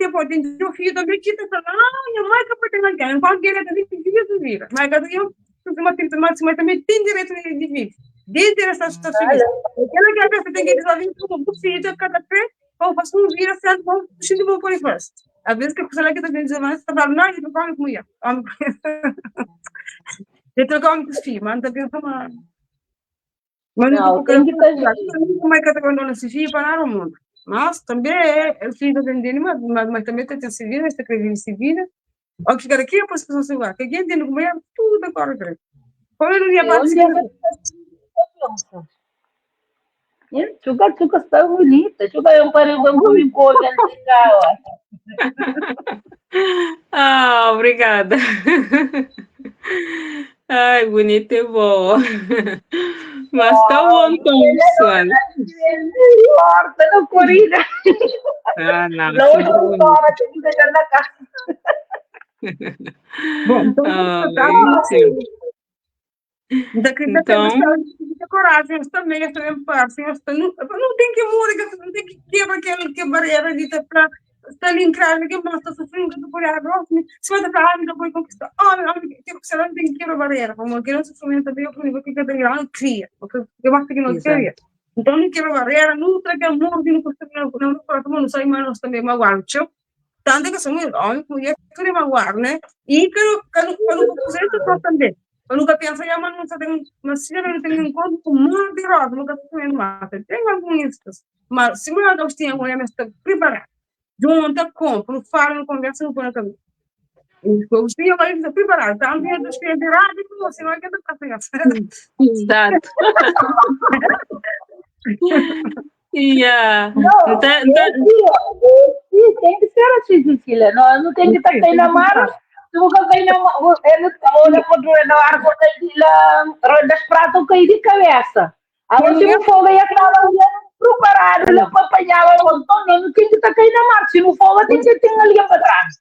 S2: filho também, que está falando, minha mãe que pode ter na guerra, qualquer guerra também tem direito de vida. Mas cada eu, mas também tem direito de vida. Desde essa situação, aquela guerra você tem que resolver tudo, o filho de cada vez, ou faço um vira, certo, bom, preciso de por isso. Às vezes que a coisa lá que está dizendo, mas está falando, não, eu não falo com mulher. Eu trocar com os filhos, mas não tem que tomar. Mas não tem que fazer. Como é que está quando se filho para o mundo? Mas também é o filho da dele, mas também tem que se vir, esta credibilidade se vir. O que fica aqui é para as pessoas igual. Que quem tem no meio, tudo é correto. Como ele ia participar?
S6: Chuca está bonita. Chuca é paredão com me pôr
S4: obrigada. Ai, bonita e boa. Mas tá bom, então, pessoal.
S6: Morta na corrida.
S4: Não.
S6: Não, eu tô fora, tem que deixar na casa.
S2: Bom, então, coragem, também parte, não tem que morrer, não tem que quebrar aquela barreira de para está ali em casa, que está sofrendo, que por aí, se vai dar não pode conquistar. Que você não tem que quebrar a barreira, como que não sofrimento também, eu comigo que cada não cria, porque eu acho que não queria. Então não quebra a barreira, não traga amor, não custa não sai mais também magoar, tio. Tanto que são mulher que magoar, né? E quando você está também. Eu nunca pensei, mas se eu não tenho um conto com muito de roda, nunca fui no mata. Tem alguns mas se eu não tenho uma mulher está preparada, junta, compra, fala, não conversa, não põe na cabeça. Eu tinha uma mulher preparada, tá? Um dia dos filhos de rádio, você não é que está fazendo.
S4: Exato.
S6: Não, tem que ser assim, filha. Não tem que estar aí na mara. Nunca vem olha para na árvore das pratas cair de cabeça. Agora se não for, ia estar preparado, ele acompanhava o montão, não tem que estar caindo na marcha. Se não for, tem que ter ali para trás.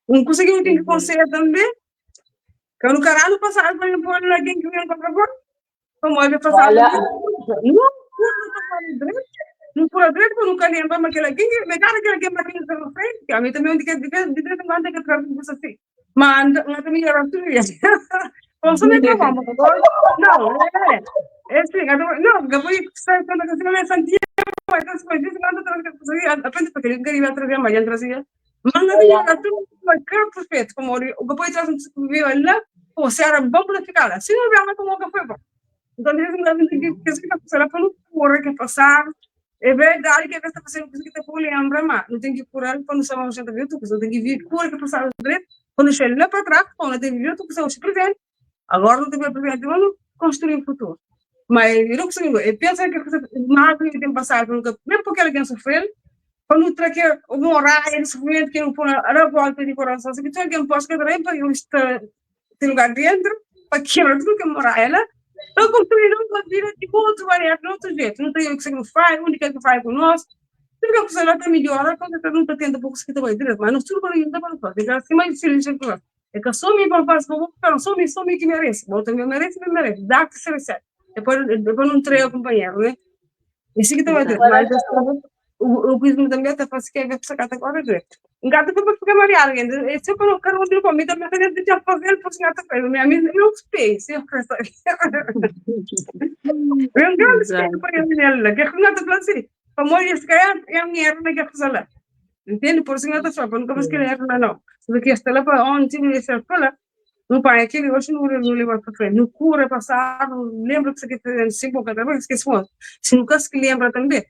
S2: Não conseguiu ter que conselhar também. Quando o caralho passava, para não pôr alguém que vinha para favor. Como ele passava. Não por direito, eu nunca lembro, mas aquela quem me cara aquela que mais que não fez, que a mim também de vez em quando que trabalho com você assim. Mas também era tudo isso. Posso nem provar, mas agora não, é assim, não, depois sai quando a senhora é Santiago, essas coisas, nada trazia, aprende para aquele que ia trazer amanhã trazia, mas não tinha tudo marcado perfeito, como o depois traz um viu lá, ou se era bom para ficar, se não vier como que foi bom. Então eles não devem ter que a pessoa para não correr que passar. É verdade que esta pessoa que está por lembra, mas não tem que curar quando você vai ao centro de YouTube, você tem que vir cura que passar direito, quando chega lá para trás, quando tem que vir YouTube, você prevente. Agora não tem que prevenir, vamos construir um futuro. Mas eu não consigo, eu penso que nada que tem passado, mesmo porque alguém sofreu, quando trazer um horário de sofrimento que não põe a volta de coração, se tem alguém pode querer para eu estar em lugar dentro, para quebrar tudo que mora ela, eu construí uma vida de outro variado, de outro jeito, não tem o que você faz, a única que faz com nós, tudo que a pessoa está melhor, quando você não está tendo pouco que também, mas não tudo para mim, não para nós, é assim mais difícil de fazer. É que só me para fazer, só me que merece, bom, também merece, dá que se recebe. Depois não treino companheiro, né? Isso que também, mas o business também está fazendo que é essa categoria. Engato que para ficar mariado, esse eu não quero dizer para mim também que já fazer por cima da coisa, minha amiga não space, eu quero saber. Eu não quero space para a menina, que não está fazendo. Para morrer se calhar é a minha erva que é fazer lá. Entende? Por cima da sua, para nunca mais querer lá não. Se você está lá para onde tinha que ser lá, não pai aquele hoje não leva para frente, não cura passar, não lembra que você fez 5 cada esquece muito. Se nunca se lembra também.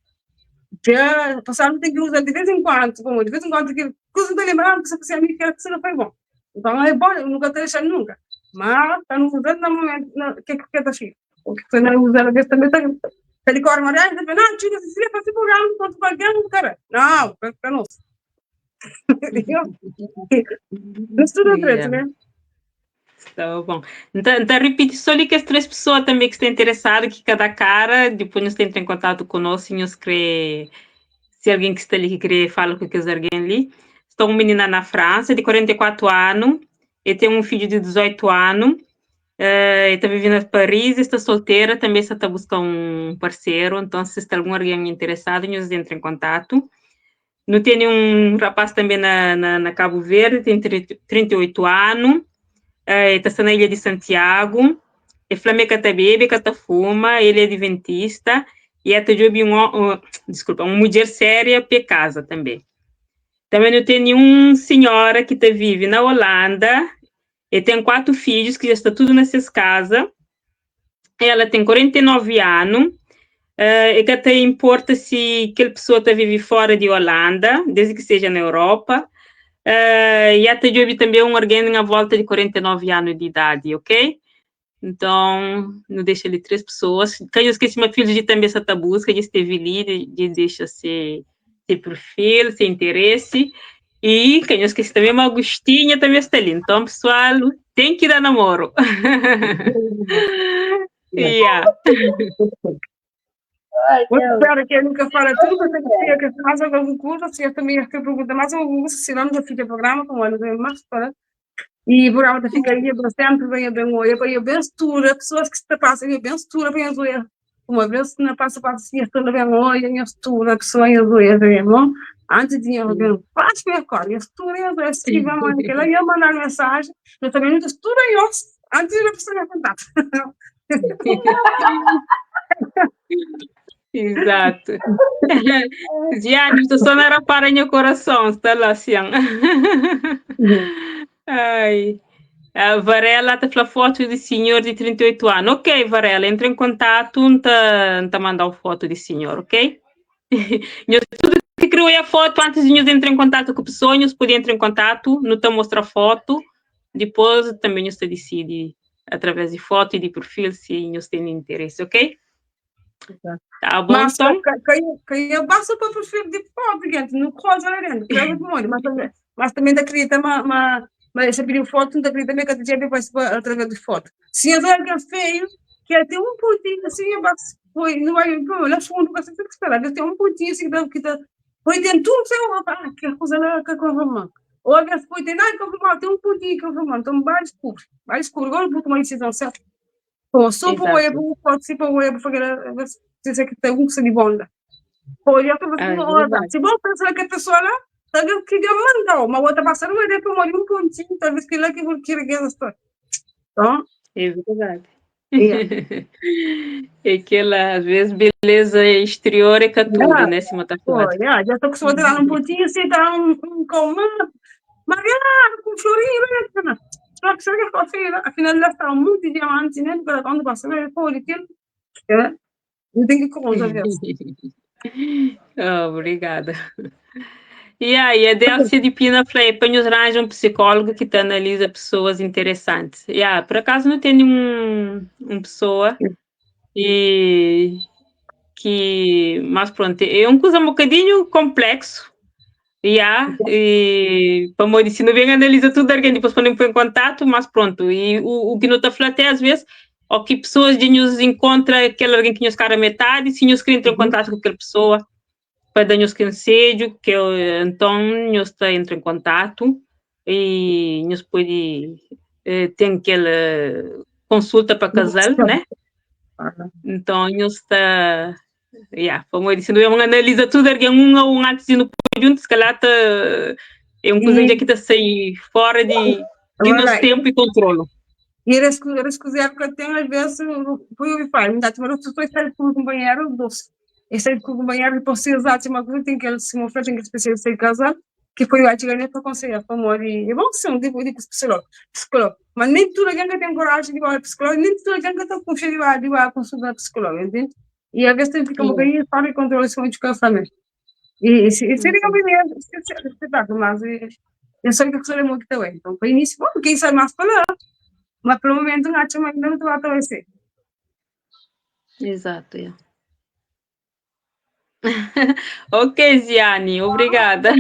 S2: Já passaram tem que usar de vez em quando, como de vez em quando que coisa não lembrando que você me quer que você não foi bom. Então é bom, eu nunca te deixar nunca. Mas está no usando no momento que está cheio. O que você não usa a vez também está ele corre uma reais, não, tira se faz esse programa, não pode ganhar, cara. Não, para nós. Isso tudo é preto, né?
S4: Tá bom. Então repite só ali que as 3 pessoas também que estão interessadas, que cada cara, depois nos entra em contato conosco e nos crê, se alguém que está ali que quer falar com alguém ali. Estou uma menina na França, de 44 anos, e tem um filho de 18 anos, e está vivendo em Paris, está solteira, também está buscando um parceiro, então se está alguém interessado, nos entra em contato. Não tem um rapaz também na Cabo Verde, tem 38 anos, está na Ilha de Santiago, é Flamengo que bebe, que fuma, ele é adventista, e até joga uma mulher séria para casa também. Também não tem nenhuma senhora que vive na Holanda, e tem 4 filhos, que já está tudo nessas casas, ela tem 49 anos, e que até importa se aquela pessoa vive fora de Holanda, desde que seja na Europa, e até eu também alguém na volta de 49 anos de idade, ok? Então, não deixa ali 3 pessoas. Quem eu esqueci, meu filho de também essa busca, de esteve ali, de deixa ser perfil, ser interesse. E quem eu esqueci também, uma Agostinha também está ali. Então, pessoal, tem que dar namoro. Yeah.
S2: Eu espero que ele nunca fale tudo, porque que mais algum curso, se eu também acho que eu pergunto mais algum curso, se não já fiz o programa, como eu não mais para. E o programa fica aí sempre bem olha, bem estuda, pessoas que se passam, bem estuda, bem estuda. Uma vez não passa assim, estuda bem olha, estuda, a pessoa estuda, bem, antes de eu ver, faz bem agora, estuda, escreve uma aquela, ia mandar mensagem, eu também não estuda eu, antes de a pessoa me contar.
S4: Exato. Diane, tu só não era para meu coração, está lá assim. Ai. A Varela está falando foto de senhor de 38 anos. Ok, Varela, entra em contato, tá mandar uma foto de senhor, ok? Tudo que criou a foto antes de entrar em contato com a pessoa, nós podemos entrar em contato, não te mostra foto, depois também nós decide através de foto e de perfil se nós temos interesse, ok? Tá bom,
S2: mas
S4: então?
S2: eu passo para o perfil de foto, gente, não coisa lá dentro, mas também acredita, mas esse pediu foto, não acredita também que a gente vai através de foto. Se eu ver que é feio, que tem um pontinho assim, foi, não vai, lá fundo, você tem que esperar, tem um pontinho assim, que tá, foi dentro tudo, que coisa lá, que confirma. Ou a vez foi, tem um pontinho que confirma, então vai escuro, agora eu vou tomar decisão certa. Só para o web, pode ser para o web, para dizer que tem um que se libonda. Pode eu estou se vou pensar que a pessoa lá, talvez que eu mandou, mas outra passada vai dar para um pontinho, talvez que lá que vou querer que ela está. Então,
S4: É verdade.
S2: Yeah.
S4: É aquela, às vezes, beleza exterior é que tudo,
S2: Yeah.
S4: né? Se mata
S2: Pô,
S4: falado.
S2: yeah, já estou acostumada a tirar um pontinho assim, dar um comando. Mariana, com florinho, né? Só que será que eu faço? Afinal, lá está muito diamante, né? Para quando você vai pôr aquilo, não tem que coisa,
S4: Obrigada. E aí, a Delcia de Pina falei, para nos arranjar um psicólogo que te analisa pessoas interessantes. Por acaso não tem uma pessoa e que, mas pronto, é uma coisa um bocadinho complexo. E para a se não vem analisa tudo, alguém depois podemos pôr em contato, mas pronto. E o que não está falando até às vezes, ou que pessoas de nos encontra aquele alguém que nos cara metade, se nos quer entrar em contato com aquela pessoa, para dar-nos conselho, que eu, então nos está entra em contato e nos pode ter aquela consulta para casal, né? Então nos está como eu disse, não analisa tudo, alguém um antes de no junto, se calhar é uma coisa que está sair fora de nosso tempo e controle.
S2: E eles cozinham que eu tenho, às vezes, fui o pai, me dá uma outra pessoa está com o banheiro, doce. Esse com o banheiro, depois se usar uma coisa, tem que ele se mostrar, tem que especialista em casa, que foi o antigamente para aconselhar, para morrer. É bom que são, tipo psicólogo. Mas nem tudo alguém que tem coragem de ir ao psicólogo, nem tudo alguém que está com cheio de ir a consultar psicólogo, entende? E às vezes tem que ficar um bocadinho fora de controle de educação. E seria um primeiro espetáculo, mas eu só que eu sou muito também. Então, para início, bom, quem sabe mais para lá. Mas pelo momento não acho ainda não vai aparecer.
S4: Exato, Ok, Ziane, obrigada.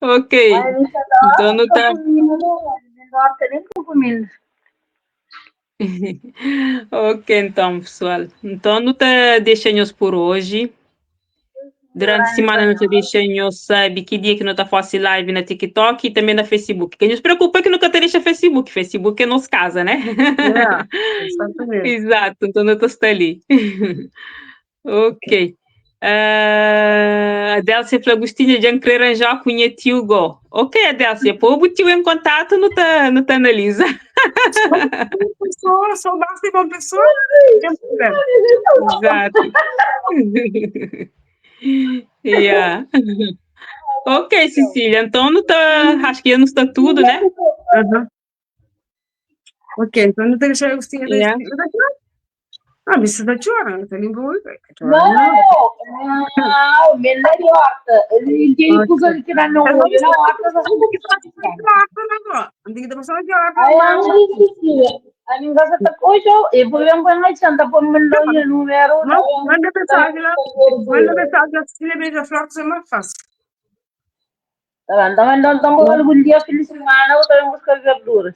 S4: Ok. Então não tá. Ok, então, pessoal. Então não tá deixando por hoje. Durante a semana não te deixando sabe que dia que não tá fácil live na TikTok e também na Facebook. Quem nos preocupa é que nunca te deixa Facebook. Facebook é nossa casa, né?
S2: Exatamente.
S4: Exato, então não está ali. Ok. A Delcia falou, Agostinho, já querer arranjar com o tio Go. Ok, Delcia, pô, o tio em contato não tá analisa.
S2: Só basta de uma pessoa, tem problema.
S4: Exato. Ok, Cecília, então não tá, acho que não está tudo, né?
S2: Ok, então não tem que deixar Agostinho mas você está chorando, tá nem bom.
S6: Não, melhorota. Ele tem coisa de tirar no olho, não, a minha casa está hoje, eu vou ver um pouco mais santa por me dar o número.
S2: Manda mensagem lá, assim, veja a frase, é mais fácil.
S6: Também não estamos algum dia fim de semana, eu estou em busca de verduras.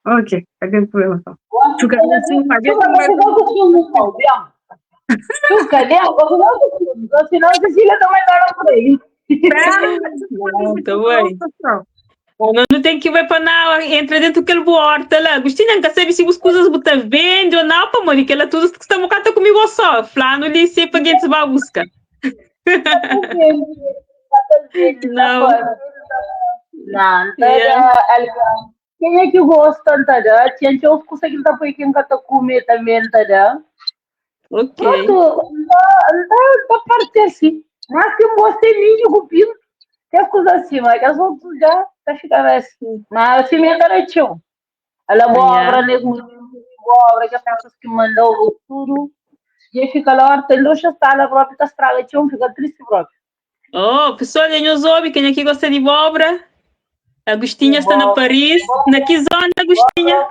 S2: Ok, não tem problema.
S6: Chuca, senão a Cecília também dá por aí.
S4: Muito bem. Não tem que ver para não entra dentro daquele horta lá. Agostinho, não sabe se as coisas botar vende ou não, para morrer, que ela tudo que está bocata comigo só. Plano ali, se para quem se vai buscar. Não.
S6: Não, quem é que gosta, tá? Tinha que eu conseguir dar para quem quer comer também, tá?
S4: Ok.
S6: Pronto, tá parte assim. Mas que eu gostei muito do pino. Tem coisas assim, mas que as outras já tá ficando assim. Mas assim me garantiu. Ela obra mesmo, obra que as pessoas que mandou tudo. E fica lá, tem duas salas próprias, tá estraga, tinha fica triste próprio.
S4: Oh, pessoal, nos ouve, quem aqui gosta de abóbora? Agostinha está na Paris. Na que zona, Agostinha?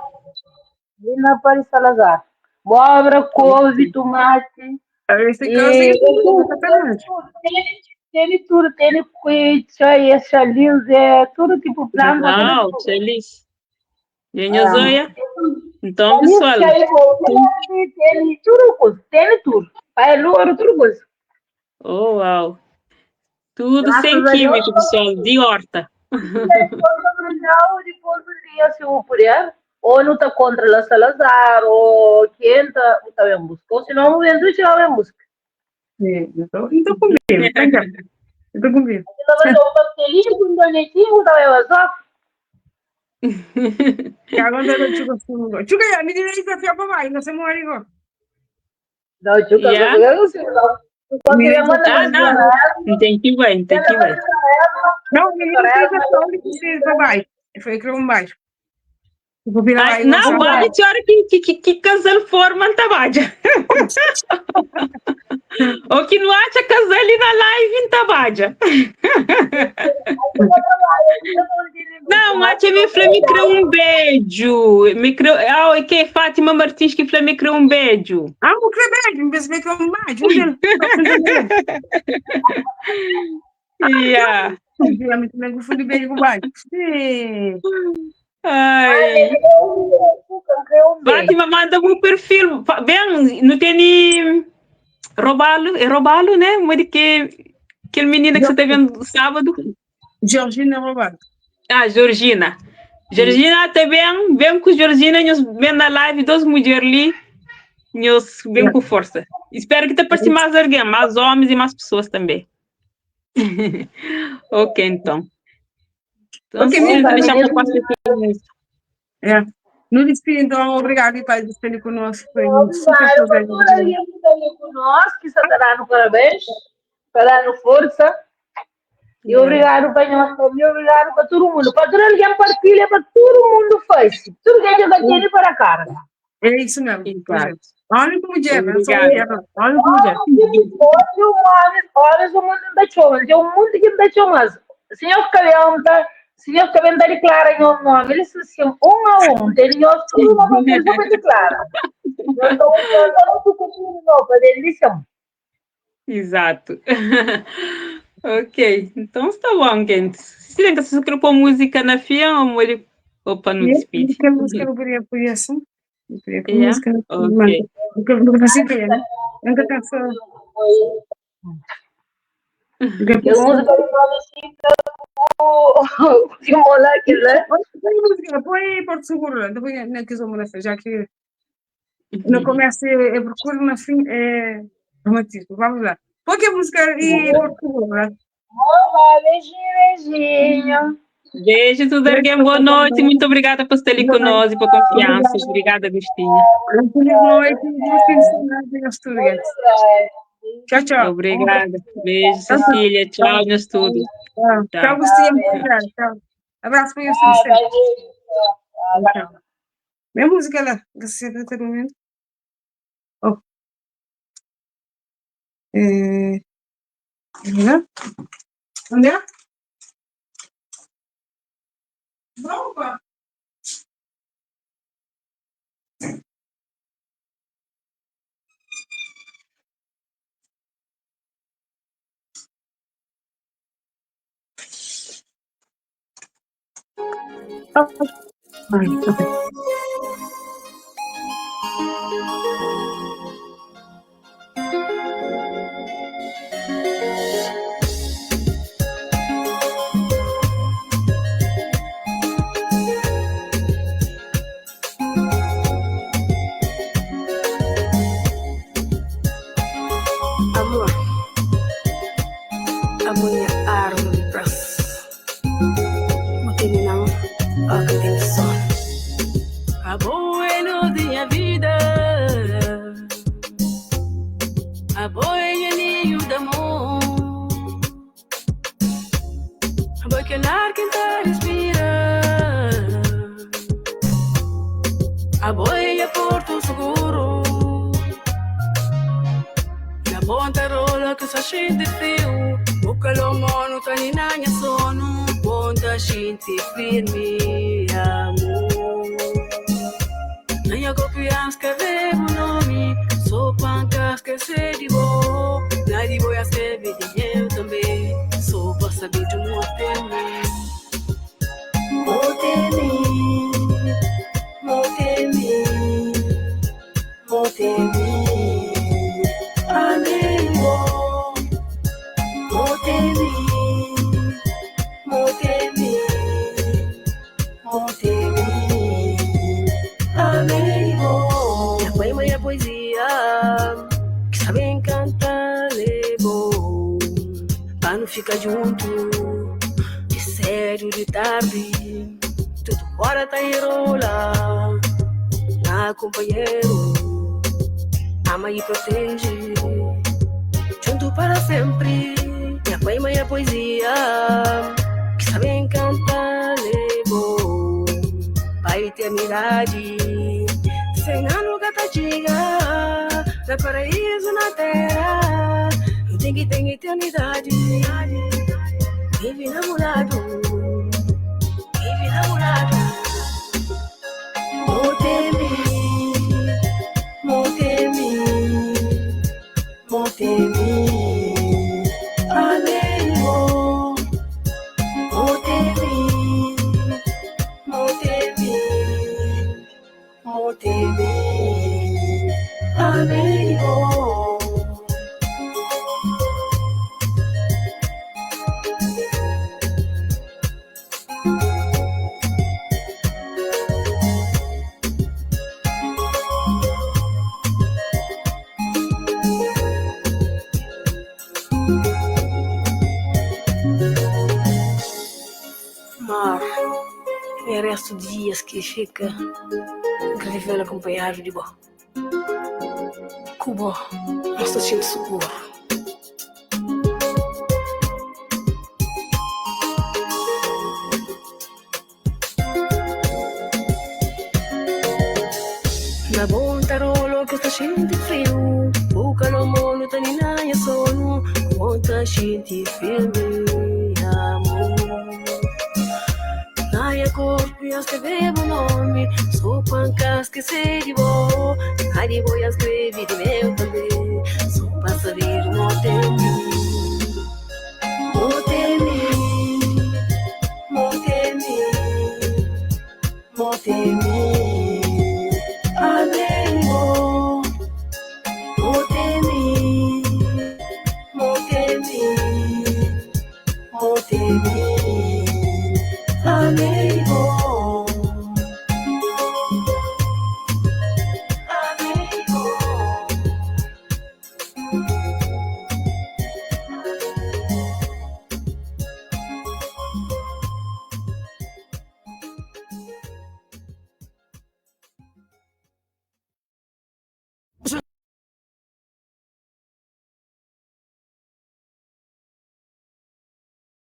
S6: Na Paris Salazar. Abóbora, couve, tomate. Tem tudo, tem coelho, chalinha, tudo tipo planta.
S4: Não, feliz. Genhozoia. Então, pessoal.
S6: Tem tudo. Pai, louro, tudo coisa.
S4: Oh, uau. Tudo sem químico, pessoal, de horta.
S6: Depois do dia, se eu puder, ou não está contra a Salazar, ou quem está em busca, ou se não, eu estou em busca.
S2: Então comigo, Estou comigo. Agora eu chuca fundo. Chuca ya, me diz isso a papai, não se morre go.
S6: Não, Chuca,
S4: Yeah.
S6: eu sei lá.
S4: Não, tem que ver, tem que ver.
S2: Não, me diz isso que você papai. Foi que um baixo.
S4: Ai, não, vale a hora que casal forma Tabaja. Ou que não acha casal ali na live em Tabaja. Não, acha me criou um beijo. Me criou, é que Fátima Martins que me criou um beijo.
S2: Ah, o que beijo, me pensei que um beijo.
S4: Yeah.
S2: Me também fui de beijo com baixo.
S4: Ai. Fátima, manda um perfil. Bem, não tem nem Robalo, é Robalo, né? Mas aquele menina que você teve no sábado.
S2: Georgina Robalo.
S4: Ah, Georgina. Georgina também, vem com Georgina, nós vem na live, duas mulheres ali, nós vem com força. Espero que te passe mais alguém, mais homens e mais pessoas também. Ok, então.
S2: Ok,
S4: deixamos a parte aqui.
S2: É. No despedir, então, obrigado e pai de estar conosco. Foi super
S6: prazer. Conosco, que está dando parabéns, está dando força. E obrigado para nós, obrigado para todo mundo. Para todo alguém partilha, para todo mundo faz. Tudo que a gente tem para cá.
S2: É isso mesmo. Olha como mulher,
S4: não
S2: sou mulher. Olha como mulher.
S6: Olha o mundo da chama. É um mundo que não dá chamas. Senhor Calhanta, senhor Calhanta declara em um nome. Eles são um a um. Tem tudo uma coisa que declara. Eu não para eles são.
S4: Exato. Ok, então está bom, gente. Se tem que se escrever música na FIA ou para não despedir?
S2: Que música não podia ser?
S4: Música ok.
S2: Não faço ideia, né? Nunca pensou.
S6: Eu música de
S2: põe Porto Seguro, depois não quis uma já que no começo é procuro na fim é romantismo. Vamos lá. Põe que a música e Porto Seguro, né?
S6: Beijinho.
S4: Beijo, tudo bem, boa noite. Muito obrigada por estar ali conosco e por confiança. Obrigada, Agostinha.
S2: Feliz noite, bom fim de semana, estudantes. Tchau, tchau.
S4: Obrigada. Beijo, Cecília. Tchau, no estúdio.
S2: Tchau, Agostinha. Tchau. Abraço para você. Tchau. Minha música lá, você está no momento? Oh. Onde é? Opa!
S7: Fica junto, de sério, de tarde.
S1: tudo fora tá enrola. Na companheiro, ama e protege, junto para sempre. Minha poema e a poesia, que sabem cantar, levou para a eternidade. 100 anos gata diga, no paraíso na terra, tem eternidade. Vive namorado, vive namorado. Motemi, motemi, motemi, amigo. Motemi, motemi, motemi, amigo. Mar, e resto dias que fica incrível acompanhado de bom. Cubo, nosso time seguro. Na bom tarolo que está cheio de frio, o calor não tá nem na sono, conta cheio de filme, amor. Naia corpo e escrever o nome, sou pancas que sei de boa, aí vou escrever de meu também.